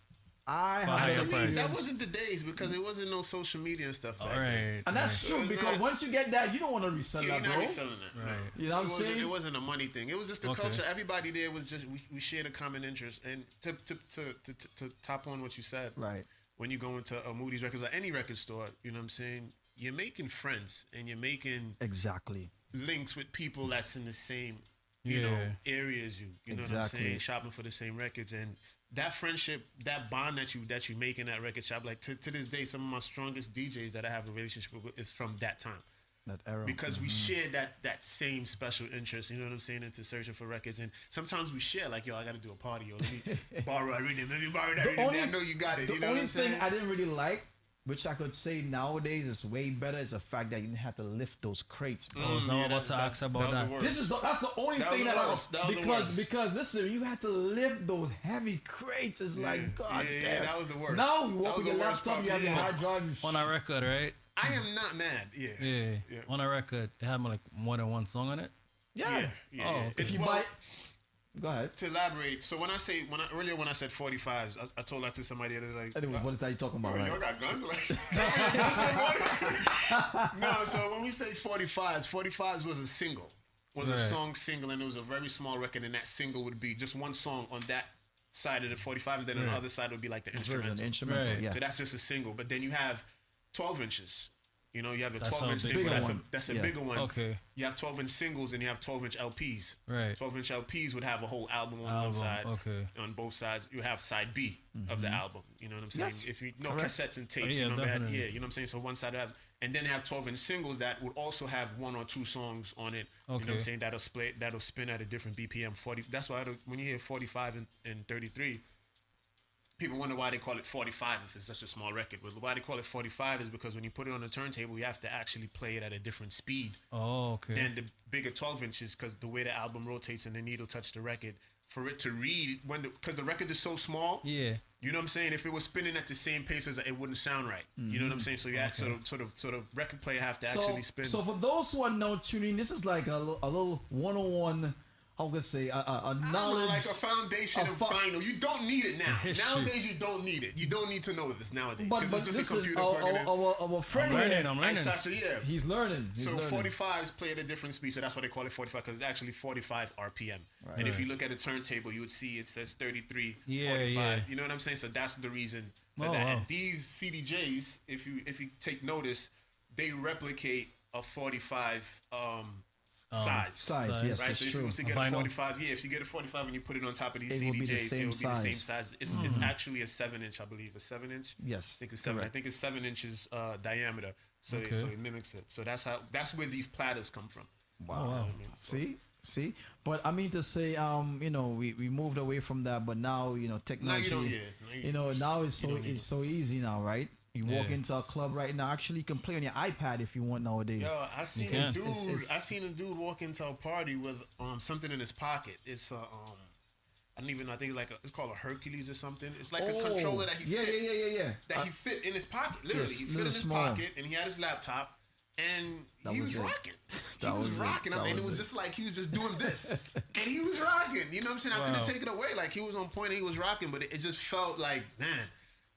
Speaker 20: That wasn't the days because it wasn't no social media and stuff like that.
Speaker 7: And that's true because once you get that, you don't want to resell that, bro.
Speaker 20: You're not reselling it.
Speaker 11: Right.
Speaker 7: You know what I'm saying?
Speaker 20: It wasn't a money thing. It was just the culture. Everybody there was just we shared a common interest. And to top on what you said,
Speaker 7: right?
Speaker 20: When you go into a Moody's Records or any record store, you know what I'm saying? You're making friends and you're making links with people that's in the same you know areas. You know what I'm saying? Shopping for the same records and. That friendship, that bond that you make in that record shop, like to this day, some of my strongest DJs that I have a relationship with is from that time.
Speaker 7: That era.
Speaker 20: Because we share that same special interest, you know what I'm saying, into searching for records. And sometimes we share, like, yo, I got to do a party, yo, let me borrow that rhythm, let me borrow that rhythm. I know you got it, you know what I'm saying?
Speaker 7: The only thing I didn't really like which I could say nowadays is way better, is the fact that you didn't have to lift those crates. Bro.
Speaker 11: I was not about to ask about that.
Speaker 7: That's the only thing that I was because listen, you had to lift those heavy crates. It's like God damn.
Speaker 20: That was the worst.
Speaker 7: Now you walk with your laptop, you have your hard drive.
Speaker 11: On a record, right?
Speaker 20: I am not mad.
Speaker 11: Yeah. On a record, it had like more than one song on it.
Speaker 20: Yeah.
Speaker 11: Oh,
Speaker 7: if you buy. Go ahead.
Speaker 20: To elaborate, so when I said 45s, I told that to somebody that like.
Speaker 7: Anyway, what is that you talking about?
Speaker 20: Y'all got guns? No, so when we say 45s was a single, a song single, and it was a very small record, and that single would be just one song on that side of the 45, and then on the other side would be like the instrumental.
Speaker 7: Yeah.
Speaker 20: So that's just a single, but then you have 12 inches. You know, you have a
Speaker 11: That's
Speaker 20: 12-inch
Speaker 11: a
Speaker 20: single.
Speaker 11: bigger one.
Speaker 20: That's a bigger one.
Speaker 11: Okay.
Speaker 20: You have 12-inch singles and you have 12-inch LPs.
Speaker 11: Right.
Speaker 20: 12-inch LPs would have a whole album on one side.
Speaker 11: Okay.
Speaker 20: On both sides, you have side B of the album. You know what I'm saying?
Speaker 7: Yes.
Speaker 20: If you know
Speaker 7: Correct.
Speaker 20: cassettes and tapes,
Speaker 11: Yeah,
Speaker 20: you know
Speaker 11: definitely.
Speaker 20: you know what I'm saying? So one side have, and then they have 12-inch singles that would also have one or two songs on it. You know what I'm saying? That'll spin at a different BPM. 40. That's why when you hear 45 and 33. People wonder why they call it 45 if it's such a small record. But why they call it 45 is because when you put it on a turntable, you have to actually play it at a different speed than the bigger 12 inches because the way the album rotates and the needle touch the record, for it to read, because the record is so small, you know what I'm saying? If it was spinning at the same pace as it wouldn't sound right. You know what I'm saying? So you have sort of record player have to actually spin.
Speaker 7: So for those who are now tuning, this is like a little 101. How can I say a knowledge,
Speaker 20: like a foundation of final. You don't need it now. Nowadays, you don't need it. You don't need to know this nowadays because it's just a computer plugging in.
Speaker 7: Our friend here,
Speaker 11: I'm learning.
Speaker 20: Sasha,
Speaker 7: he's learning.
Speaker 20: So 45s play at a different speed, so that's why they call it 45 because it's actually 45 RPM. Right. And if you look at a turntable, you would see it says 33, 45. You know what I'm saying? So that's the reason for that. And these CDJs, if you take notice, they replicate a 45 size, yes,
Speaker 7: right?
Speaker 20: So if you was to get a 45, if you get a 45 and you put it on top of these CDJs, it will be the same size. It's actually a 7-inch, I believe, a 7-inch.
Speaker 7: Yes,
Speaker 20: I think it's 7. I think it's 7 inches diameter. So it mimics it. So that's where these platters come from.
Speaker 7: Wow. I mean? See, but I mean to say, you know, we moved away from that, but now you know technology. Now it's so easy now, right? You walk into a club right now. Actually, you can play on your iPad if you want nowadays.
Speaker 20: Yo, I seen a dude walk into a party with something in his pocket. It's I don't even know. I think it's called a Hercules or something. It's like a controller that he he fit in his pocket. Literally, he fit in his pocket, and he had his laptop, and he was rocking. He was rocking. I mean, it was just like he was just doing this, and he was rocking. You know what I'm saying? I couldn't take it away. Like he was on point. And he was rocking, but it just felt like, man.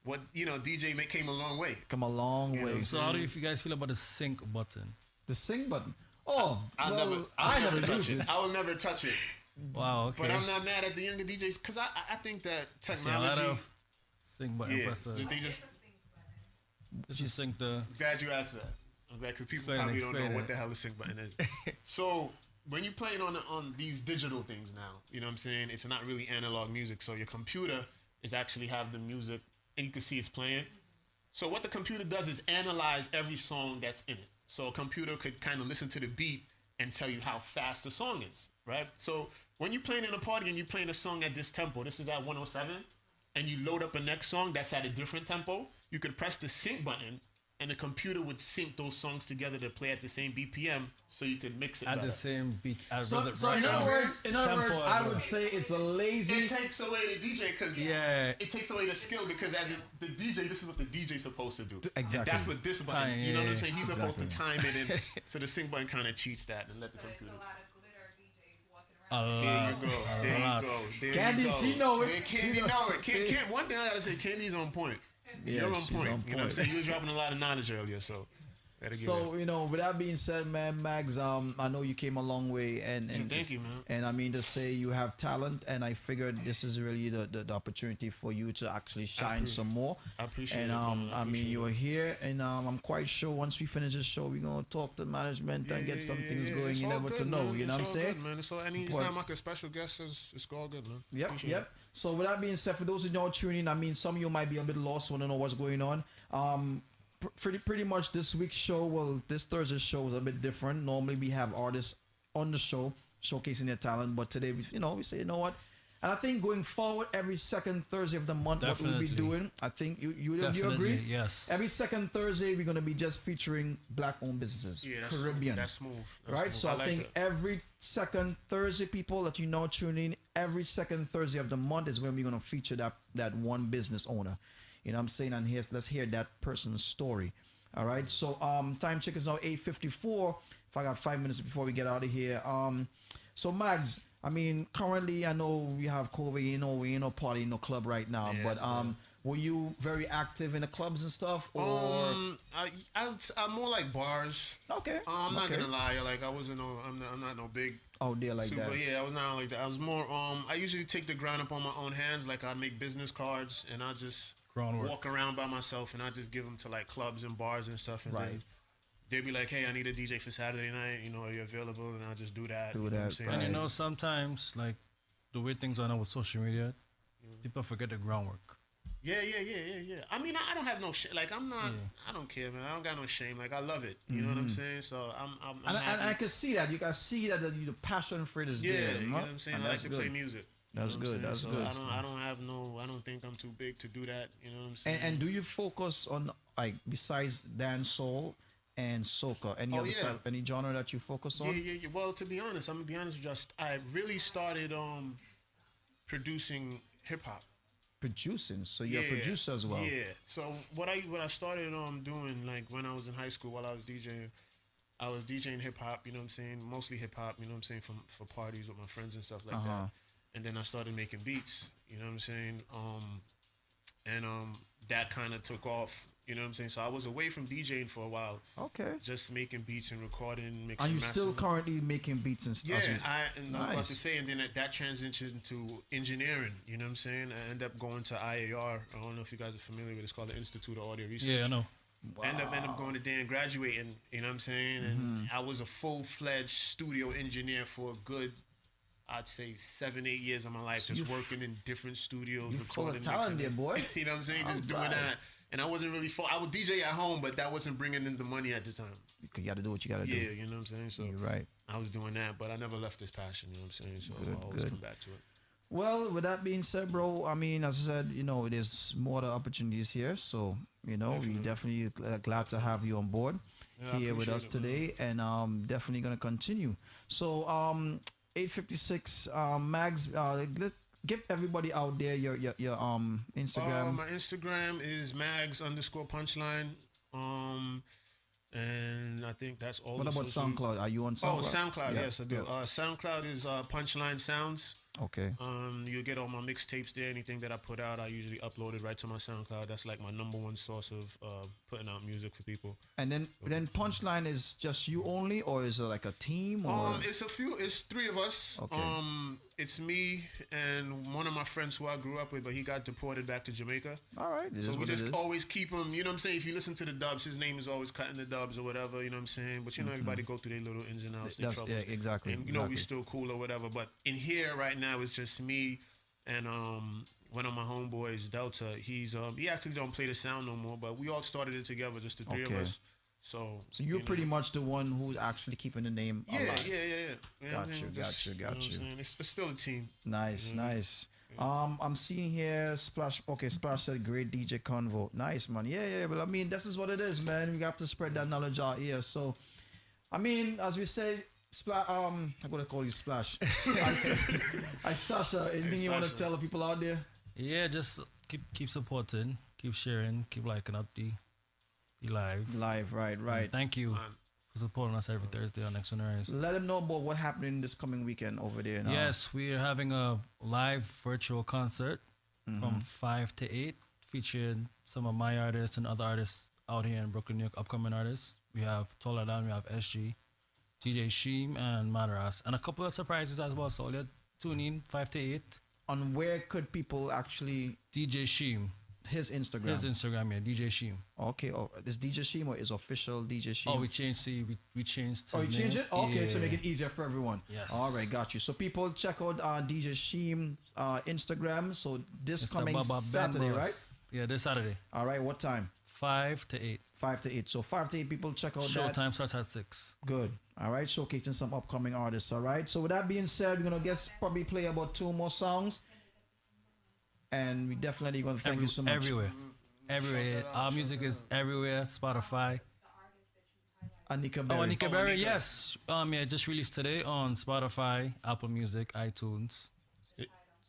Speaker 20: What DJ came a long way.
Speaker 7: Come a long way.
Speaker 11: So how do you guys feel about the sync button?
Speaker 7: The sync button. Oh,
Speaker 20: I never touch it. I will never touch it.
Speaker 11: Wow. Okay.
Speaker 20: But I'm not mad at the younger DJs because I think that technology.
Speaker 11: Sync button. Just sync the.
Speaker 20: Glad you asked that. I'm glad because people probably don't know what the hell the sync button is. So when you're playing on these digital things now, you know what I'm saying? It's not really analog music. So your computer is actually have the music. And you can see it's playing. So what the computer does is analyze every song that's in it. So a computer could kind of listen to the beat and tell you how fast the song is, right? So when you're playing in a party and you're playing a song at this tempo, this is at 107, and you load up a next song that's at a different tempo, you could press the sync button, and the computer would sync those songs together to play at the same BPM, so you could mix it
Speaker 11: at
Speaker 20: better.
Speaker 11: the same beat.
Speaker 7: So in other words, I would say it's a lazy.
Speaker 20: It takes away the DJ because it takes away the skill because the DJ, this is what the DJ's supposed to do.
Speaker 7: Exactly.
Speaker 20: And that's what this button. You know what I'm saying? He's supposed to time it in. So the sync button kind of cheats that and let the computer. There you go.
Speaker 7: Candy, she know it.
Speaker 20: Candy know it. One thing I gotta say, Candy's on point. You're on point. You know what I'm saying? You were dropping a lot of knowledge earlier, so.
Speaker 7: So with that being said, man, Mags, I know you came a long way, and
Speaker 20: thank you, man.
Speaker 7: And I mean to say you have talent, and I figured this is really the opportunity for you to actually shine some more.
Speaker 20: I appreciate
Speaker 7: it. And
Speaker 20: I
Speaker 7: mean you're here, and I'm quite sure once we finish this show, we're gonna talk to management and get some things going. You never to know,
Speaker 20: man.
Speaker 7: you know what I'm saying?
Speaker 20: Good, man. It's all anytime like a special guest, it's all good, man.
Speaker 7: Yep. So with that being said, for those who don't tune in, I mean some of you might be a bit lost, want to know what's going on. Pretty much this week's show, this Thursday's show was a bit different. Normally we have artists on the show showcasing their talent, but today we say, you know what, And I think going forward, every second Thursday of the month, what we'll be doing, I think you agree?
Speaker 11: Yes.
Speaker 7: Every second Thursday, we're going to be just featuring black-owned businesses,
Speaker 20: Yeah, that's
Speaker 7: Caribbean.
Speaker 20: That's smooth.
Speaker 7: Right? So I think every second Thursday, people that you know tune in, every second Thursday of the month is when we're going to feature that one business owner. You know what I'm saying? And let's hear that person's story. All right. So time check is now 8:54. If I got 5 minutes before we get out of here. So Mags, I mean, currently I know we have COVID. We ain't no party, no club right now.
Speaker 20: Yeah,
Speaker 7: but were you very active in the clubs and stuff? Or
Speaker 20: I'm more like bars.
Speaker 7: Okay.
Speaker 20: I'm not gonna lie. Like I wasn't no. I'm not no big.
Speaker 7: Oh, dear, like that.
Speaker 20: Yeah, I was not like that. I was more. I usually take the ground up on my own hands. Like I make business cards and I just walk around by myself and I just give them to like clubs and bars and stuff. And then they'd be like, "Hey, I need a DJ for Saturday night. Are you available?" And I just do that.
Speaker 11: And sometimes like the way things are now with social media, people forget the groundwork.
Speaker 20: Yeah. I mean, I don't have no shame. Like, I'm not. I don't care, man. I don't got no shame. Like, I love it. You know what I'm saying? So I'm
Speaker 7: and I can see that. You can see that the passion for it is there.
Speaker 20: You know what I'm saying? I like to play music.
Speaker 7: That's good. That's good.
Speaker 20: I don't think I'm too big to do that. You know what I'm saying?
Speaker 7: And do you focus on, like, besides dance soul and soca, any genre that you focus on?
Speaker 20: Yeah. Well, to be honest, I'm gonna be honest with you. I really started producing hip hop.
Speaker 7: Producing, so you're a producer as well.
Speaker 20: Yeah. So what I started doing, like when I was in high school while I was DJing hip hop. You know what I'm saying? Mostly hip hop. You know what I'm saying? For parties with my friends and stuff like that. And then I started making beats. You know what I'm saying? That kind of took off. You know what I'm saying? So I was away from DJing for a while.
Speaker 7: Okay.
Speaker 20: Just making beats and recording, mixing.
Speaker 7: Are you still currently making beats and stuff?
Speaker 20: Yeah, I'm about to say, and then that transitioned to engineering. You know what I'm saying? I ended up going to IAR. I don't know if you guys are familiar with it. It's called the Institute of Audio Research.
Speaker 11: Yeah, I know.
Speaker 20: Wow. End up going to there and graduating. You know what I'm saying? And I was a full-fledged studio engineer for a good, I'd say 7-8 years of my life, just working in different studios.
Speaker 7: You full of talent there, boy.
Speaker 20: You know what I'm saying? Just doing that. And I wasn't really I would DJ at home, but that wasn't bringing in the money at the time.
Speaker 7: You got to do what you got to do.
Speaker 20: Yeah, you know what I'm saying? So
Speaker 7: you're right.
Speaker 20: I was doing that, but I never left this passion, you know what I'm saying? So I'll always come back to it.
Speaker 7: Well, with that being said, bro, I mean, as I said, there's more opportunities here. So, we definitely glad to have you on board here with us today. And definitely going to continue. So, 8:56, Mags, give everybody out there your Instagram.
Speaker 20: My Instagram is Mags_punchline. And I think that's all.
Speaker 7: What about SoundCloud? Are you on SoundCloud?
Speaker 20: Oh, SoundCloud, yes, I do. SoundCloud is Punchline Sounds.
Speaker 7: Okay.
Speaker 20: You'll get all my mixtapes there. Anything that I put out, I usually upload it right to my SoundCloud. That's like my number one source of putting out music for people.
Speaker 7: And then Punchline is just you only, or is it like a team? Or?
Speaker 20: It's three of us.
Speaker 7: Okay.
Speaker 20: It's me and one of my friends who I grew up with, but he got deported back to Jamaica.
Speaker 7: All right.
Speaker 20: So we just always keep him, you know what I'm saying? If you listen to the dubs, his name is always cutting the dubs or whatever, you know what I'm saying? But everybody go through their little ins and outs, their troubles.
Speaker 7: Yeah, exactly.
Speaker 20: And we still cool or whatever. But in here right now, it's just me and one of my homeboys, Delta. He actually don't play the sound no more, but we all started it together, just the three of us. So
Speaker 7: you're pretty much the one who's actually keeping the name alive.
Speaker 20: Yeah.
Speaker 7: Got you.
Speaker 20: It's still a team.
Speaker 7: Nice. I'm seeing here Splash. Okay, Splash said great DJ convo. Nice, man. Yeah. But I mean, this is what it is, man. We got to spread that knowledge out here. So, I mean, as we say, Splash. I'm gonna call you Splash. I Sasha. Anything you want to tell the people out there?
Speaker 11: Yeah, just keep supporting, keep sharing, keep liking up the live,
Speaker 7: right.
Speaker 11: And thank you for supporting us every Thursday on Next Generation.
Speaker 7: Let them know about what happening this coming weekend over there.
Speaker 11: Yes, we are having a live virtual concert from 5 to 8, featuring some of my artists and other artists out here in Brooklyn, New York, upcoming artists. We have Toladan, we have SG, DJ Sheem, and Madaras, and a couple of surprises as well. So tune in 5 to 8.
Speaker 7: On where could people actually?
Speaker 11: DJ Sheem.
Speaker 7: His Instagram,
Speaker 11: yeah, DJ Sheem.
Speaker 7: Okay, this DJ Sheem or is official DJ Sheem?
Speaker 11: Oh, we changed we changed.
Speaker 7: Oh, you changed it? Okay, so make it easier for everyone.
Speaker 11: Yes.
Speaker 7: All right, got you. So people check out DJ Sheem Instagram. So this coming Saturday, right?
Speaker 11: Yeah, this Saturday.
Speaker 7: All right, what time?
Speaker 11: 5 to 8.
Speaker 7: 5 to 8. So 5 to 8 people check out that.
Speaker 11: Showtime starts at 6.
Speaker 7: Good. All right, showcasing some upcoming artists. All right. So with that being said, we're gonna probably play about 2 more songs. And we definitely going to thank you so much.
Speaker 11: Everywhere. Our music is everywhere. Spotify.
Speaker 7: Anika Berry.
Speaker 11: Anika Berry, yes. Yeah, just released today on Spotify, Apple Music, iTunes,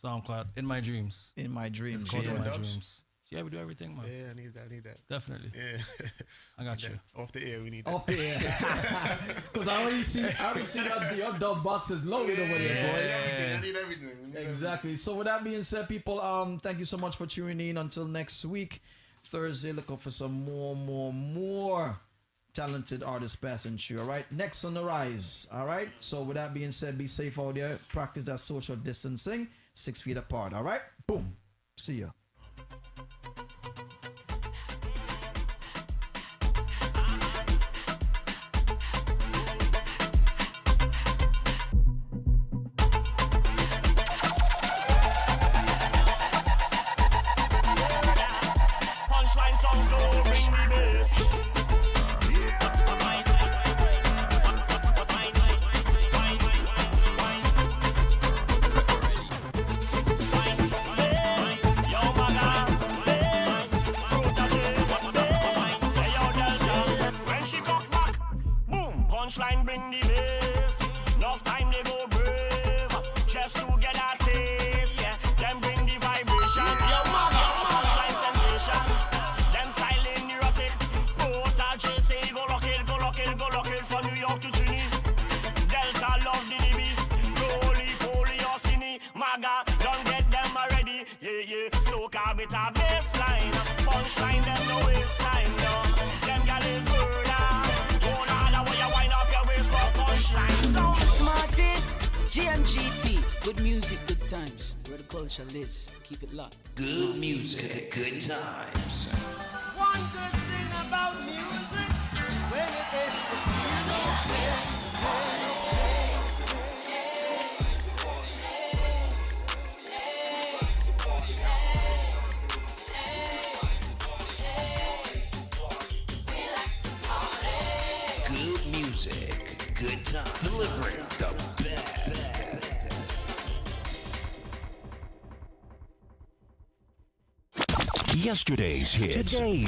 Speaker 11: SoundCloud. In My Dreams.
Speaker 7: In My Dreams.
Speaker 11: It's called
Speaker 7: yeah.
Speaker 11: In My Dreams. Yeah, we do everything, man.
Speaker 20: Yeah, I need that.
Speaker 11: Definitely.
Speaker 20: Yeah.
Speaker 11: I got you.
Speaker 20: Off the air, we need that.
Speaker 7: Off the air. Because I already see your dub box is loaded over there, boy.
Speaker 20: I need everything.
Speaker 7: Exactly. So with that being said, people, thank you so much for tuning in. Until next week, Thursday, looking for some more talented artists passing through. All right, next on the rise. All right. So with that being said, be safe out there. Practice that social distancing, 6 feet apart. All right. Boom. See ya.
Speaker 3: Punchline songs go bring me bass. Punchline bring the bass. Enough time they go brave just to get a taste. Yeah, them bring the vibration. Yo, punchline sensation. Them styling erotic. Portage say go lock it from New York to Trini. Delta love the DB. Roly poly or cine. Maga don't get them already. Yeah. So carb it a baseline. Punchline them no waste time. No, them gal is murder.
Speaker 5: Smarty, GMGT, good music, good times. Where the culture lives, keep it locked.
Speaker 8: Good music, good times.
Speaker 3: One good thing about music, when it is
Speaker 8: Good music, good times. Delivering the best. Yesterday's hits. Today's